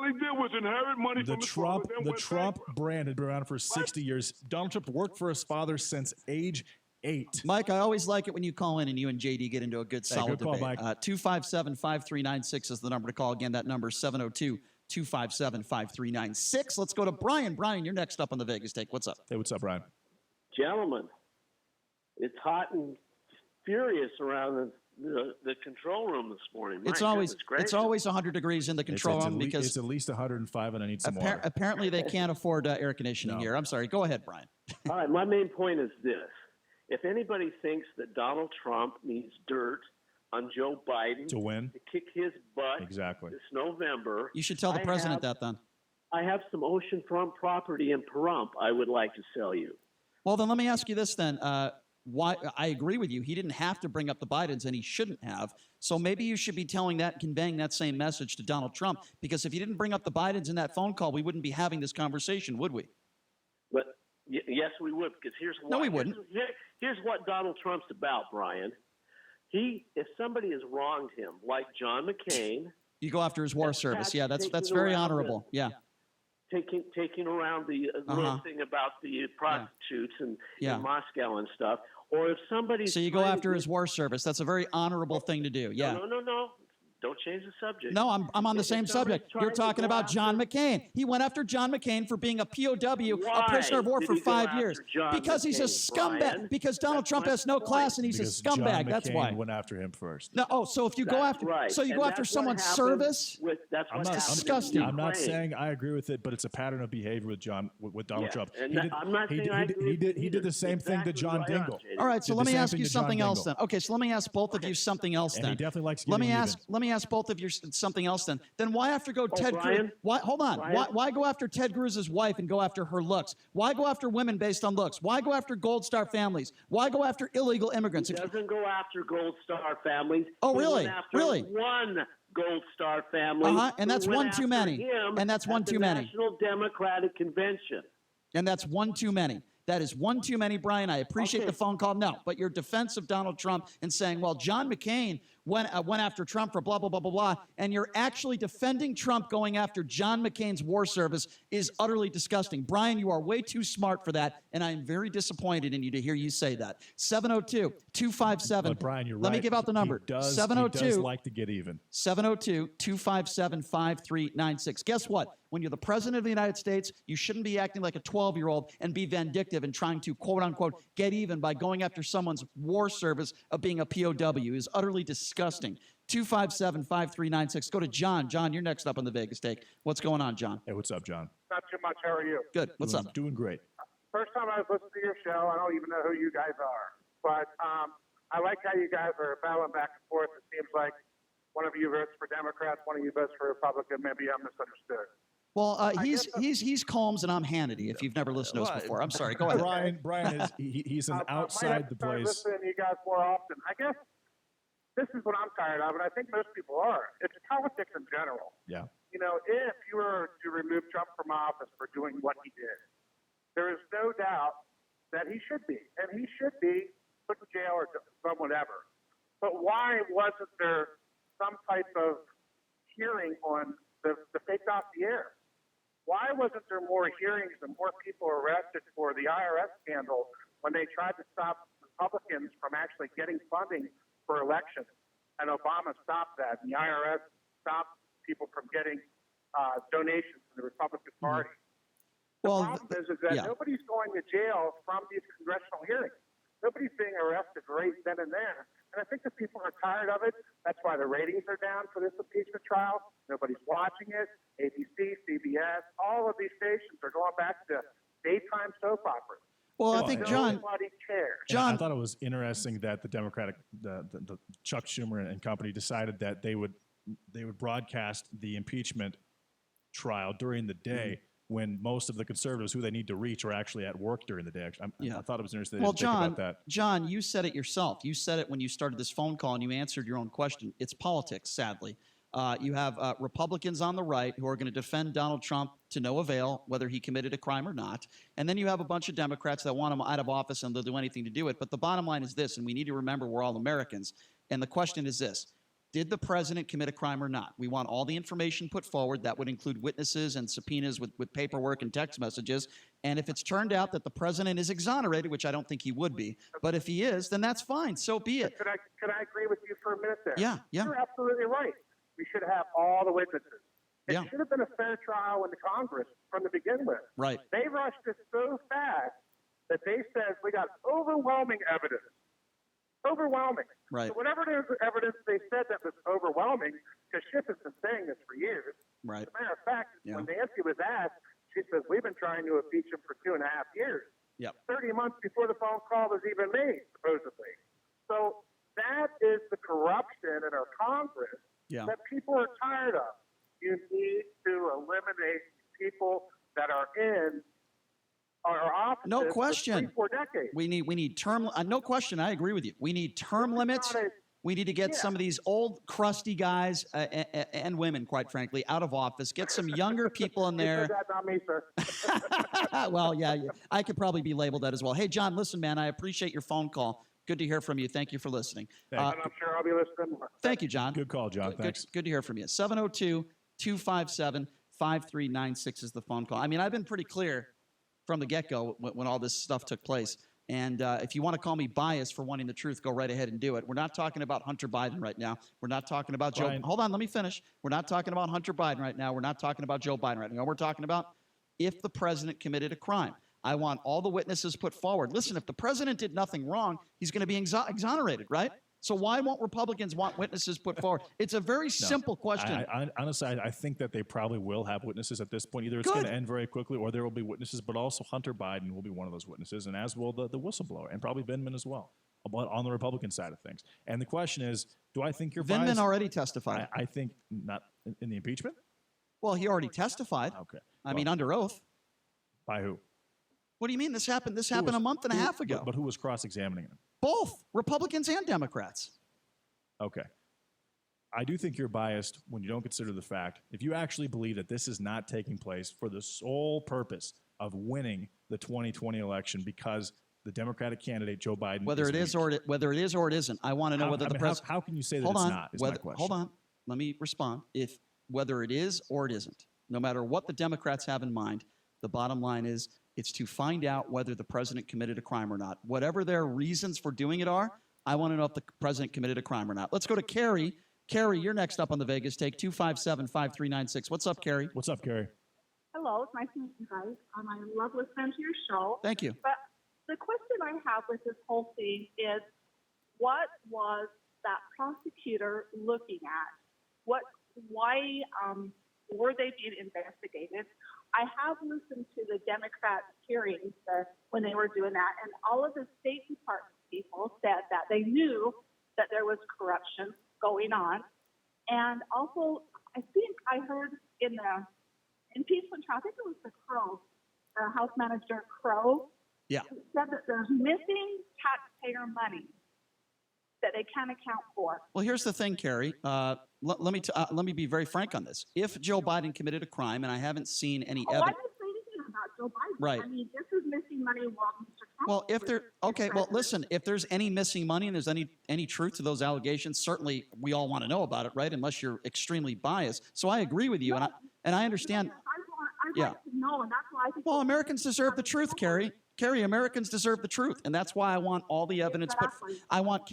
he did was inherit money from his father. The Trump brand had been around for 60 years. Donald Trump worked for his father since age 8. Mike, I always like it when you call in and you and JD get into a good, solid good call, debate. 257-5396 is the number to call. Again, that number is 702-257-5396. Let's go to Brian. Brian, you're next up on the Vegas Take. What's up? Hey, what's up, Brian? Gentlemen, it's hot and furious around the control room this morning. It's always 100 degrees in the control room because it's at least 105, and I need some water. Apparently, they can't afford air conditioning here. I'm sorry. Go ahead, Brian. All right, my main point is this: if anybody thinks that Donald Trump needs dirt on Joe Biden to win, to kick his butt this November, you should tell the president that then. I have some oceanfront property in Pahrump I would like to sell you. Well, then let me ask you this then. Why I agree with you. He didn't have to bring up the Bidens, and he shouldn't have. So maybe you should be conveying that same message to Donald Trump, because if you didn't bring up the Bidens in that phone call, we wouldn't be having this conversation, would we? But yes, we would, because here's why. No, we wouldn't. Here's what Donald Trump's about, Brian. If somebody has wronged him, like John McCain, you go after his war service. Yeah, that's very honorable. Yeah. Taking around the little thing about the prostitutes in Moscow and stuff, or if somebody. So you go after his war service. That's a very honorable thing to do. Yeah. No. Don't change the subject. No, I'm on the same subject. You're talking about John McCain. He went after John McCain for being a POW, a prisoner of war for 5 years. Because he's a scumbag. Because Donald Trump has no class and he's a scumbag. That's why. John McCain went after him first. No, so if you go after, so you go after someone's service. That's disgusting. I'm not saying I agree with it, but it's a pattern of behavior with Donald Trump. I'm not saying I agree. He did the same thing to John Dingell. All right, so let me ask you something else then. Okay, so let me ask both of you something else then. He definitely likes. Let me ask both of you something else then. Then why after go Ted Cruz? Hold on. Why go after Ted Cruz's wife and go after her looks? Why go after women based on looks? Why go after Gold Star families? Why go after illegal immigrants? He doesn't go after Gold Star families. Oh, really? He went after Really? One Gold Star family. And that's one too many. And that's one too many. National Democratic Convention. And that's one too many. That is one too many, Brian. I appreciate the phone call. No, but your defense of Donald Trump and saying, well, John McCain went after Trump for blah, blah, blah, blah, blah, and you're actually defending Trump going after John McCain's war service is utterly disgusting. Brian, you are way too smart for that, and I am very disappointed in you to hear you say that. 702-257. But Brian, you're right. Let me give out the number. He does like to get even. 702-257-5396. Guess what? when you're the president of the United States, you shouldn't be acting like a 12-year-old and be vindictive and trying to, quote unquote, get even by going after someone's war service of being a POW. It is utterly disgusting. 257-5396. Go to John. John, you're next up on the Vegas Take. What's going on, John? Hey, what's up, John? Not too much. How are you? Good. What's up? Doing great. First time I was listening to your show. I don't even know who you guys are, but I like how you guys are battling back and forth. It seems like one of you votes for Democrats, one of you votes for Republican. Maybe I'm misunderstood. Well, he's Combs and I'm Hannity. If you've never listened to us before, I'm sorry. Go ahead. Brian is he's an outside the place. Listening to you guys more often. I guess this is what I'm tired of, and I think most people are. It's politics in general. Yeah. You know, if you were to remove Trump from office for doing what he did, there is no doubt that he should be, and he should be put in jail or done whatever. But why wasn't there some type of hearing on the fake dossier? Why wasn't there more hearings and more people arrested for the IRS scandal when they tried to stop Republicans from actually getting funding for elections? And Obama stopped that, and the IRS stopped people from getting donations to the Republican Party. Well, the problem is that nobody's going to jail from these congressional hearings. Nobody's being arrested right then and there. And I think the people are tired of it. That's why the ratings are down for this impeachment trial. Nobody's watching it. ABC, CBS, all of these stations are going back to daytime soap operas. Well, I think nobody cares. I thought it was interesting that the Democratic, the Chuck Schumer and company decided that they would broadcast the impeachment trial during the day. When most of the conservatives who they need to reach are actually at work during the day. I thought it was interesting. Well, think about that. John, you said it yourself. You said it when you started this phone call, and you answered your own question. It's politics, sadly. You have Republicans on the right who are going to defend Donald Trump to no avail, whether he committed a crime or not. And then you have a bunch of Democrats that want him out of office, and they'll do anything to do it. But the bottom line is this, and we need to remember we're all Americans. And the question is this. Did the president commit a crime or not? We want all the information put forward. That would include witnesses and subpoenas with paperwork and text messages. And if it's turned out that the president is exonerated, which I don't think he would be, but if he is, then that's fine. So be it. Could I agree with you for a minute there? Yeah. You're absolutely right. We should have all the witnesses. It should have been a fair trial in the Congress from the begin with. Right. They rushed it so fast that they said we got overwhelming evidence. Overwhelming. Right. So whatever it is, evidence they said that was overwhelming, because Schiff has been saying this for years. Right. As a matter of fact, when Nancy was asked, she says, we've been trying to impeach him for 2.5 years. Yep. 30 months before the phone call was even made, supposedly. So that is the corruption in our Congress that people are tired of. You need to eliminate people that are in our offices. No question. For 3-4 decades. We need term. No question. I agree with you. We need term limits. We need to get some of these old, crusty guys and women, quite frankly, out of office. Get some younger people in there. That's not me, sir. Well, yeah, I could probably be labeled that as well. Hey, John, listen, man, I appreciate your phone call. Good to hear from you. Thank you for listening. And I'm sure I'll be listening more. Thank you, John. Good call, John. Thanks. Good to hear from you. 702-257-5396 is the phone call. I mean, I've been pretty clear from the get-go when all this stuff took place. And if you want to call me biased for wanting the truth, go right ahead and do it. We're not talking about Hunter Biden right now. We're not talking about Joe. Hold on, let me finish. We're not talking about Hunter Biden right now. We're not talking about Joe Biden right now. We're talking about if the president committed a crime. I want all the witnesses put forward. Listen, if the president did nothing wrong, he's going to be exonerated, right? So why won't Republicans want witnesses put forward? It's a very simple question. Honestly, I think that they probably will have witnesses at this point. Either it's going to end very quickly or there will be witnesses, but also Hunter Biden will be one of those witnesses, and as will the whistleblower, and probably Vindman as well, on the Republican side of things. And the question is, do I think you're biased? Vindman already testified. I think not in the impeachment? Well, he already testified. Okay. I mean, under oath. By who? What do you mean? This happened a month and a half ago. But who was cross-examining him? Both Republicans and Democrats. Okay. I do think you're biased when you don't consider the fact, if you actually believe that this is not taking place for the sole purpose of winning the 2020 election because the Democratic candidate, Joe Biden, whether it is or it isn't, I want to know whether the president. How can you say that it's not? Is my question. Hold on. Let me respond. Whether it is or it isn't, no matter what the Democrats have in mind, the bottom line is it's to find out whether the president committed a crime or not. Whatever their reasons for doing it are, I want to know if the president committed a crime or not. Let's go to Carrie. Carrie, you're next up on the Vegas Take, 257-5396. What's up, Carrie? What's up, Carrie? Hello, it's nice to meet you guys. I love listening to your show. Thank you. But the question I have with this whole thing is, what was that prosecutor looking at? Why were they being investigated? I have listened to the Democrat hearings when they were doing that, and all of the State Department people said that they knew that there was corruption going on. And also, I think I heard in the impeachment trial, I think it was the House Manager Crow, said that there's missing taxpayer money that they can't account for. Well, here's the thing, Carrie. Let me be very frank on this. If Joe Biden committed a crime, and I haven't seen any I evidence. didn't say anything about Joe Biden. Right. I mean, this is missing money while Mr. Trump Well, if was there, okay, well, president. listen, if there's any missing money and there's any truth to those allegations, certainly we all want to know about it, right? Unless you're extremely biased. So I agree with you, and I understand. I'd like to know, and that's why I think. Well, Americans deserve the truth, Carrie. Carrie, Americans deserve the truth, and that's why I want all the evidence put. I want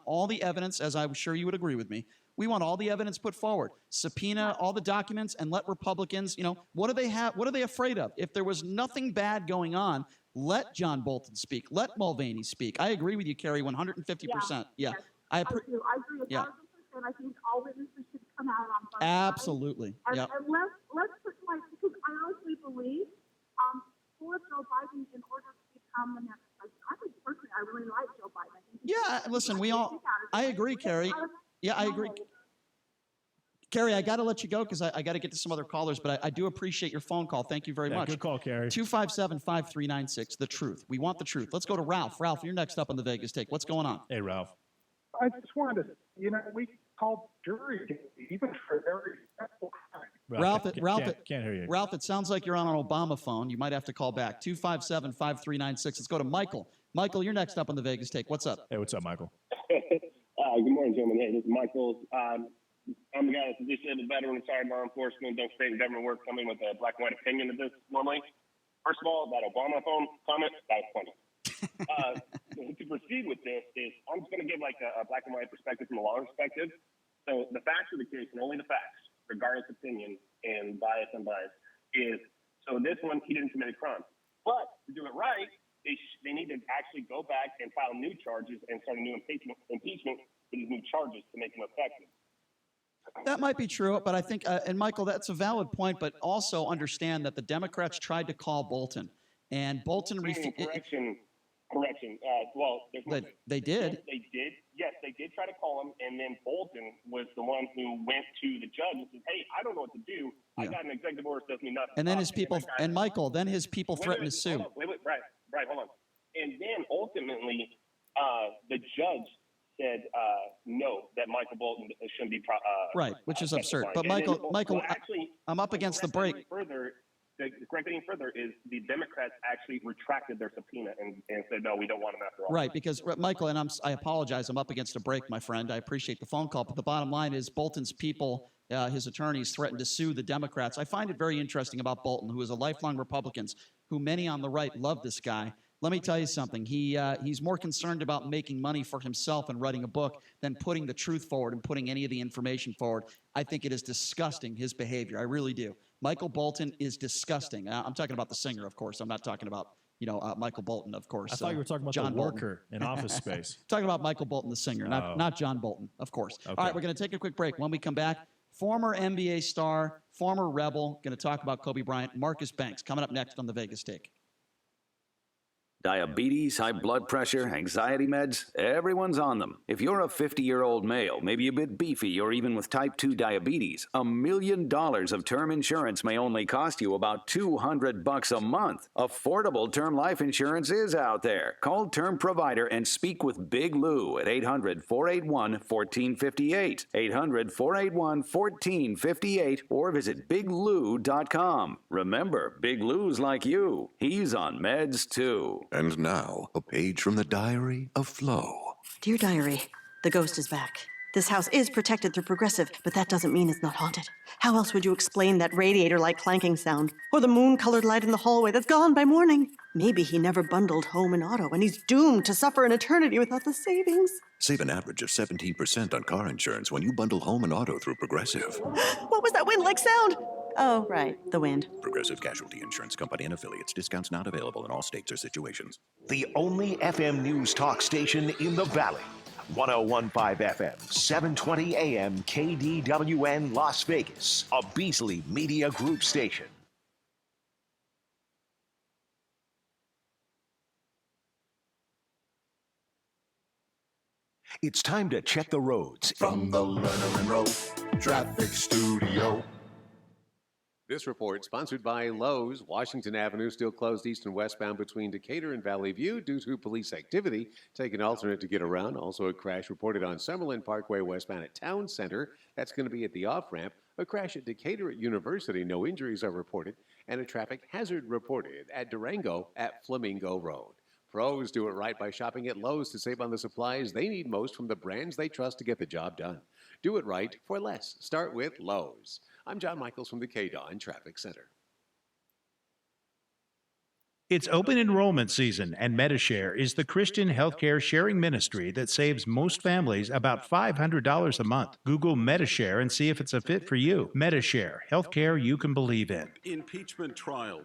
all the evidence, as I'm sure you would agree with me. We want all the evidence put forward. Subpoena all the documents and let Republicans, what do they have? What are they afraid of? If there was nothing bad going on, let John Bolton speak. Let Mulvaney speak. I agree with you, Carrie, 150%. Yeah. I agree 1,000%. Yeah. I think all witnesses should come out on both Absolutely. sides. Yep. And let's put because I honestly believe for Joe Biden in order to become the next president. I think personally, I really like Joe Biden. Yeah, listen, I agree, Carrie. Yeah, I agree. Carrie, I got to let you go because I got to get to some other callers, but I do appreciate your phone call. Thank you very much. Good call, Carrie. 257-5396, the truth. We want the truth. Let's go to Ralph. Ralph, you're next up on the Vegas Take. What's going on? Hey, Ralph. I just wanted to, we called jury duty even for a very respectful crime. Can't hear you. Ralph, it sounds like you're on an Obama phone. You might have to call back. 257-5396. Let's go to Michael. Michael, you're next up on the Vegas Take. What's up? Hey, what's up, Michael? Good morning, gentlemen. Hey, this is Michael. I'm the guy that's a disabled veteran, retired law enforcement, don't state and government work, coming with a black and white opinion of this normally. First of all, that Obama phone comment, that was funny. To proceed with this is, I'm just going to give like a black and white perspective from a law perspective. So the facts of the case, and only the facts, regardless of opinion and bias, unbiased, is, so this one, he didn't commit a crime. But to do it right, they need to actually go back and file new charges and start a new impeachment for these new charges to make them effective. That might be true, but I think, and Michael, that's a valid point, but also understand that the Democrats tried to call Bolton, and Bolton refused. Correction. Well, they did. Yes, they did. Yes, they did try to call him, and then Bolton was the one who went to the judge and said, "Hey, I don't know what to do. I got an executive order that does me nothing." And then his people, and Michael, then his people threatened to sue. Right, hold on. And then ultimately, the judge said no, that Michael Bolton shouldn't be right, which is absurd. But Michael, actually, I'm up against the break. The correct thing further is the Democrats actually retracted their subpoena and said, no, we don't want him after all. Right, because Michael, and I apologize, I'm up against a break, my friend. I appreciate the phone call, but the bottom line is Bolton's people, his attorneys, threatened to sue the Democrats. I find it very interesting about Bolton, who is a lifelong Republican, who many on the right love this guy. Let me tell you something. He's more concerned about making money for himself and writing a book than putting the truth forward and putting any of the information forward. I think it is disgusting, his behavior. I really do. Michael Bolton is disgusting. I'm talking about the singer, of course. I'm not talking about, Michael Bolton, of course. I thought you were talking about John the worker in Office Space. Talking about Michael Bolton, the singer, not John Bolton, of course. Okay. All right, we're going to take a quick break. When we come back, former NBA star, former Rebel, going to talk about Kobe Bryant, Marcus Banks, coming up next on the Vegas Take. Diabetes, high blood pressure, anxiety meds, everyone's on them. If you're a 50-year-old male, maybe a bit beefy, or even with type 2 diabetes, $1 million of term insurance may only cost you about $200 a month. Affordable term life insurance is out there. Call Term Provider and speak with Big Lou at 800-481-1458. 800-481-1458 or visit biglou.com. Remember, Big Lou's like you. He's on meds too. And now, a page from the diary of Flo. Dear Diary, the ghost is back. This house is protected through Progressive, but that doesn't mean it's not haunted. How else would you explain that radiator-like clanking sound? Or the moon-colored light in the hallway that's gone by morning? Maybe he never bundled home and auto, and he's doomed to suffer an eternity without the savings. Save an average of 17% on car insurance when you bundle home and auto through Progressive. What was that wind-like sound? Oh, right, the wind. Progressive Casualty Insurance Company and affiliates. Discounts not available in all states or situations. The only FM news talk station in the Valley. 101.5 FM, 720 AM, KDWN Las Vegas, a Beasley Media Group station. It's time to check the roads. From the Lerner and Rowe Traffic Studio. This report sponsored by Lowe's. Washington Avenue still closed east and westbound between Decatur and Valley View due to police activity. Take an alternate to get around. Also a crash reported on Summerlin Parkway westbound at Town Center. That's going to be at the off-ramp. A crash at Decatur at University. No injuries are reported. And a traffic hazard reported at Durango at Flamingo Road. Pros do it right by shopping at Lowe's to save on the supplies they need most from the brands they trust to get the job done. Do it right for less. Start with Lowe's. I'm John Michaels from the KDON Traffic Center. It's open enrollment season, and Medishare is the Christian healthcare sharing ministry that saves most families about $500 a month. Google Medishare and see if it's a fit for you. Medishare, healthcare you can believe in. Impeachment trial.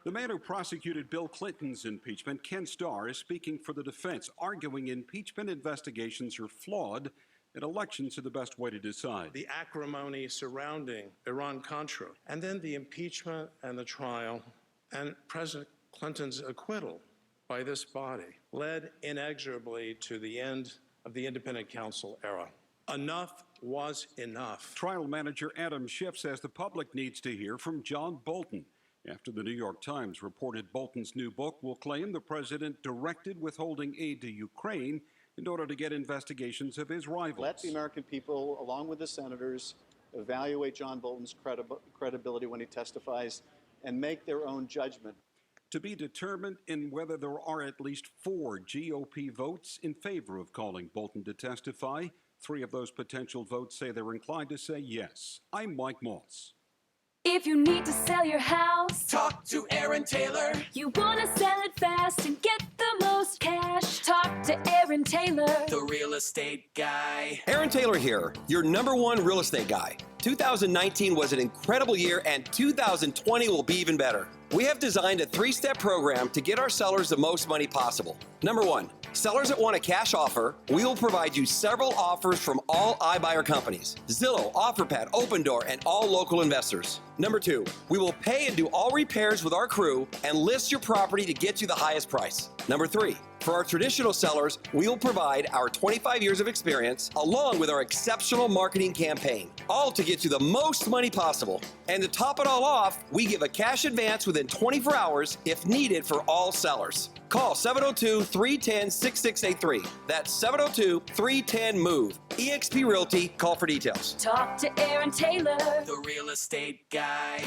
The man who prosecuted Bill Clinton's impeachment, Ken Starr, is speaking for the defense, arguing impeachment investigations are flawed and elections are the best way to decide. The acrimony surrounding Iran-Contra, and then the impeachment and the trial, and President Clinton's acquittal by this body led inexorably to the end of the independent counsel era. Enough was enough. Trial manager Adam Schiff says the public needs to hear from John Bolton after the New York Times reported Bolton's new book will claim the president directed withholding aid to Ukraine in order to get investigations of his rivals. Let the American people, along with the senators, evaluate John Bolton's credibility when he testifies and make their own judgment. To be determined in whether there are at least 4 GOP votes in favor of calling Bolton to testify. 3 of those potential votes say they're inclined to say yes. I'm Mike Moss. If you need to sell your house, talk to Aaron Taylor. You want to sell it fast and get the most cash, talk to Aaron Taylor, the real estate guy. Aaron Taylor here, your #1 real estate guy. 2019 was an incredible year, and 2020 will be even better. We have designed a 3-step program to get our sellers the most money possible. Number 1, sellers that want a cash offer, we will provide you several offers from all iBuyer companies, Zillow, OfferPad, Opendoor, and all local investors. Number 2, we will pay and do all repairs with our crew and list your property to get you the highest price. Number 3, for our traditional sellers, we will provide our 25 years of experience along with our exceptional marketing campaign, all to get you the most money possible. And to top it all off, we give a cash advance within 24 hours if needed for all sellers. Call 702-310-6683. That's 702-310-MOVE. eXp Realty, call for details. talk to Aaron Taylor, the real estate guy.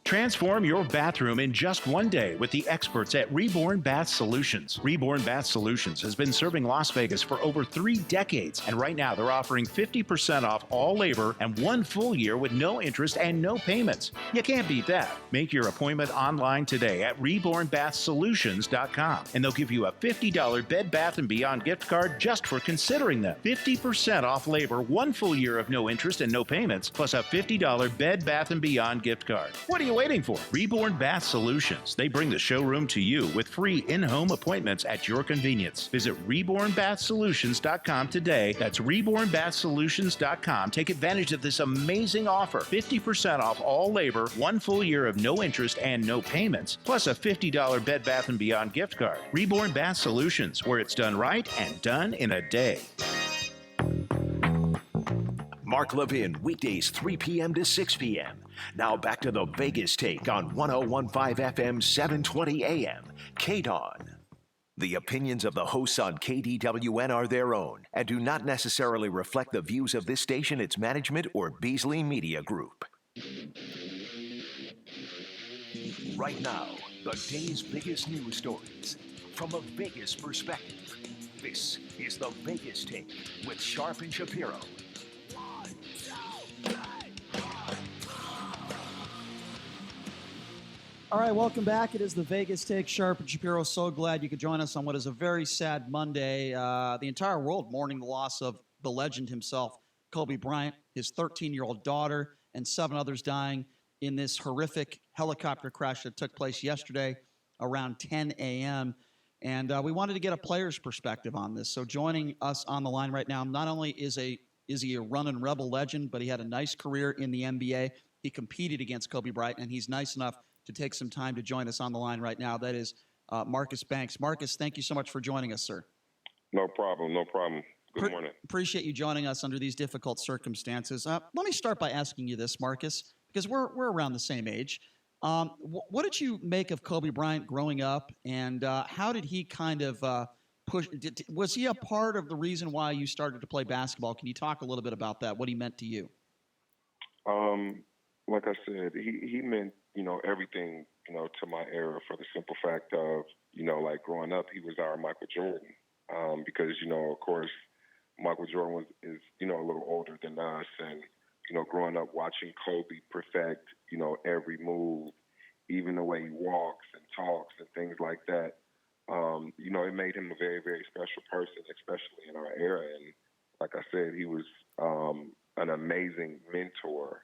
Transform your bathroom in just one day with the experts at Reborn Bath Solutions. Reborn Bath Solutions has been serving Las Vegas for over 3 decades, and right now they're offering 50% off all labor and 1 full year with no interest and no payments. You can't beat that. Make your appointment online today at rebornbathsolutions.com, and they'll give you a $50 Bed Bath & Beyond gift card just for considering them. 50% off labor, 1 full year of no interest and no payments, plus a $50 Bed Bath & Beyond gift card. What are you waiting for? Reborn Bath Solutions. They bring the showroom to you with free in-home appointments at your convenience. Visit rebornbathsolutions.com today. That's rebornbathsolutions.com. Take advantage of this amazing offer. 50% off all labor, 1 full year of no interest and no payments, plus a $50 Bed Bath & Beyond gift card. Reborn Bath Solutions, where it's done right and done in a day. Mark Levin, weekdays 3 p.m. to 6 p.m. Now back to the Vegas Take on 101.5 FM, 720 AM, KDON. The opinions of the hosts on KDWN are their own and do not necessarily reflect the views of this station, its management, or Beasley Media Group. Right now, the day's biggest news stories from a Vegas perspective. This is the Vegas Take with Sharp and Shapiro. All right, welcome back. It is the Vegas Take. Sharp and Shapiro, so glad you could join us on what is a very sad Monday. The entire world mourning the loss of the legend himself, Kobe Bryant, his 13-year-old daughter, and 7 others dying in this horrific helicopter crash that took place yesterday around 10 a.m. And we wanted to get a player's perspective on this. So joining us on the line right now, not only is he a running Rebel legend, but he had a nice career in the NBA. He competed against Kobe Bryant, and he's nice enough to take some time to join us on the line right now. That is Marcus Banks. Marcus, thank you so much for joining us, sir. No problem. Good morning. Appreciate you joining us under these difficult circumstances. Let me start by asking you this, Marcus, because we're around the same age. What did you make of Kobe Bryant growing up, and how did he kind of push? Was he a part of the reason why you started to play basketball? Can you talk a little bit about that? What he meant to you? Like I said, he meant, everything, to my era, for the simple fact of, like growing up, he was our Michael Jordan. Because, of course, Michael Jordan is a little older than us. And, growing up watching Kobe perfect, every move, even the way he walks and talks and things like that, it made him a very, very special person, especially in our era. And like I said, he was an amazing mentor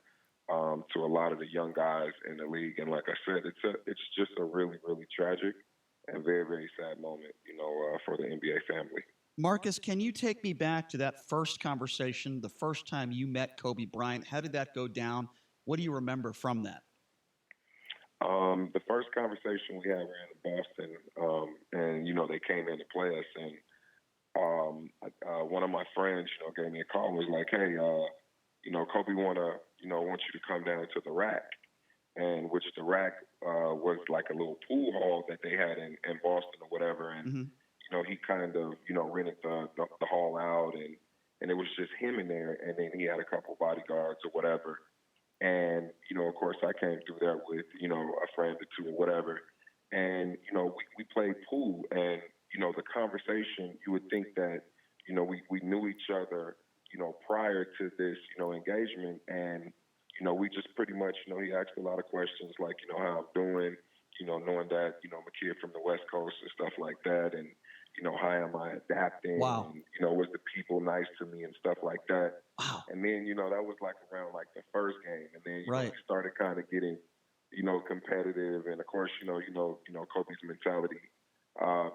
to a lot of the young guys in the league. And like I said, it's just a really, really tragic and very, very sad moment, for the NBA family. Marcus, can you take me back to that first conversation, the first time you met Kobe Bryant? How did that go down? What do you remember from that? The first conversation we had, we were in Boston, and, they came in to play us. And one of my friends, gave me a call and was like, hey, Kobe wants you to come down to the rack. And which the rack was like a little pool hall that they had in Boston or whatever. And, he kind of, rented the hall out, and it was just him in there. And then he had a couple bodyguards or whatever. And, of course, I came through there with, a friend or two or whatever. And, we played pool. And, the conversation, you would think that, we knew each other, prior to this, engagement. And, we just pretty much, he asked a lot of questions like, how I'm doing, knowing that, I'm a kid from the West Coast and stuff like that. And, how am I adapting? Wow. And, was the people nice to me and stuff like that? Wow. And then, that was like around like the first game. And then, we started kind of getting, competitive. And of course, Kobe's mentality,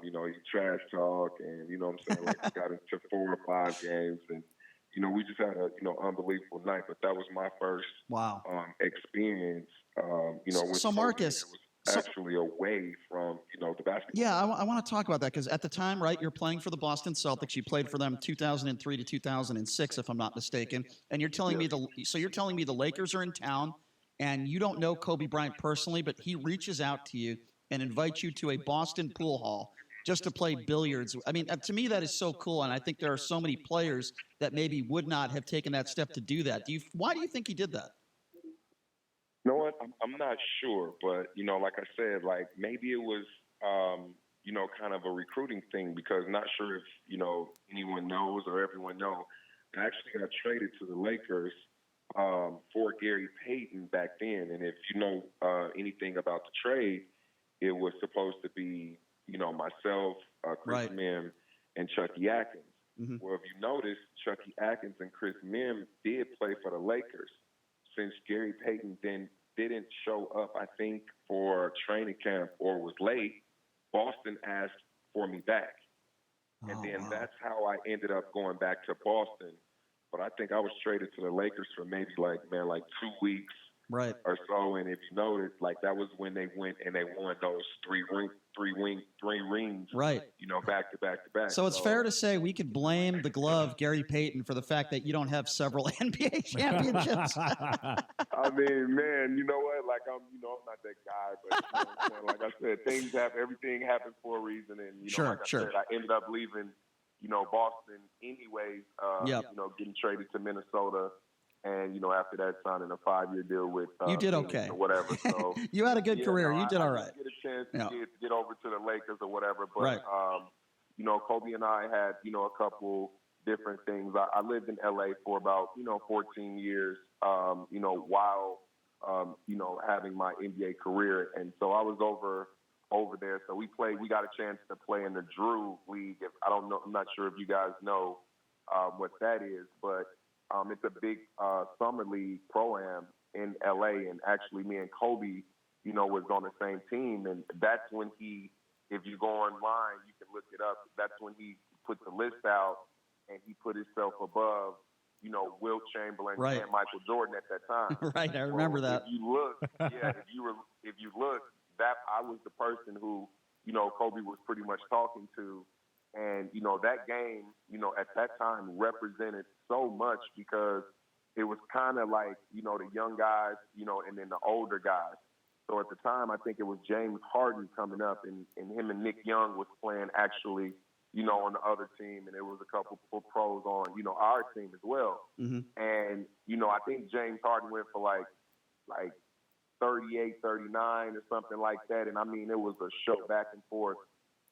he trash talk and, what I'm saying, like we got into 4 or 5 games and, we just had a, unbelievable night, but that was my first experience, with so Marcus, actually away from, the basketball. Yeah, I want to talk about that because at the time, right, you're playing for the Boston Celtics. You played for them 2003 to 2006, if I'm not mistaken. And you're telling me the Lakers are in town and you don't know Kobe Bryant personally, but he reaches out to you and invites you to a Boston pool hall just to play billiards. I mean, to me, that is so cool. And I think there are so many players that maybe would not have taken that step to do that. Why do you think he did that? You know what? I'm not sure, but, like I said, like maybe it was, kind of a recruiting thing because not sure if, anyone knows or everyone knows. I actually got traded to the Lakers for Gary Payton back then. And if you know anything about the trade, it was supposed to be, myself, Chris Mim, and Chucky Atkins. Mm-hmm. Well, if you notice, Chucky Atkins and Chris Mim did play for the Lakers. Since Gary Payton then didn't show up, I think, for training camp or was late, Boston asked for me back. And then that's how I ended up going back to Boston. But I think I was traded to the Lakers for maybe like 2 weeks or so. And if you notice, like that was when they went and they won those three rings, back to back to back. So it's fair to say we could blame the glove, Gary Payton, for the fact that you don't have several NBA championships. I mean, man, you know what? Like I'm not that guy, but like I said, everything happens for a reason, and I said, I ended up leaving, Boston anyways. Getting traded to Minnesota. And, after that, signing a 5-year deal with you did okay. Or whatever. So you had a good career. You did all right. I didn't get a chance to get over to the Lakers or whatever. But, Kobe and I had, a couple different things. I lived in L.A. for about, 14 years, while, having my NBA career. And so I was over there. So we got a chance to play in the Drew League. I'm not sure if you guys know what that is, but it's a big summer league pro-am in LA, and actually me and Kobe, you know, was on the same team, and that's when he, if you go online, you can look it up. That's when he put the list out, and he put himself above, you know, Wilt Chamberlain and Michael Jordan at that time. Right, I remember that. If you look, if you look, that I was the person who, you know, Kobe was pretty much talking to, and you know that game, you know, at that time represented so much because it was kind of like, you know, the young guys, you know, and then the older guys. So at the time, I think it was James Harden coming up, and him and Nick Young was playing actually, you know, on the other team, and there was a couple of pros on, you know, our team as well. And, you know, I think James Harden went for like 38, 39 or something like that. And I mean, it was a show back and forth.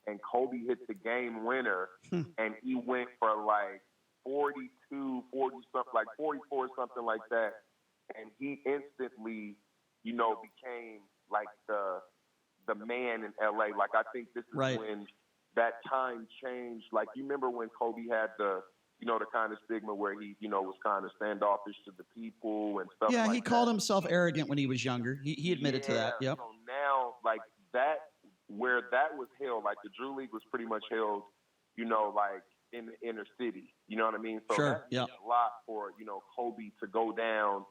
And Kobe hit the game winner, and he went for like 42, 40 something, like 44, something like that. And he instantly, you know, became like the man in LA. Like, I think this is when that time changed. Like, you remember when Kobe had the, you know, the kind of stigma where he, you know, was kind of standoffish to the people and stuff like that. Yeah, he called himself arrogant when he was younger. He admitted to that. Yep. So now, like, that, where that was held, like the Drew League was pretty much held, you know, like in the inner city. You know what I mean? So that means a lot for, you know, Kobe to go down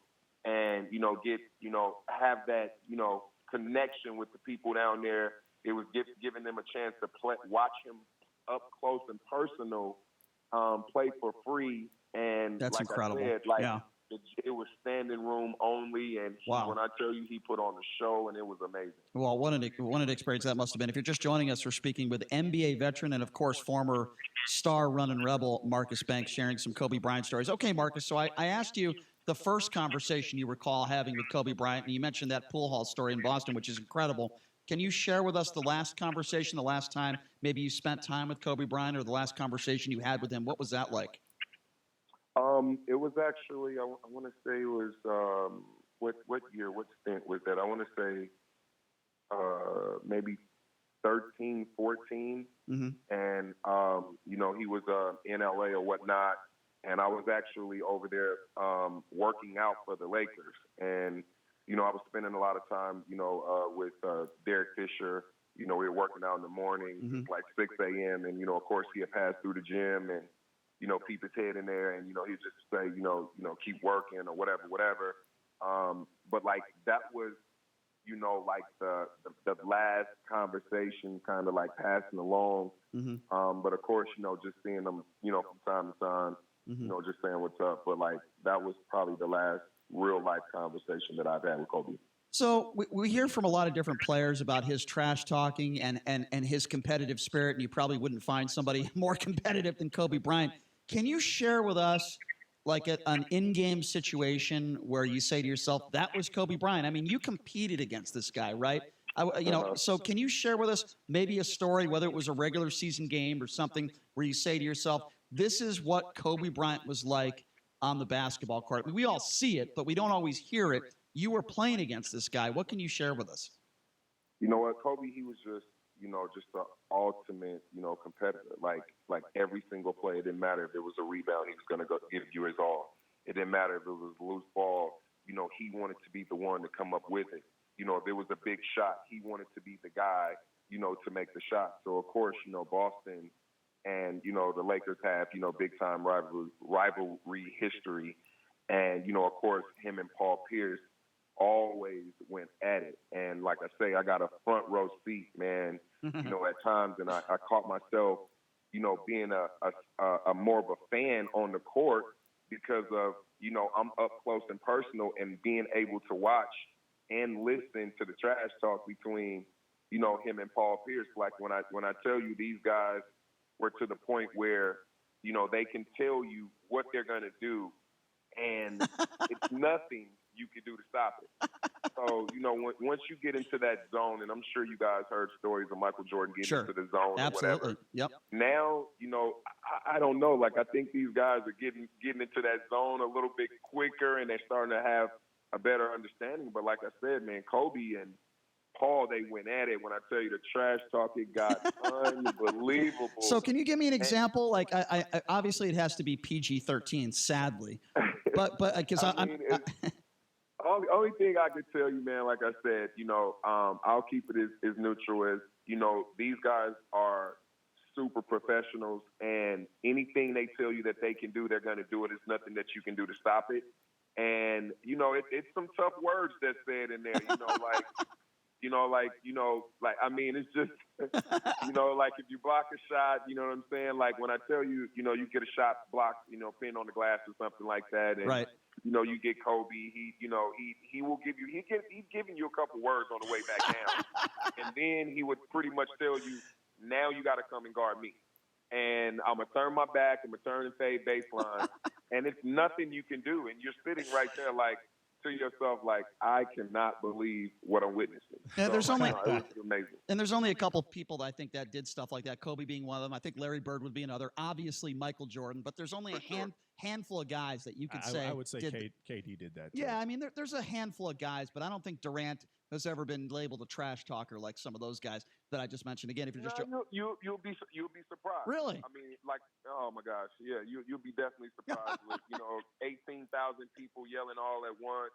and, you know, get, you know, have that, you know, connection with the people down there. It was giving them a chance to watch him up close and personal, play for free. And that's like incredible. I said, like, it was standing room only, and when I tell you, he put on a show, and it was amazing. Well, what an experience that must have been. If you're just joining us, we're speaking with NBA veteran and, of course, former star running rebel Marcus Banks, sharing some Kobe Bryant stories. Okay, Marcus, so I asked you the first conversation you recall having with Kobe Bryant, and you mentioned that pool hall story in Boston, which is incredible. Can you share with us the last conversation, the last time maybe you spent time with Kobe Bryant, or the last conversation you had with him? What was that like? It was actually, I want to say it was, what year, what stint was that? I want to say maybe 13, 14. And, you know, he was in LA or whatnot. And I was actually over there working out for the Lakers. And, you know, I was spending a lot of time, you know, with Derek Fisher. You know, we were working out in the morning, like 6 a.m. And, you know, of course, he had passed through the gym and, you know, peep his head in there, and, you know, he'd just say, you know, keep working or whatever. But like, that was, you know, like the last conversation kind of like passing along. But of course, you know, just seeing them, you know, from time to time, you know, just saying what's up. But like, that was probably the last real life conversation that I've had with Kobe. So we hear from a lot of different players about his trash talking and his competitive spirit, and you probably wouldn't find somebody more competitive than Kobe Bryant. Can you share with us, like, an in-game situation where you say to yourself, that was Kobe Bryant? I mean, you competed against this guy, right? You know, so can you share with us maybe a story, whether it was a regular season game or something, where you say to yourself, this is what Kobe Bryant was like on the basketball court? I mean, we all see it, but we don't always hear it. You were playing against this guy. What can you share with us? You know what, Kobe, he was just, you know, just the ultimate, you know, competitor. Like every single play, it didn't matter if it was a rebound, he was going to go give you his all. It didn't matter if it was a loose ball. You know, he wanted to be the one to come up with it. You know, if there was a big shot, he wanted to be the guy, you know, to make the shot. So, of course, you know, Boston and, you know, the Lakers have, you know, big-time rivalry history. And, you know, of course, him and Paul Pierce always went at it. And like I say, I got a front row seat, man, you know, at times. And I caught myself, you know, being a more of a fan on the court because of, you know, I'm up close and personal, and being able to watch and listen to the trash talk between, you know, him and Paul Pierce. Like when I tell you, these guys were to the point where, you know, they can tell you what they're going to do, and it's nothing you can do to stop it. So, you know, once you get into that zone, and I'm sure you guys heard stories of Michael Jordan getting into the zone or whatever. Yep. Now, you know, I don't know. Like, I think these guys are getting into that zone a little bit quicker, and they're starting to have a better understanding. But like I said, man, Kobe and Paul, they went at it. When I tell you the trash talk, it got unbelievable. So can you give me an example? Like, I obviously it has to be PG-13, sadly. but because only thing I could tell you, man, like I said, I'll keep it as neutral as, these guys are super professionals, and anything they tell you that they can do, they're going to do it. There's nothing that you can do to stop it. And, it's some tough words that's said in there, I mean, it's just, like if you block a shot, you know what I'm saying? Like when I tell you, you get a shot blocked, pinned on the glass or something like that. And, right. You get Kobe, he will give you, he's giving you a couple words on the way back down. And then he would pretty much tell you, now you got to come and guard me. And I'm going to turn my back, I'm going to turn and fade baseline. And it's nothing you can do. And you're sitting right there like, to yourself, like, I cannot believe what I'm witnessing. Yeah, so, there's only it was amazing. And there's only a couple people that I think that did stuff like that. Kobe being one of them. I think Larry Bird would be another. Obviously, Michael Jordan. But there's only handful of guys that you could say. I would say KD did that. Too. Yeah, I mean, there's a handful of guys, but I don't think Durant has ever been labeled a trash talker like some of those guys that I just mentioned. Again, if you're just you'll be surprised. Really? I mean, like, oh my gosh, yeah, you'll be definitely surprised with 18,000 people yelling all at once.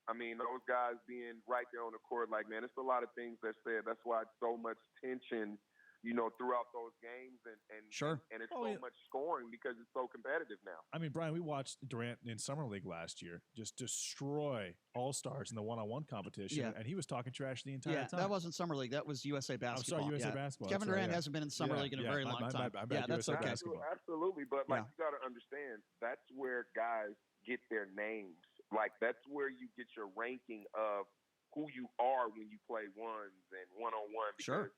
I mean, those guys being right there on the court, like, man, it's a lot of things that's said. That's why it's so much tension, throughout those games, and sure, and it's so much scoring because it's so competitive now. I mean, Brian, we watched Durant in Summer League last year just destroy All-Stars in the one-on-one competition, and he was talking trash the entire time. That wasn't Summer League. That was USA Basketball. I'm sorry, USA Basketball. Kevin Durant hasn't been in Summer League in a very long time. That's okay. Absolutely, but like you got to understand, that's where guys get their names. Like, that's where you get your ranking of who you are when you play ones and one-on-one. Sure.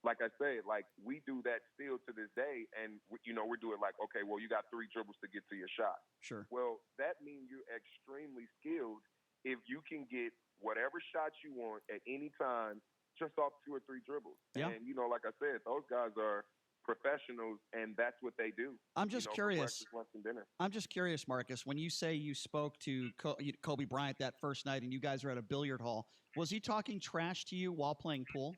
Like I said, like, we do that still to this day, and, we're doing like, okay, well, you got 3 dribbles to get to your shot. Sure. Well, that means you're extremely skilled if you can get whatever shot you want at any time just off 2 or 3 dribbles. Yeah. And, like I said, those guys are professionals, and that's what they do. I'm just curious. For breakfast, lunch, and dinner. I'm just curious, Marcus, when you say you spoke to Kobe Bryant that first night and you guys were at a billiard hall, was he talking trash to you while playing pool?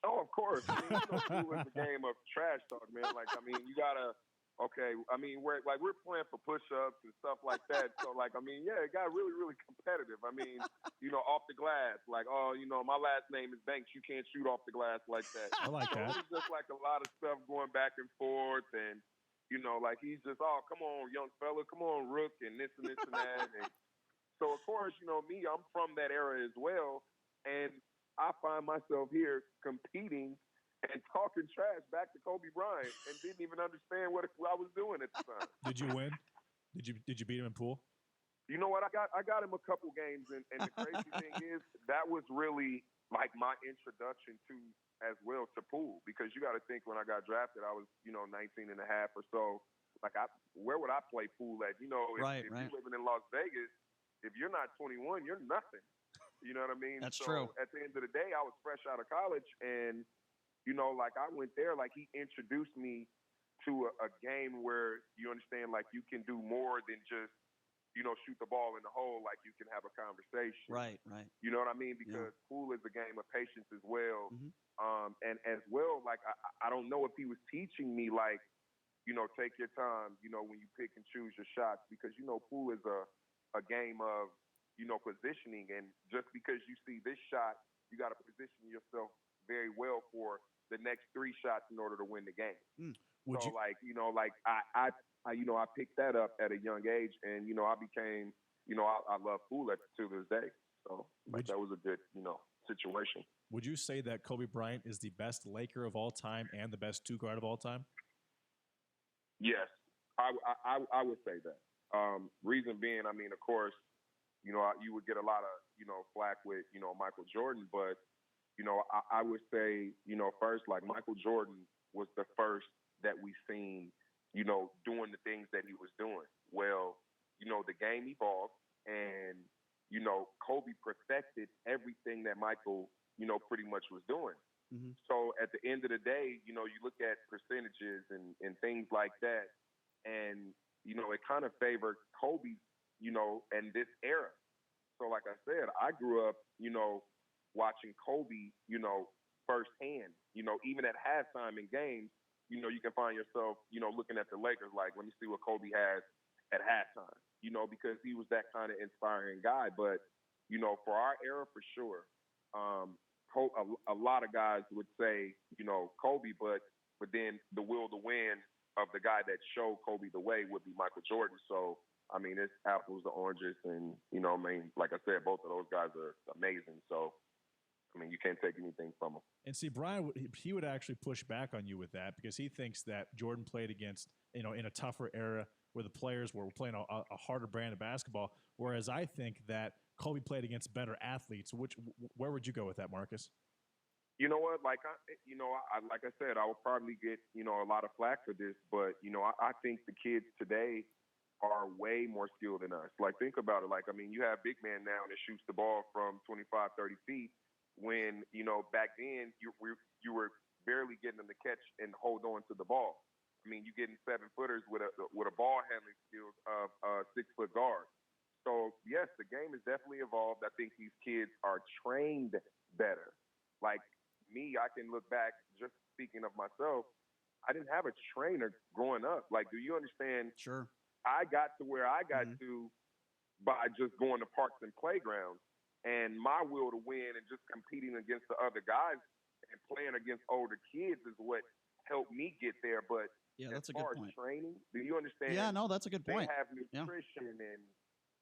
Oh, of course. I mean, pool is a game of trash talk, man. Like, I mean, you gotta. Okay, I mean, we're playing for push-ups and stuff like that. So, like, I mean, yeah, it got really, really competitive. I mean, off the glass, like, oh, my last name is Banks. You can't shoot off the glass like that. I like that. So it was just like a lot of stuff going back and forth, and like he's just, oh, come on, young fella, come on, Rook, and this and this and that. And so, of course, me, I'm from that era as well, and I find myself here competing and talking trash back to Kobe Bryant, and didn't even understand what I was doing at the time. Did you win? Did you beat him in pool? You know what? I got him a couple games, and the crazy thing is that was really like my introduction to as well to pool, because you got to think when I got drafted, I was 19 and a half or so. Like, where would I play pool at? If you're living in Las Vegas, if you're not 21, you're nothing. You know what I mean? That's true. At the end of the day, I was fresh out of college, and like I went there, like he introduced me to a game where you understand, like, you can do more than just, shoot the ball in the hole. Like, you can have a conversation. Right. You know what I mean? Because pool is a game of patience as well. And as well, like, I don't know if he was teaching me, like, take your time, when you pick and choose your shots, because, pool is a game of, positioning. And just because you see this shot, you got to position yourself very well for the next 3 shots in order to win the game. I picked that up at a young age, and I became, I love pool to this day. So that was a good, situation. Would you say that Kobe Bryant is the best Laker of all time and the best 2 guard of all time? Yes, I would say that. Reason being, I mean, of course, you would get a lot of, flack with, Michael Jordan, but I would say, first, like, Michael Jordan was the first that we seen, doing the things that he was doing. Well, the game evolved, and, Kobe perfected everything that Michael, pretty much was doing. Mm-hmm. So at the end of the day, you look at percentages and things like that, and, it kind of favored Kobe, and this era. So like I said, I grew up, watching Kobe, firsthand, even at halftime in games, you can find yourself, looking at the Lakers like, let me see what Kobe has at halftime, because he was that kind of inspiring guy. But, for our era, for sure, a lot of guys would say, Kobe, but then the will to win of the guy that showed Kobe the way would be Michael Jordan. So, I mean, it's apples to oranges. And, like I said, both of those guys are amazing. So, I mean, you can't take anything from them. And see, Brian, he would actually push back on you with that because he thinks that Jordan played against, in a tougher era where the players were playing a harder brand of basketball, whereas I think that Kobe played against better athletes. Where would you go with that, Marcus? You know what? Like I said, I would probably get, a lot of flack for this, but, I think the kids today are way more skilled than us. Like, think about it. Like, I mean, you have big man now that shoots the ball from 25, 30 feet when, back then you were barely getting them to catch and hold on to the ball. I mean, you're getting 7-footers with a ball handling skills of 6-foot guards. So, yes, the game has definitely evolved. I think these kids are trained better. Like me, I can look back, just speaking of myself, I didn't have a trainer growing up. Like, do you understand? Sure. I got to where I got to by just going to parks and playgrounds. And my will to win and just competing against the other guys and playing against older kids is what helped me get there. But yeah, that's as a far good as point. Training, do you understand? Yeah, no, that's a good point. They have nutrition and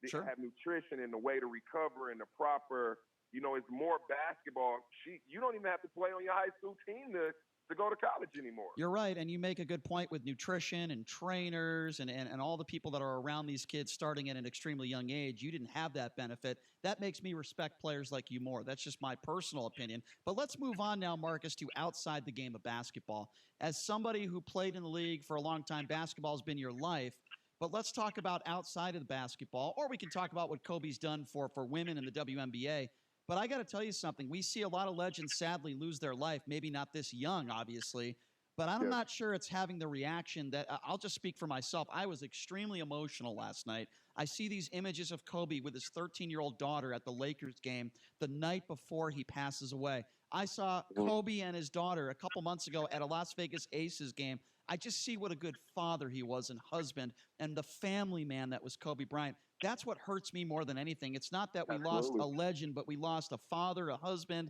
they Sure. have nutrition and the way to recover and the proper, it's more basketball. You don't even have to play on your high school team to go to college anymore. You're right, and you make a good point with nutrition and trainers and all the people that are around these kids starting at an extremely young age. You didn't have that benefit. That makes me respect players like you more. That's just my personal opinion. But let's move on now, Marcus, to outside the game of basketball. As somebody who played in the league for a long time, basketball has been your life. But let's talk about outside of the basketball, or we can talk about what Kobe's done for women in the WNBA. But I got to tell you something. We see a lot of legends sadly lose their life, maybe not this young, obviously, but I'm not sure it's having the reaction that I'll just speak for myself. I was extremely emotional last night. I see these images of Kobe with his 13-year-old daughter at the Lakers game the night before he passes away. I saw Kobe and his daughter a couple months ago at a Las Vegas Aces game. I just see what a good father he was and husband and the family man that was Kobe Bryant. That's what hurts me more than anything. It's not that we lost a legend, but we lost a father, a husband.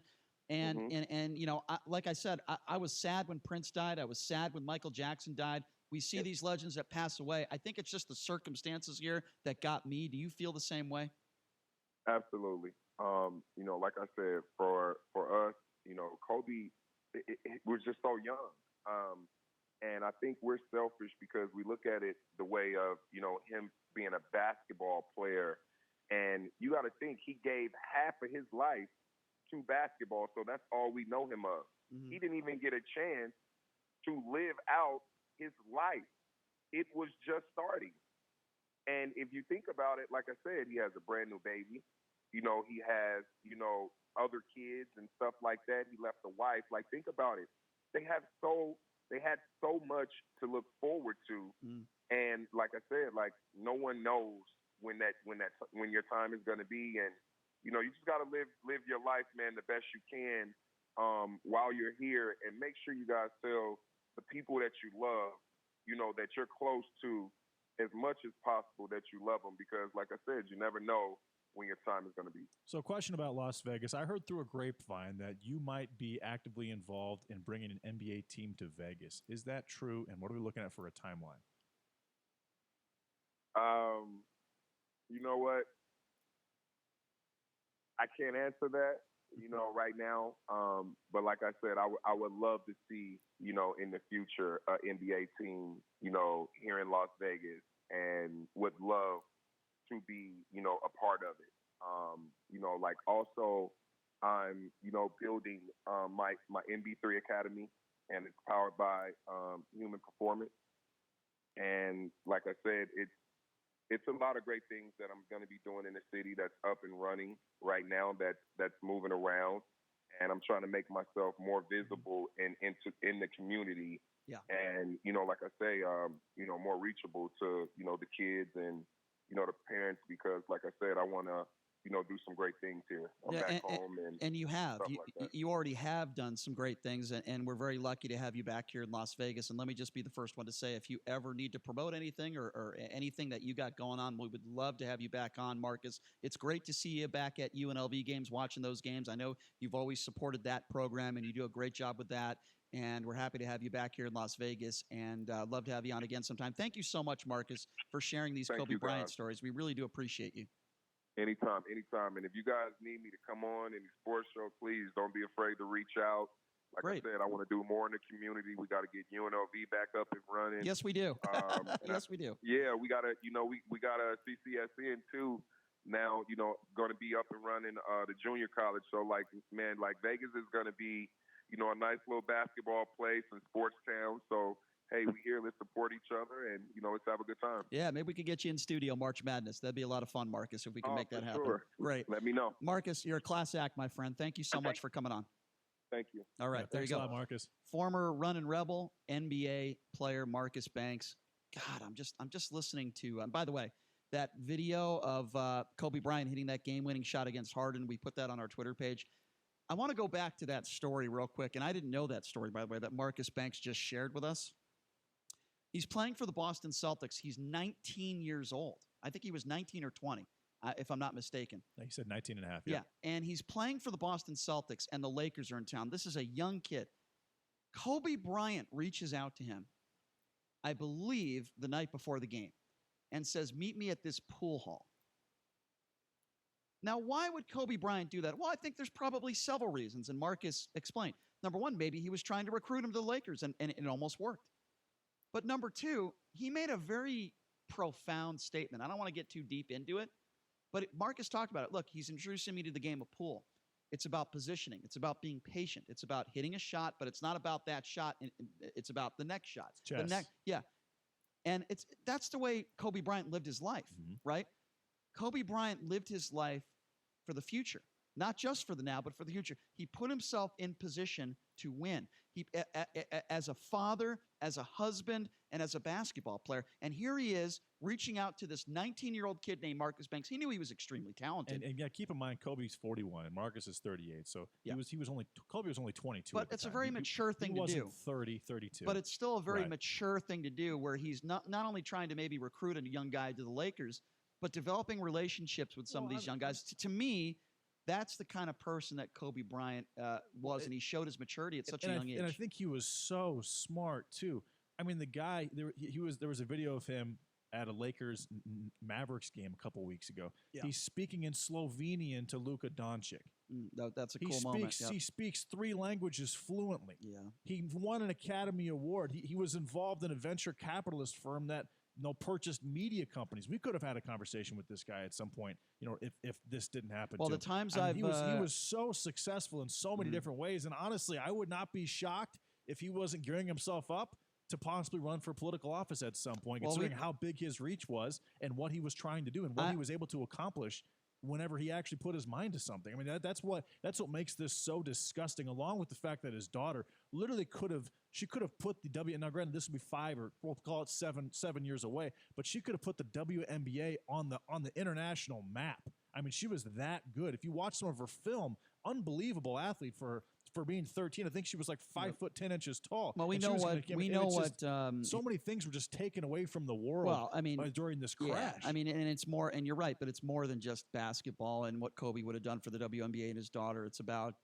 And like I said, I was sad when Prince died. I was sad when Michael Jackson died. We see these legends that pass away. I think it's just the circumstances here that got me. Do you feel the same way? Absolutely. Like I said, for us, Kobe was just so young. And I think we're selfish because we look at it the way of, him being a basketball player. And you got to think he gave half of his life to basketball. So that's all we know him of. Mm-hmm. He didn't even get a chance to live out his life. It was just starting. And if you think about it, like I said, he has a brand new baby. He has, other kids and stuff like that. He left a wife. Like, think about it. They had so much to look forward to. And like I said, like, no one knows when your time is going to be. And, you just got to live your life, man, the best you can while you're here, and make sure you guys tell the people that you love, that you're close to as much as possible, that you love them, because like I said, you never know when your time is going to be. So, a question about Las Vegas. I heard through a grapevine that you might be actively involved in bringing an NBA team to Vegas. Is that true? And what are we looking at for a timeline? You know what? I can't answer that, right now. But like I said, I would love to see, in the future, an NBA team, here in Las Vegas, and would love to be, a part of it. Like also I'm, building my MB3 Academy, and it's powered by Human Performance. And like I said, it's a lot of great things that I'm going to be doing in the city that's up and running right now, that's moving around. And I'm trying to make myself more visible in the community. Yeah. And, like I say, more reachable to, the kids and, the parents, because like I said, I want to do some great things here. I'm back home and you have. stuff like that. You already have done some great things, and we're very lucky to have you back here in Las Vegas. And let me just be the first one to say, if you ever need to promote anything or anything that you got going on, we would love to have you back on, Marcus. It's great to see you back at UNLV games, watching those games. I know you've always supported that program, and you do a great job with that. And we're happy to have you back here in Las Vegas, and love to have you on again sometime. Thank you so much, Marcus, for sharing these Kobe Bryant stories. We really do appreciate you. Anytime. And if you guys need me to come on any sports show, please don't be afraid to reach out. Like I said, I want to do more in the community. We got to get UNLV back up and running. Yes, we do. Yes, we do. Yeah, we got to, we got a CCSN too now, going to be up and running the junior college. So, Vegas is going to be, a nice little basketball place and sports town. So, hey, we here, let's support each other, and, let's have a good time. Yeah, maybe we could get you in studio March Madness. That'd be a lot of fun, Marcus, if we can make that happen. Sure. Great. Let me know. Marcus, you're a class act, my friend. Thank you so much for coming on. Thank you. All right, there you go. Thanks a lot, Marcus. Former Runnin' Rebel, NBA player Marcus Banks. God, I'm just listening to, and by the way, that video of Kobe Bryant hitting that game-winning shot against Harden, we put that on our Twitter page. I want to go back to that story real quick, and I didn't know that story, by the way, that Marcus Banks just shared with us. He's playing for the Boston Celtics. He's 19 years old. I think he was 19 or 20, if I'm not mistaken. He said 19 and a half. Yeah, and he's playing for the Boston Celtics, and the Lakers are in town. This is a young kid. Kobe Bryant reaches out to him, I believe, the night before the game, and says, meet me at this pool hall. Now, why would Kobe Bryant do that? Well, I think there's probably several reasons, and Marcus explained. Number one, maybe he was trying to recruit him to the Lakers, and it almost worked. But number two, he made a very profound statement. I don't want to get too deep into it, but Marcus talked about it. Look, he's introducing me to the game of pool. It's about positioning. It's about being patient. It's about hitting a shot, but it's not about that shot. It's about the next shot. Yeah. And that's the way Kobe Bryant lived his life, right? Kobe Bryant lived his life for the future, not just for the now, but for the future. He put himself in position to win. He, as a father, as a husband, and as a basketball player. And here he is reaching out to this 19-year-old kid named Marcus Banks. He knew he was extremely talented. And yeah, keep in mind, Kobe's 41 and Marcus is 38. So Kobe was only 22. But it's a very mature thing to do. He wasn't 30, 32. But it's still a very mature thing to do, where he's not only trying to maybe recruit a young guy to the Lakers, but developing relationships with some of these young guys. To me, that's the kind of person that Kobe Bryant was, and he showed his maturity at such a young age. And I think he was so smart too. I mean, the guy there was a video of him at a Lakers Mavericks game a couple weeks ago. Yeah. He's speaking in Slovenian to Luka Doncic. That's a cool moment. He speaks 3 languages fluently. Yeah. He won an Academy Award. He was involved in a venture capitalist firm that purchased media companies. We could have had a conversation with this guy at some point, if this didn't happen. Well, the times he was so successful in so many different ways, and honestly, I would not be shocked if he wasn't gearing himself up to possibly run for political office at some point, considering how big his reach was and what he was trying to do and what he was able to accomplish whenever he actually put his mind to something. I mean, that's what makes this so disgusting, along with the fact that his daughter literally could have put the now granted this would be 5 or we'll call it 7 years away, but she could have put the WNBA on the international map. I mean, she was that good. If you watch some of her film, unbelievable athlete for being 13. I think she was like 5 foot 10 inches tall. Well, we know what. So many things were just taken away from the world. Well, I mean, during this crash. I mean, and it's more. And you're right, but it's more than just basketball and what Kobe would have done for the WNBA and his daughter. It's about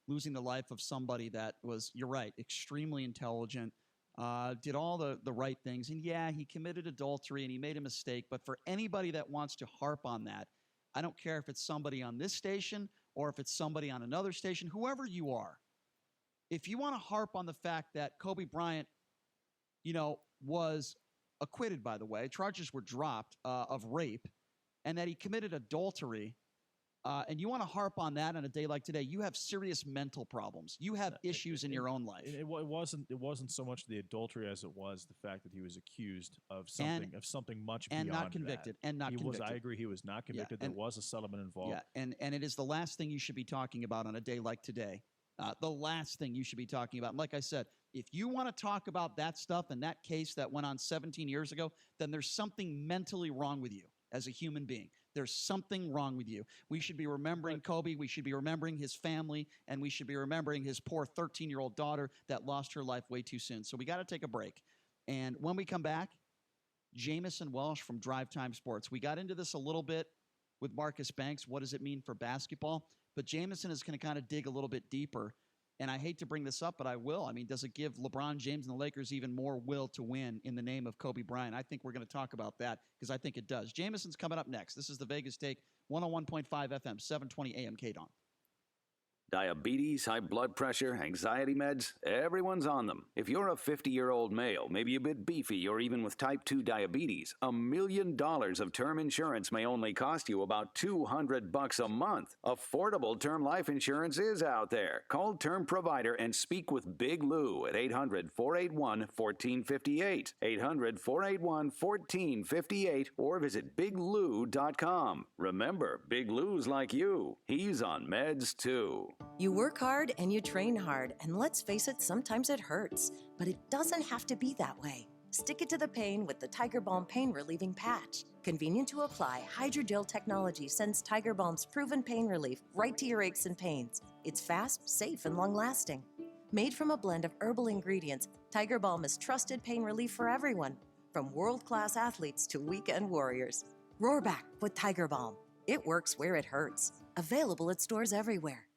losing the life of somebody that was. You're right, extremely intelligent. Did all the right things, and yeah, he committed adultery and he made a mistake. But for anybody that wants to harp on that, I don't care if it's somebody on this station or if it's somebody on another station, whoever you are, if you want to harp on the fact that Kobe Bryant, was acquitted, by the way, charges were dropped of rape, and that he committed adultery, and you want to harp on that on a day like today, you have serious mental problems. You have issues in your own life. It wasn't so much the adultery as it was the fact that he was accused of something much beyond and not convicted. That. And not convicted. I agree. He was not convicted. There was a settlement involved. Yeah, and it is the last thing you should be talking about on a day like today. The last thing you should be talking about. And like I said, if you want to talk about that stuff and that case that went on 17 years ago, then there's something mentally wrong with you as a human being. There's something wrong with you. We should be remembering Kobe. We should be remembering his family, and we should be remembering his poor 13-year-old daughter that lost her life way too soon. So we got to take a break. And when we come back, Jamison Welsh from Drive Time Sports. We got into this a little bit with Marcus Banks. What does it mean for basketball? But Jamison is going to kind of dig a little bit deeper. And I hate to bring this up, but I will. I mean, does it give LeBron James and the Lakers even more will to win in the name of Kobe Bryant? I think we're going to talk about that because I think it does. Jamison's coming up next. This is the Vegas Take, 101.5 FM, 720 AM KDON. Diabetes, high blood pressure, anxiety meds, everyone's on them. If you're a 50-year-old male, maybe a bit beefy, or even with type 2 diabetes, $1 million of term insurance may only cost you about $200 a month. Affordable term life insurance is out there. Call Term Provider and speak with Big Lou at 800-481-1458. 800-481-1458 or visit biglou.com. Remember, Big Lou's like you. He's on meds too. You work hard and you train hard, and let's face it, sometimes it hurts. But it doesn't have to be that way. Stick it to the pain with the Tiger Balm Pain Relieving Patch. Convenient to apply, hydrogel technology sends Tiger Balm's proven pain relief right to your aches and pains. It's fast, safe, and long-lasting. Made from a blend of herbal ingredients, Tiger Balm is trusted pain relief for everyone, from world-class athletes to weekend warriors. Roar back with Tiger Balm. It works where it hurts. Available at stores everywhere.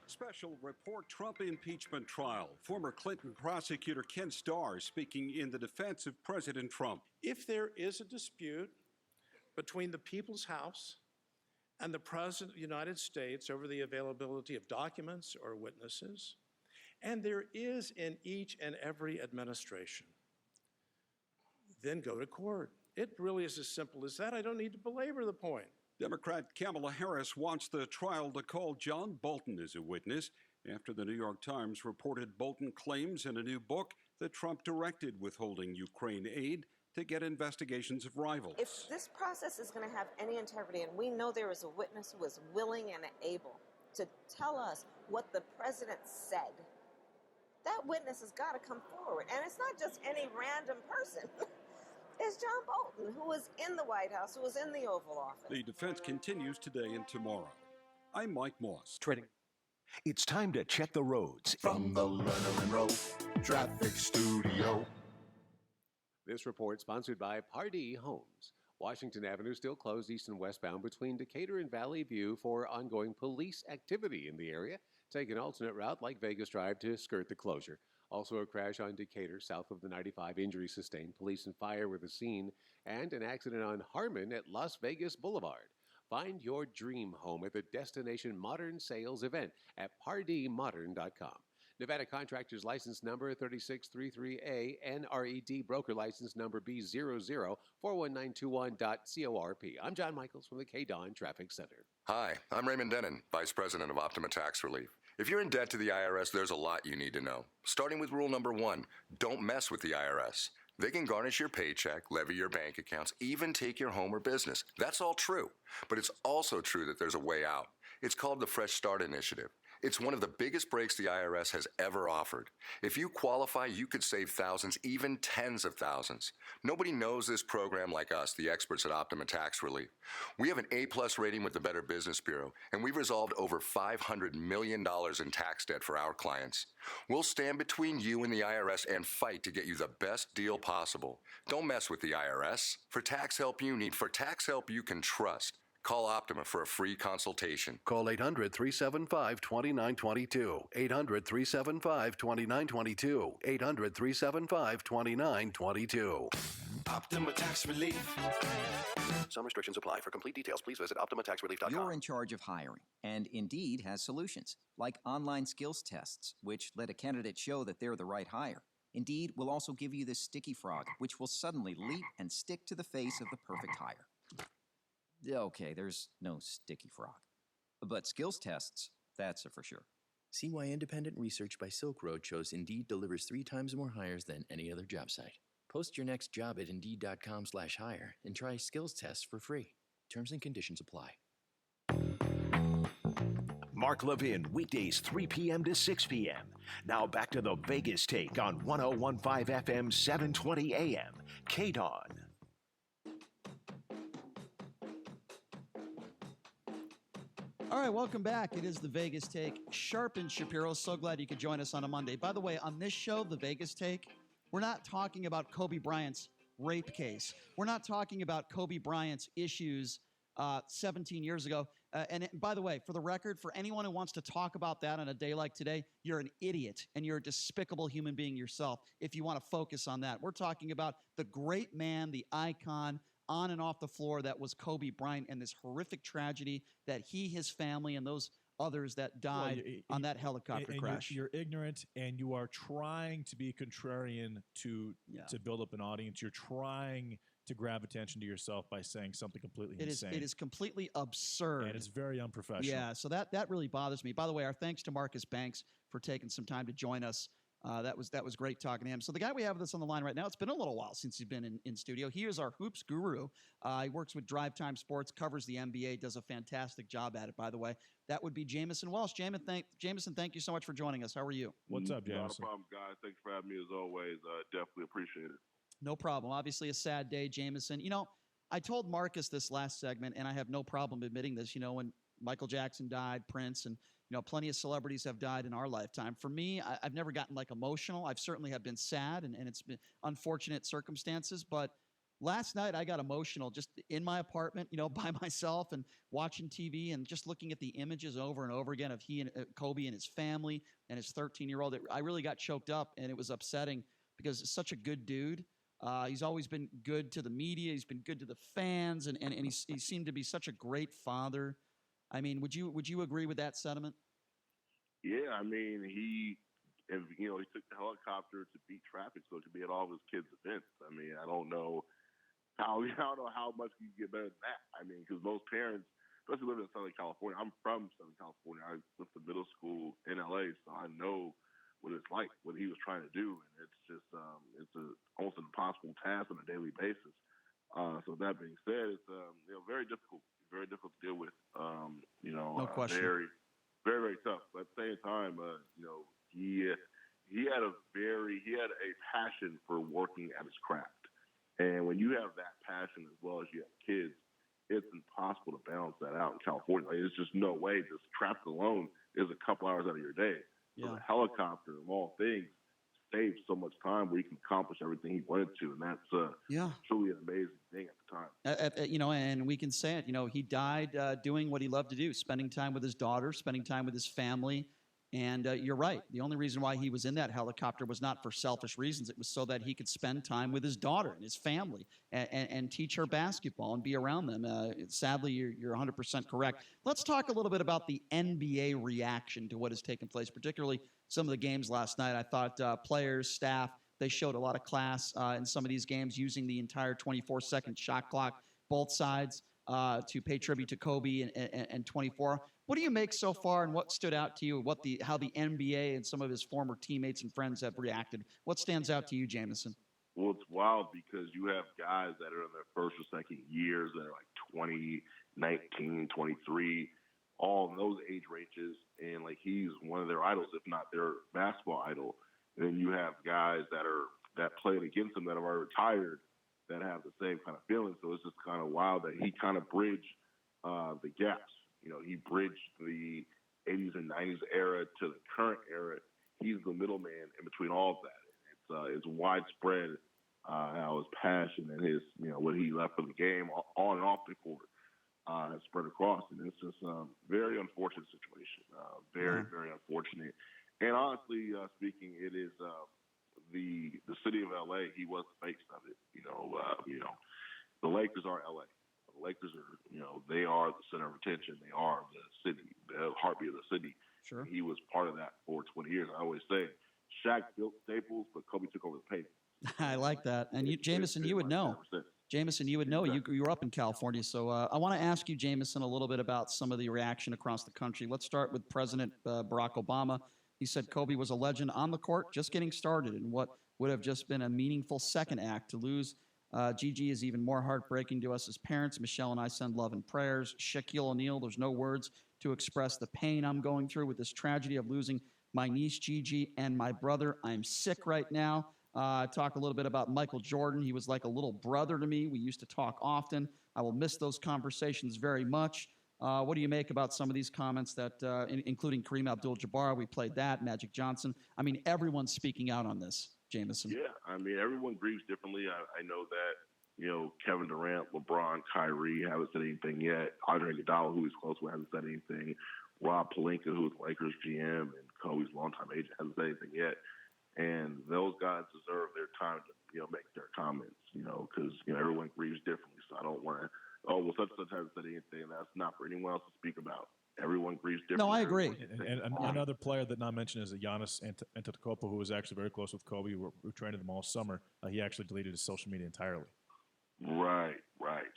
Special report Trump impeachment trial. Former Clinton prosecutor Ken Starr speaking in the defense of President Trump. If there is a dispute between the People's House and the President of the United States over the availability of documents or witnesses, and there is in each and every administration, then go to court. It really is as simple as that. I don't need to belabor the point. Democrat Kamala Harris wants the trial to call John Bolton as a witness after the New York Times reported Bolton claims in a new book that Trump directed withholding Ukraine aid to get investigations of rivals. If this process is going to have any integrity, and we know there is a witness who is willing and able to tell us what the president said, that witness has got to come forward. And it's not just any random person. It's John Bolton, who was in the White House, who was in the Oval Office. The defense continues today and tomorrow. I'm Mike Moss. It's time to check the roads. From the Lerner and Rowe Traffic Studio. This report sponsored by Pardee Homes. Washington Avenue still closed east and westbound between Decatur and Valley View for ongoing police activity in the area. Take an alternate route like Vegas Drive to skirt the closure. Also a crash on Decatur south of the 95, injury sustained. Police and fire were the scene, and an accident on Harmon at Las Vegas Boulevard. Find your dream home at the Destination Modern Sales event at pardeemodern.com. Nevada Contractors License Number 3633A, NRED Broker License Number B00-41921.corp. I'm John Michaels from the KDON Traffic Center. Hi, I'm Raymond Denon, Vice President of Optima Tax Relief. If you're in debt to the IRS, there's a lot you need to know. Starting with rule number 1, don't mess with the IRS. They can garnish your paycheck, levy your bank accounts, even take your home or business. That's all true. But it's also true that there's a way out. It's called the Fresh Start Initiative. It's one of the biggest breaks the IRS has ever offered. If you qualify, you could save thousands, even tens of thousands. Nobody knows this program like us, the experts at Optima Tax Relief. We have an A-plus rating with the Better Business Bureau, and we've resolved over $500 million in tax debt for our clients. We'll stand between you and the IRS and fight to get you the best deal possible. Don't mess with the IRS. For tax help you need, for tax help you can trust. Call Optima for a free consultation. Call 800-375-2922. 800-375-2922. 800-375-2922. Optima Tax Relief. Some restrictions apply. For complete details, please visit OptimaTaxRelief.com. You're in charge of hiring, and Indeed has solutions, like online skills tests, which let a candidate show that they're the right hire. Indeed will also give you this sticky frog, which will suddenly leap and stick to the face of the perfect hire. Okay, there's no sticky frog. But skills tests, that's a for sure. See why independent research by Silk Road shows Indeed delivers 3 times more hires than any other job site. Post your next job at Indeed.com/hire and try skills tests for free. Terms and conditions apply. Mark Levin, weekdays 3 p.m. to 6 p.m. Now back to the Vegas Take on 101.5 FM, 720 AM, KDON. All right, welcome back. It is the Vegas Take. Sharp and Shapiro, so glad you could join us on a Monday. By the way, on this show, the Vegas Take, we're not talking about Kobe Bryant's rape case. We're not talking about Kobe Bryant's issues 17 years ago. By the way, for the record, for anyone who wants to talk about that on a day like today, you're an idiot and you're a despicable human being yourself if you want to focus on that. We're talking about the great man, the icon, on and off the floor that was Kobe Bryant, and this horrific tragedy that he, his family, and those others that died on that helicopter crash. You're ignorant, and you are trying to be contrarian to build up an audience. You're trying to grab attention to yourself by saying something completely insane. It is completely absurd. And it's very unprofessional. Yeah, so that really bothers me. By the way, our thanks to Marcus Banks for taking some time to join us. That was great talking to him. So the guy we have with us on the line right now, it's been a little while since he's been in studio. He is our hoops guru. He works with Drive Time Sports, covers the NBA, does a fantastic job at it, by the way. That would be Jamison Welsh. Jamison, thank you so much for joining us. How are you? What's up, Jamison? Not a problem, guys. Thanks for having me as always. Definitely appreciate it. No problem. Obviously a sad day, Jamison. You know, I told Marcus this last segment, and I have no problem admitting this, you know, when Michael Jackson died, Prince, and plenty of celebrities have died in our lifetime. For me, I've never gotten like emotional. I've certainly have been sad, and it's been unfortunate circumstances. But last night I got emotional just in my apartment, by myself and watching TV and just looking at the images over and over again of he and Kobe and his family and his 13-year-old. I really got choked up, and it was upsetting because he's such a good dude. He's always been good to the media. He's been good to the fans, and he seemed to be such a great father. I mean, would you agree with that sentiment? Yeah, I mean, he took the helicopter to beat traffic so he could be at all of his kids' events. I mean, I don't know how much you can get better than that. I mean, because most parents, especially living in Southern California, I'm from Southern California. I went to middle school in LA, so I know what it's like, what he was trying to do, and it's just almost an impossible task on a daily basis. So that being said, it's very difficult to deal with. No question. Very, very, very tough. But at the same time, he had a passion for working at his craft, and when you have that passion as well as you have kids, it's impossible to balance that out in California. Like, there's just no way. Just traffic alone is a couple hours out of your day. So the helicopter, of all things, saved so much time where he can accomplish everything he wanted to, and that's truly an amazing thing at the time. And we can say it. He died doing what he loved to do, spending time with his daughter, spending time with his family. And you're right. The only reason why he was in that helicopter was not for selfish reasons. It was so that he could spend time with his daughter and his family and teach her basketball and be around them. Sadly, you're 100% correct. Let's talk a little bit about the NBA reaction to what has taken place, particularly some of the games last night. I thought players, staff, they showed a lot of class in some of these games using the entire 24-second shot clock, both sides, to pay tribute to Kobe and 24. What do you make so far, and what stood out to you? How the NBA and some of his former teammates and friends have reacted? What stands out to you, Jamison? Well, it's wild because you have guys that are in their first or second years that are like 20, 19, 23, all in those age ranges, and like he's one of their idols, if not their basketball idol. And then you have guys that played against him that are retired that have the same kind of feeling. So it's just kind of wild that he kind of bridged the gaps. He bridged the 80s and 90s era to the current era. He's the middleman in between all of that. It's widespread how his passion and his what he left for the game on and off the court has spread across, and it's just a very unfortunate situation. Very, very unfortunate. And honestly speaking, it is the city of LA. He was the face of it. The Lakers are LA. The Lakers are, they are the center of attention. They are the city, the heartbeat of the city. Sure. He was part of that for 20 years. I always say, Shaq built Staples, but Kobe took over the paint. I like that. And Jamison, you would know. Jamison, you would know. You grew up in California. So I want to ask you, Jamison, a little bit about some of the reaction across the country. Let's start with President Barack Obama. He said Kobe was a legend on the court, just getting started in what would have just been a meaningful second act. To lose Gigi is even more heartbreaking to us as parents. Michelle and I send love and prayers. Shaquille O'Neal, there's no words to express the pain I'm going through with this tragedy of losing my niece Gigi and my brother. I'm sick right now. Talk a little bit about Michael Jordan. He was like a little brother to me. We used to talk often. I will miss those conversations very much. What do you make about some of these comments that, including Kareem Abdul-Jabbar, we played that, Magic Johnson? I mean, everyone's speaking out on this, Jameson. Yeah, I mean, everyone grieves differently. I know that, Kevin Durant, LeBron, Kyrie haven't said anything yet. Andre Iguodala, who he's close with, hasn't said anything. Rob Pelinka, who's Lakers GM and Kobe's longtime agent, hasn't said anything yet. And those guys deserve their time to, make their comments, because, everyone grieves differently. So I don't want to, such and such hasn't said anything. That's not for anyone else to speak about. Everyone grieves differently. No, I agree. And another player that not mentioned is Giannis Antetokounmpo, who was actually very close with Kobe. We trained with him all summer. He actually deleted his social media entirely. Right.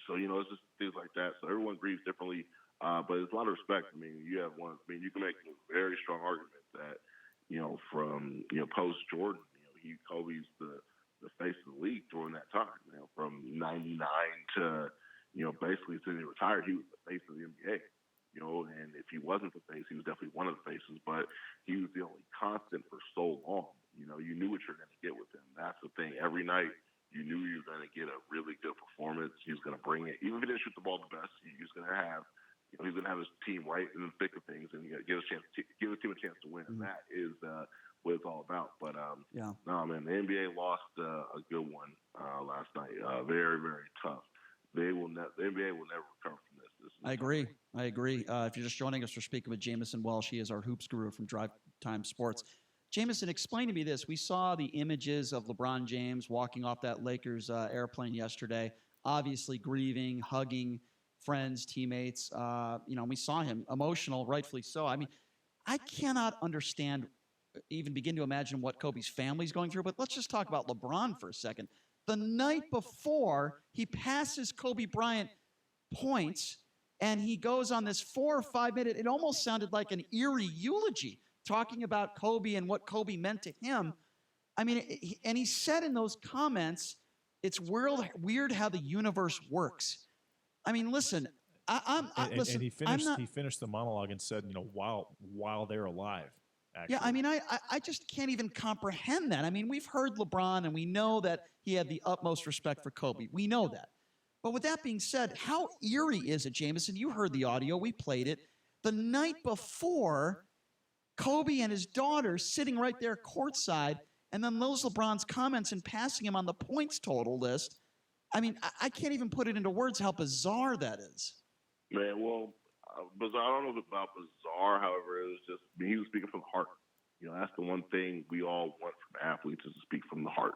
So, it's just things like that. So everyone grieves differently, but it's a lot of respect. I mean, you can make a very strong argument that, from, post Jordan, Kobe's the face of the league during that time, from 99 to, basically until he retired, he was the face of the NBA. And if he wasn't the face, he was definitely one of the faces, but he was the only constant for so long. You knew what you're going to get with him. That's the thing. Every night, you knew you were going to get a really good performance. He was going to bring it. Even if he didn't shoot the ball the best, he was going to have, he's going to have his team right in the thick of things and give his team a chance to win. And that is what it's all about. But, no, man, the NBA lost a good one last night. Very, very tough. The NBA will never recover from this. I agree. If you're just joining us, we're speaking with Jameson Welsh. He is our hoops guru from Drive Time Sports. Jameson, explain to me this. We saw the images of LeBron James walking off that Lakers airplane yesterday, obviously grieving, hugging friends, teammates. We saw him emotional, rightfully so. I mean, I cannot understand, even begin to imagine what Kobe's family's going through, but let's just talk about LeBron for a second. The night before, he passes Kobe Bryant points, and he goes on this 4 or 5 minute, it almost sounded like an eerie eulogy, talking about Kobe and what Kobe meant to him. I mean, and he said in those comments, it's weird how the universe works. I mean, listen, listen. And he finished the monologue and said, while they're alive. Actually. Yeah, I mean, I just can't even comprehend that. I mean, we've heard LeBron, and we know that he had the utmost respect for Kobe. We know that. But with that being said, how eerie is it, Jameson? You heard the audio. We played it. The night before, Kobe and his daughter sitting right there courtside, and then those LeBron's comments and passing him on the points total list. I mean, I can't even put it into words how bizarre that is. Man, well, bizarre. I don't know about bizarre. However, it was just he was speaking from the heart. That's the one thing we all want from athletes is to speak from the heart.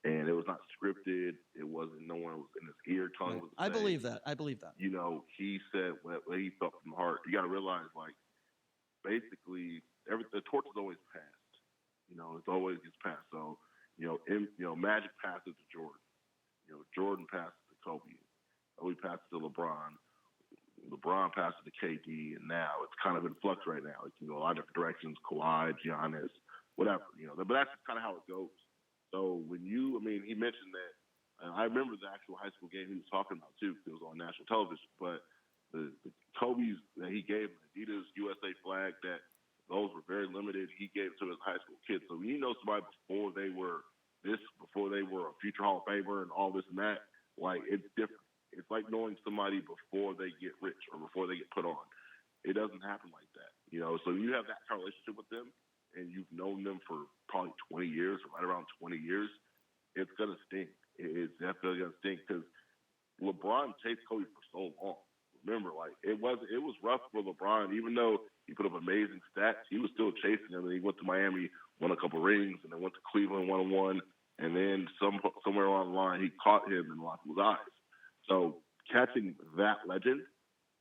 And it was not scripted. It wasn't. No one was in his ear telling him what to say. I believe that. He said what he felt from the heart. You got to realize, basically, the torch is always passed. It always gets passed. So, Magic passes to Jordan. Jordan passes to Kobe. Kobe passes to LeBron. LeBron passes to KD, and now it's kind of in flux right now. It can go a lot of different directions. Kawhi, Giannis, whatever. But that's kind of how it goes. So he mentioned that. I remember the actual high school game he was talking about too, because it was on national television. But the Kobe's that he gave him, Adidas USA flag, those were very limited. He gave it to his high school kids. So when you know somebody before they were a future Hall of Famer and all this and that, it's different. It's like knowing somebody before they get rich or before they get put on. It doesn't happen like that, So you have that kind of relationship with them, and you've known them for probably 20 years, or right around 20 years. It's gonna stink. It's definitely gonna stink because LeBron chased Kobe for so long. Remember, it was rough for LeBron, even though he put up amazing stats. He was still chasing him, and he went to Miami, won a couple rings, and then went to Cleveland, won one, and then somewhere along the line, he caught him and locked his eyes. So catching that legend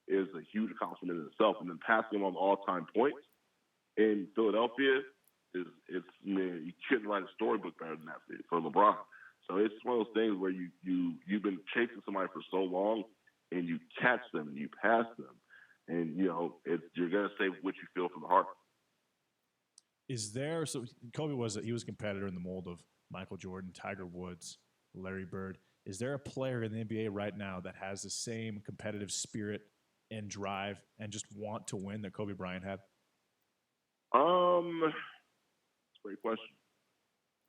is a huge accomplishment in itself, and then passing him on the all-time points in Philadelphia you couldn't write a storybook better than that for LeBron. So it's one of those things where you've been chasing somebody for so long, and you catch them and you pass them, and you're gonna say what you feel from the heart. So Kobe was a competitor in the mold of Michael Jordan, Tiger Woods, Larry Bird. Is there a player in the NBA right now that has the same competitive spirit and drive and just want to win that Kobe Bryant had? Great question.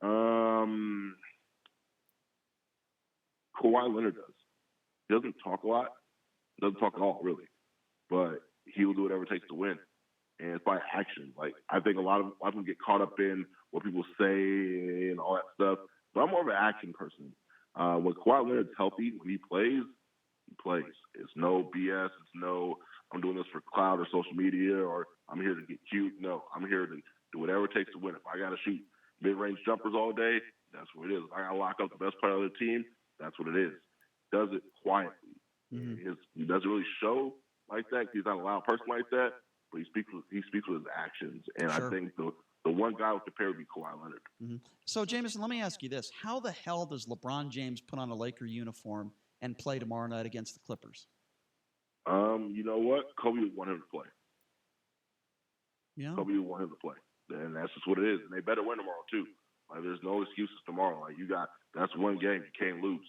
Kawhi Leonard does. He doesn't talk a lot. Doesn't talk at all, really. but he will do whatever it takes to win. And it's by action. Like, I think a lot of them get caught up in what people say and all that stuff. But I'm more of an action person. When Kawhi Leonard's healthy, when he plays, he plays. It's no BS. It's no, I'm doing this for clout or social media, or I'm here to get cute. No, I'm here to do whatever it takes to win. If I got to shoot mid-range jumpers all day, that's what it is. If I got to lock up the best player of the team, that's what it is. Does it quietly. He doesn't really show like that. He's not a loud person like that, but he speaks with his actions. And I think the one guy would compare would be Kawhi Leonard. So, Jameson, let me ask you this. How the hell does LeBron James put on a Laker uniform and play tomorrow night against the Clippers? You know what? Kobe would want him to play. Yeah. Kobe would want him to play. And that's just what it is. And they better win tomorrow, too. Like, there's no excuses tomorrow. Like, that's one game. You can't lose.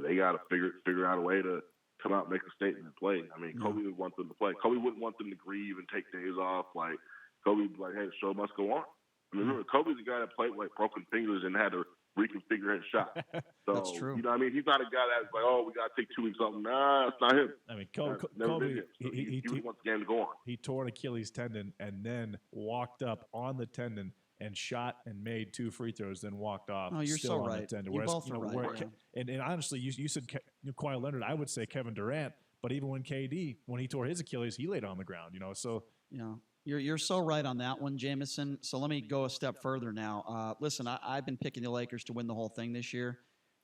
They got to figure out a way to come out and make a statement and play. I mean, Kobe would want them to play. Kobe wouldn't want them to grieve and take days off. Like, Kobe would be like, hey, the show must go on. I mean, remember, Kobe's the guy that played with, like, broken fingers and had to reconfigure his shot. So, That's true. You know what I mean? He's not a guy that's like, oh, we got to take 2 weeks off. Nah, it's not him. I mean, Never Kobe, been him. So he wants the game to go on. He tore an Achilles tendon and then walked up on the tendon and shot and made 2 free throws, then walked off. Oh, you're still so on right. The tendon. You Whereas, both are right. And honestly, you said Kawhi Leonard. I would say Kevin Durant. But even when KD, when he tore his Achilles, he laid on the ground. So You're so right on that one, Jameson. So let me go a step further now. Listen, I've been picking the Lakers to win the whole thing this year,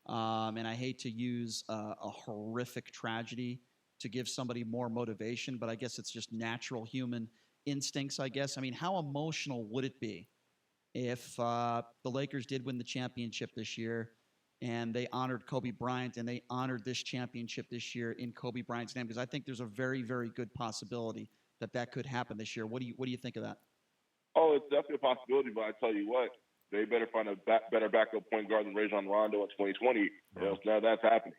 and I hate to use a horrific tragedy to give somebody more motivation, but I guess it's just natural human instincts, I guess. I mean, how emotional would it be if the Lakers did win the championship this year and they honored Kobe Bryant and they honored this championship this year in Kobe Bryant's name? Because I think there's a very, very good possibility that could happen this year. What do you think of that? Oh, it's definitely a possibility, but I tell you what, they better find a better backup point guard than Rajon Rondo in 2020, or else now that's happening.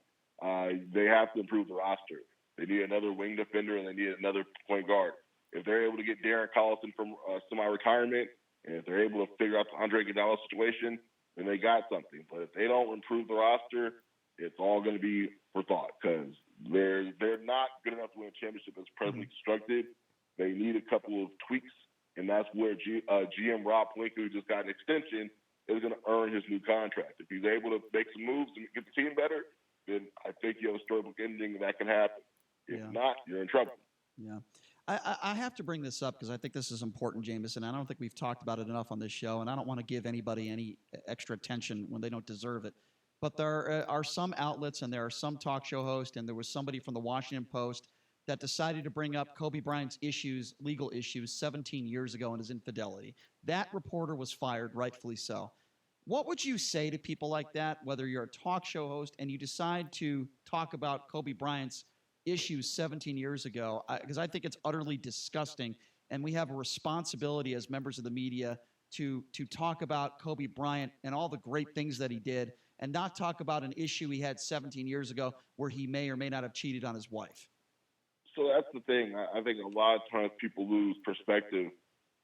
They have to improve the roster. They need another wing defender, and they need another point guard. If they're able to get Darren Collison from semi-retirement, and if they're able to figure out the Andre Iguodala situation, then they got something. But if they don't improve the roster, it's all going to be for thought, because they're not good enough to win a championship as presently constructed. They need a couple of tweaks, and that's where GM Rob Pelinka, who just got an extension, is going to earn his new contract. If he's able to make some moves and get the team better, then I think you have a storybook ending that can happen. If not, you're in trouble. Yeah. I have to bring this up because I think this is important, Jameson. I don't think we've talked about it enough on this show, and I don't want to give anybody any extra attention when they don't deserve it. But there are some outlets and there are some talk show hosts, and there was somebody from the Washington Post that decided to bring up Kobe Bryant's legal issues 17 years ago and his infidelity. That reporter was fired, rightfully so. What would you say to people like that, whether you're a talk show host and you decide to talk about Kobe Bryant's issues 17 years ago? Because I think it's utterly disgusting, and we have a responsibility as members of the media to talk about Kobe Bryant and all the great things that he did and not talk about an issue he had 17 years ago where he may or may not have cheated on his wife. So that's the thing. I think a lot of times people lose perspective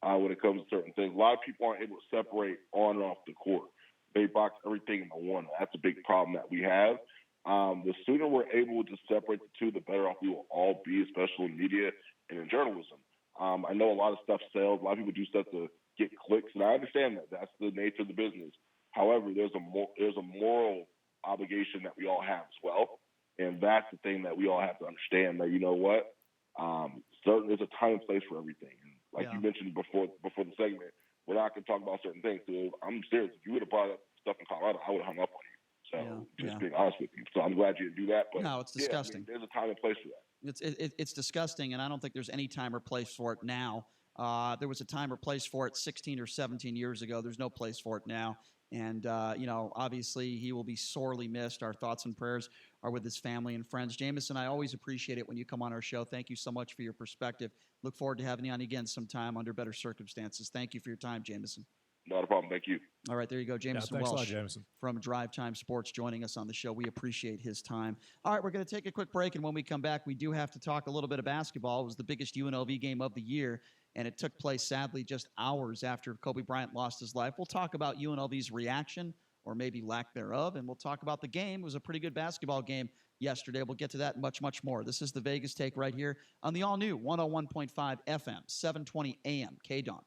when it comes to certain things. A lot of people aren't able to separate on and off the court. They box everything into one. That's a big problem that we have. The sooner we're able to separate the two, the better off we will all be, especially in media and in journalism. I know a lot of stuff sells. A lot of people do stuff to get clicks, and I understand that. That's the nature of the business. However, there's a moral obligation that we all have as well, and that's the thing that we all have to understand. That, you know what, there's a time and place for everything. And like you mentioned before the segment, we're not going to talk about certain things. So I'm serious. If you would have brought up stuff in Colorado, I would have hung up on you. So just being honest with you. So I'm glad you didn't do that. But no, it's disgusting. There's a time and place for that. It's disgusting, and I don't think there's any time or place for it now. There was a time or place for it 16 or 17 years ago. There's no place for it now. And, obviously he will be sorely missed. Our thoughts and prayers are with his family and friends. Jameson, I always appreciate it when you come on our show. Thank you so much for your perspective. Look forward to having you on again sometime under better circumstances. Thank you for your time, Jameson. Not a problem. Thank you. All right, there you go. Jameson thanks Welsh a lot, Jameson. From Drive Time Sports joining us on the show. We appreciate his time. All right, we're going to take a quick break, and when we come back, we do have to talk a little bit of basketball. It was the biggest UNLV game of the year, and it took place, sadly, just hours after Kobe Bryant lost his life. We'll talk about UNLV's reaction or maybe lack thereof. And we'll talk about the game. It was a pretty good basketball game yesterday. We'll get to that and much, much more. This is the Vegas Take right here on the all-new 101.5 FM, 720 AM, KDAWN.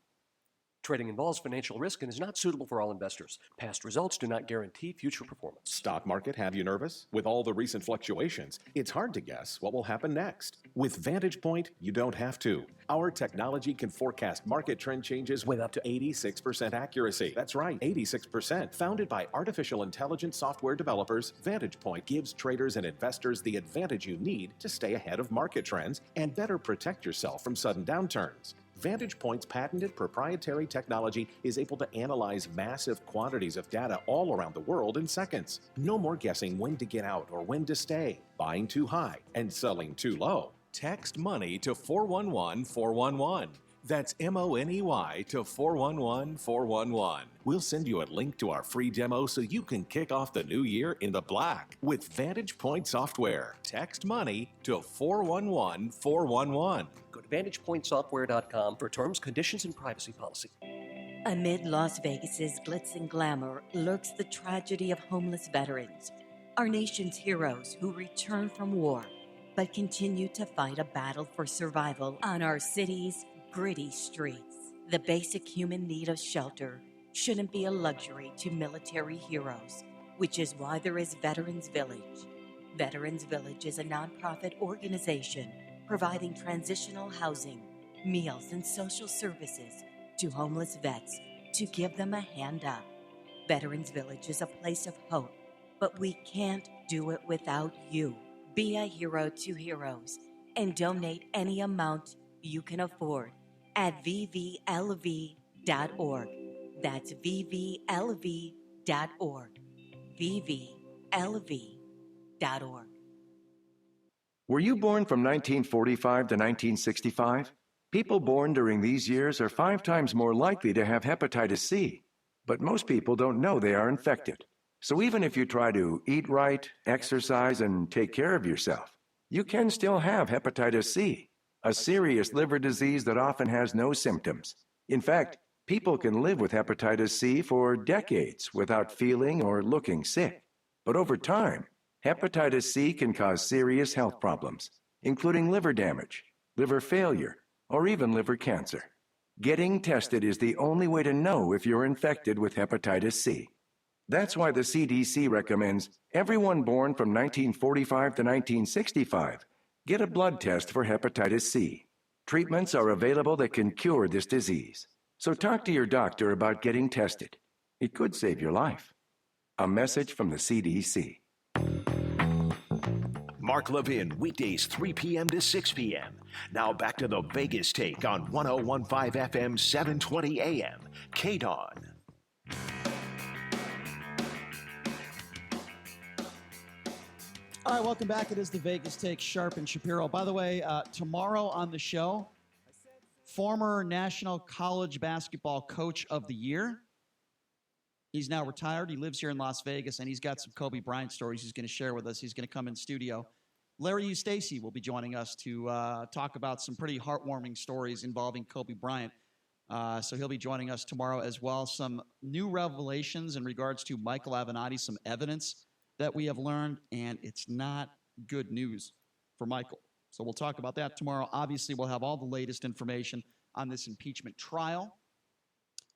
Trading involves financial risk and is not suitable for all investors. Past results do not guarantee future performance. Stock market have you nervous? With all the recent fluctuations, it's hard to guess what will happen next. With Vantage Point, you don't have to. Our technology can forecast market trend changes with up to 86% accuracy. That's right, 86%. Founded by artificial intelligence software developers, Vantage Point gives traders and investors the advantage you need to stay ahead of market trends and better protect yourself from sudden downturns. Vantage Point's patented proprietary technology is able to analyze massive quantities of data all around the world in seconds. No more guessing when to get out or when to stay, buying too high and selling too low. Text money to 411-411. That's MONEY to 411-411. We'll send you a link to our free demo so you can kick off the new year in the black with Vantage Point software. Text money to 411-411. Go to VantagePointSoftware.com for terms, conditions, and privacy policy. Amid Las Vegas's glitz and glamour lurks the tragedy of homeless veterans, our nation's heroes who return from war but continue to fight a battle for survival on our city's gritty streets. The basic human need of shelter shouldn't be a luxury to military heroes, which is why there is Veterans Village. Veterans Village is a nonprofit organization providing transitional housing, meals, and social services to homeless vets to give them a hand up. Veterans Village is a place of hope, but we can't do it without you. Be a hero to heroes and donate any amount you can afford at vvlv.org. That's vvlv.org. vvlv.org. Were you born from 1945 to 1965? People born during these years are 5 times more likely to have hepatitis C, but most people don't know they are infected. So even if you try to eat right, exercise, and take care of yourself, you can still have hepatitis C, a serious liver disease that often has no symptoms. In fact, people can live with hepatitis C for decades without feeling or looking sick. But over time, hepatitis C can cause serious health problems, including liver damage, liver failure, or even liver cancer. Getting tested is the only way to know if you're infected with hepatitis C. That's why the CDC recommends everyone born from 1945 to 1965 get a blood test for hepatitis C. Treatments are available that can cure this disease. So talk to your doctor about getting tested. It could save your life. A message from the CDC. Mark Levin, weekdays 3 p.m. to 6 p.m. Now back to the Vegas Take on 101.5 FM, 720 AM, KDAWN. All right, welcome back. It is the Vegas Take, Sharp and Shapiro. By the way, tomorrow on the show, former National College Basketball Coach of the Year. He's now retired. He lives here in Las Vegas, and he's got some Kobe Bryant stories he's going to share with us. He's going to come in studio. Larry Eustace will be joining us to talk about some pretty heartwarming stories involving Kobe Bryant. So he'll be joining us tomorrow as well. Some new revelations in regards to Michael Avenatti, some evidence that we have learned, and it's not good news for Michael. So we'll talk about that tomorrow. Obviously, we'll have all the latest information on this impeachment trial.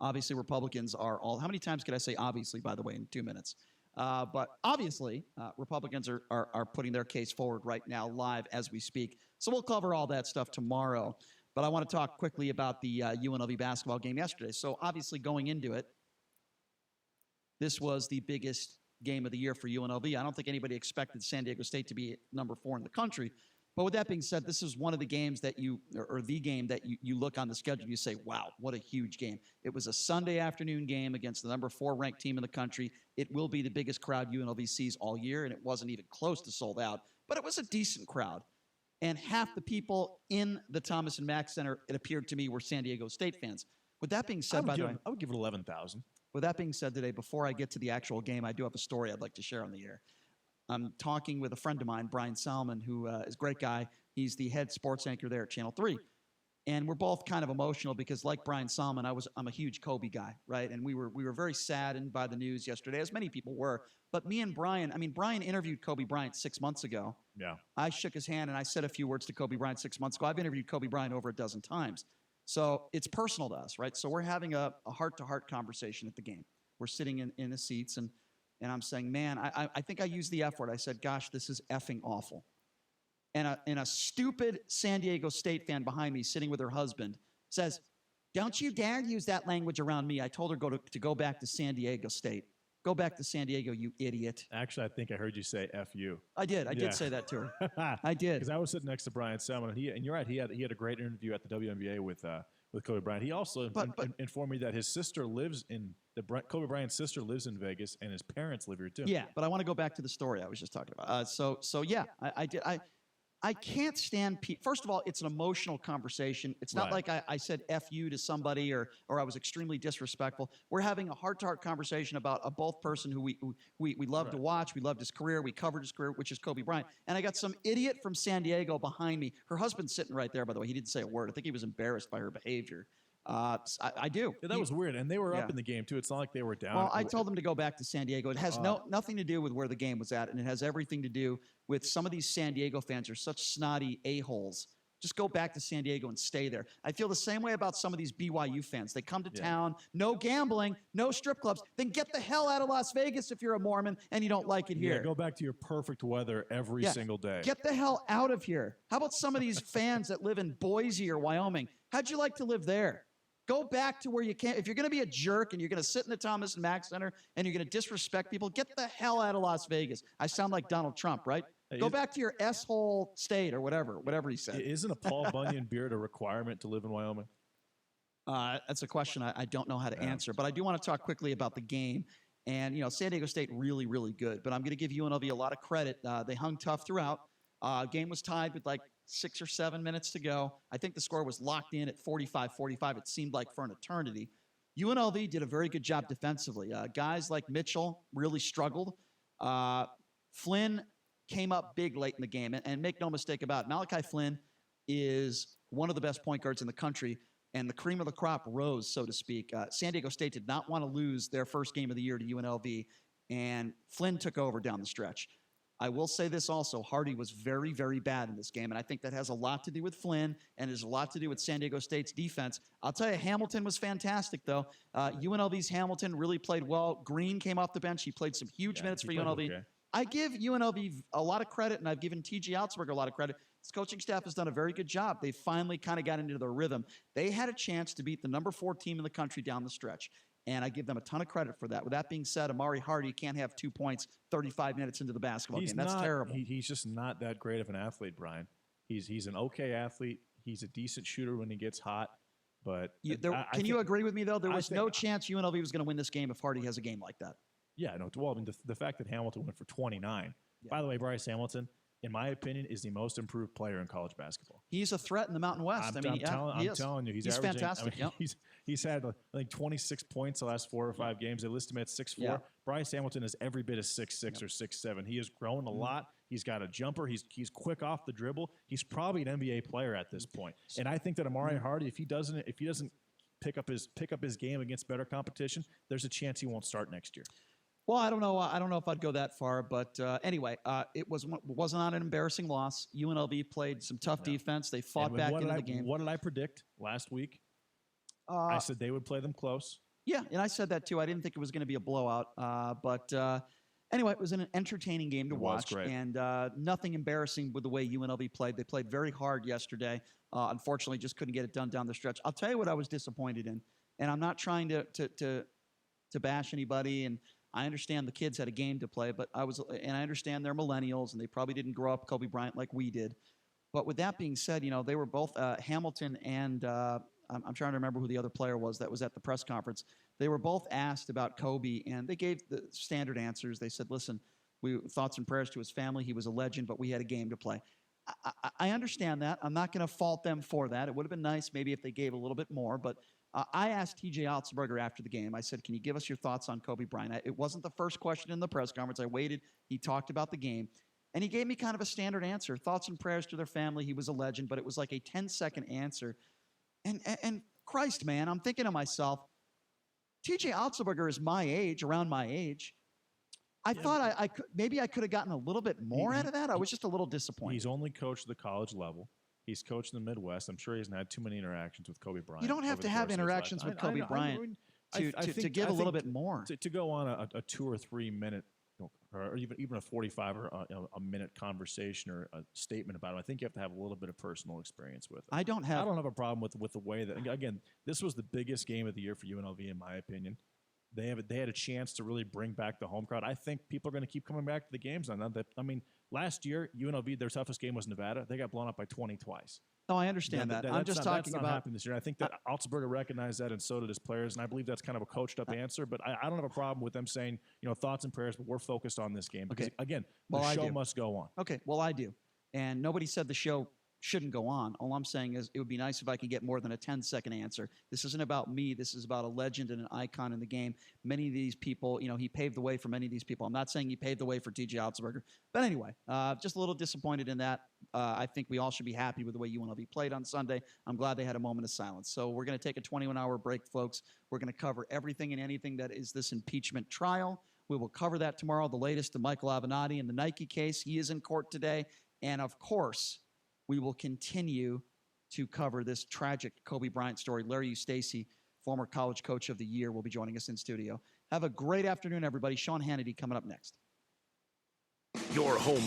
Obviously, Republicans are all... How many times could I say obviously, by the way, in 2 minutes? But obviously, Republicans are putting their case forward right now, live as we speak. So we'll cover all that stuff tomorrow. But I want to talk quickly about the UNLV basketball game yesterday. So obviously, going into it, this was the biggest game of the year for UNLV. I don't think anybody expected San Diego State to be number 4 in the country. But with that being said, this is one of the games that you look on the schedule, you say, wow, what a huge game. It was a Sunday afternoon game against the number 4 ranked team in the country. It will be the biggest crowd UNLV sees all year, and it wasn't even close to sold out. But it was a decent crowd. And half the people in the Thomas and Mack Center, it appeared to me, were San Diego State fans. With that being said, by the way, I would give it 11,000. With that being said today, before I get to the actual game, I do have a story I'd like to share on the air. I'm talking with a friend of mine, Brian Salmon, who is a great guy. He's the head sports anchor there at Channel 3. And we're both kind of emotional because, like Brian Salmon, I'm a huge Kobe guy, right? And we were very saddened by the news yesterday, as many people were. But me and Brian, Brian interviewed Kobe Bryant 6 months ago. Yeah. I shook his hand and I said a few words to Kobe Bryant 6 months ago. I've interviewed Kobe Bryant over a dozen times. So it's personal to us, right? So we're having a heart-to-heart conversation at the game. We're sitting in the seats, and I'm saying, man, I think I used the F word. I said, gosh, this is effing awful. And a stupid San Diego State fan behind me, sitting with her husband, says, don't you dare use that language around me. I told her to go back to San Diego State. Go back to San Diego, you idiot. Actually, I think I heard you say F you. I did. I did say that to her. I did. Because I was sitting next to Brian Salmon, and you're right, he had a great interview at the WNBA with Kobe Bryant. He also informed me that his sister lives in Kobe Bryant's sister lives in Vegas, and his parents live here too. Yeah, but I want to go back to the story I was just talking about. So yeah, I did. I can't stand first of all, it's an emotional conversation. It's not like I said F you to somebody or I was extremely disrespectful. We're having a heart-to-heart conversation about a both person who we love to watch. We loved his career. We covered his career, which is Kobe Bryant. And I got some idiot from San Diego behind me. Her husband's sitting right there, by the way. He didn't say a word. I think he was embarrassed by her behavior. I do. Yeah, that was weird. And they were up in the game, too. It's not like they were down. Well, I told them to go back to San Diego. It has nothing to do with where the game was at, and it has everything to do with some of these San Diego fans are such snotty a-holes. Just go back to San Diego and stay there. I feel the same way about some of these BYU fans. They come to town, no gambling, no strip clubs. Then get the hell out of Las Vegas if you're a Mormon and you don't like it here. Yeah, go back to your perfect weather every single day. Get the hell out of here. How about some of these fans that live in Boise or Wyoming? How'd you like to live there? Go back to where you can. If you're going to be a jerk and you're going to sit in the Thomas and Mack Center and you're going to disrespect people, get the hell out of Las Vegas. I sound like Donald Trump, right? Go back to your S-hole state or whatever he said. Isn't a Paul Bunyan beard a requirement to live in Wyoming? That's a question I don't know how to answer, but I do want to talk quickly about the game. And, San Diego State really, really good, but I'm going to give UNLV a lot of credit. They hung tough throughout. Game was tied with like 6 or 7 minutes to go. I think the score was locked in at 45-45. It seemed like for an eternity. UNLV did a very good job defensively. Guys like Mitchell really struggled. Flynn came up big late in the game. And make no mistake about it, Malachi Flynn is one of the best point guards in the country, and the cream of the crop rose, so to speak. San Diego State did not want to lose their first game of the year to UNLV, and Flynn took over down the stretch. I will say this also, Hardy was very, very bad in this game, and I think that has a lot to do with Flynn and has a lot to do with San Diego State's defense. I'll tell you, Hamilton was fantastic, though. UNLV's Hamilton really played well. Green came off the bench. He played some huge minutes for UNLV. Okay. I give UNLV a lot of credit, and I've given T.J. Altsberger a lot of credit. His coaching staff has done a very good job. They finally kind of got into their rhythm. They had a chance to beat the number 4 team in the country down the stretch. And I give them a ton of credit for that. With that being said, Amari Hardy can't have 2 points 35 minutes into the basketball game. That's terrible. He's just not that great of an athlete, Brian. He's an okay athlete. He's a decent shooter when he gets hot. But can you agree with me, though? There was no chance UNLV was going to win this game if Hardy has a game like that. Yeah, no. Well, I mean, the fact that Hamilton went for 29. Yeah. By the way, Bryce Hamilton, in my opinion, is the most improved player in college basketball. He's a threat in the Mountain West. I'm telling you, he's fantastic. He's had, I think, 26 points the last 4 or 5 games. They list him at 6'4". Yeah. Bryce Hamilton is every bit of 6'6" or 6'7". He has grown a lot. He's got a jumper. He's quick off the dribble. He's probably an NBA player at this point. And I think that Amari Hardy, if he doesn't pick up his game against better competition, there's a chance he won't start next year. Well, I don't know. I don't know if I'd go that far, but anyway, it was not an embarrassing loss. UNLV played some tough defense. They fought back into the game. What did I predict last week? I said they would play them close. Yeah, and I said that too. I didn't think it was going to be a blowout, but anyway, it was an entertaining game to watch, and nothing embarrassing with the way UNLV played. They played very hard yesterday. Unfortunately, just couldn't get it done down the stretch. I'll tell you what I was disappointed in, and I'm not trying to bash anybody, and I understand the kids had a game to play, but I understand they're millennials and they probably didn't grow up Kobe Bryant like we did. But with that being said, they were both Hamilton and I'm trying to remember who the other player was that was at the press conference. They were both asked about Kobe, and they gave the standard answers. They said, "Listen, thoughts and prayers to his family. He was a legend, but we had a game to play." I understand that. I'm not going to fault them for that. It would have been nice maybe if they gave a little bit more, but I asked T.J. Altsberger after the game. I said, "Can you give us your thoughts on Kobe Bryant?" It wasn't the first question in the press conference. I waited. He talked about the game, and he gave me kind of a standard answer. Thoughts and prayers to their family. He was a legend, but it was like a 10-second answer. And Christ, man, I'm thinking to myself, TJ Otzelberger is my age, around my age. I thought I could maybe I could have gotten a little bit more out of that. I was just a little disappointed. He's only coached the college level. He's coached in the Midwest. I'm sure he hasn't had too many interactions with Kobe Bryant. You don't have to have interactions with Kobe Bryant to give a little bit more. To go on a 2 or 3 minute, or even a 45 or a minute conversation or a statement about him, I think you have to have a little bit of personal experience with it. I don't have a problem with the way that, again, this was the biggest game of the year for UNLV in my opinion. They had a chance to really bring back the home crowd. I think people are going to keep coming back to the games. I mean, last year UNLV, their toughest game was Nevada. They got blown up by 20 twice. No, I understand that. I'm just talking about happening this year. I think that Otzelberger recognized that, and so did his players. And I believe that's kind of a coached-up answer. But I don't have a problem with them saying, thoughts and prayers. But we're focused on this game because, again, the show must go on. Okay, well, I do, and nobody said the show shouldn't go on. All I'm saying is it would be nice if I could get more than a 10-second answer. This isn't about me. This is about a legend and an icon in the game. Many of these people, he paved the way for many of these people. I'm not saying he paved the way for TJ Otzelberger. But anyway, just a little disappointed in that. I think we all should be happy with the way UNLV played on Sunday. I'm glad they had a moment of silence. So we're going to take a 21-hour break, folks. We're going to cover everything and anything that is this impeachment trial. We will cover that tomorrow. The latest to Michael Avenatti in the Nike case. He is in court today. And, of course, we will continue to cover this tragic Kobe Bryant story. Larry Eustace, former college coach of the year, will be joining us in studio. Have a great afternoon, everybody. Sean Hannity coming up next. Your home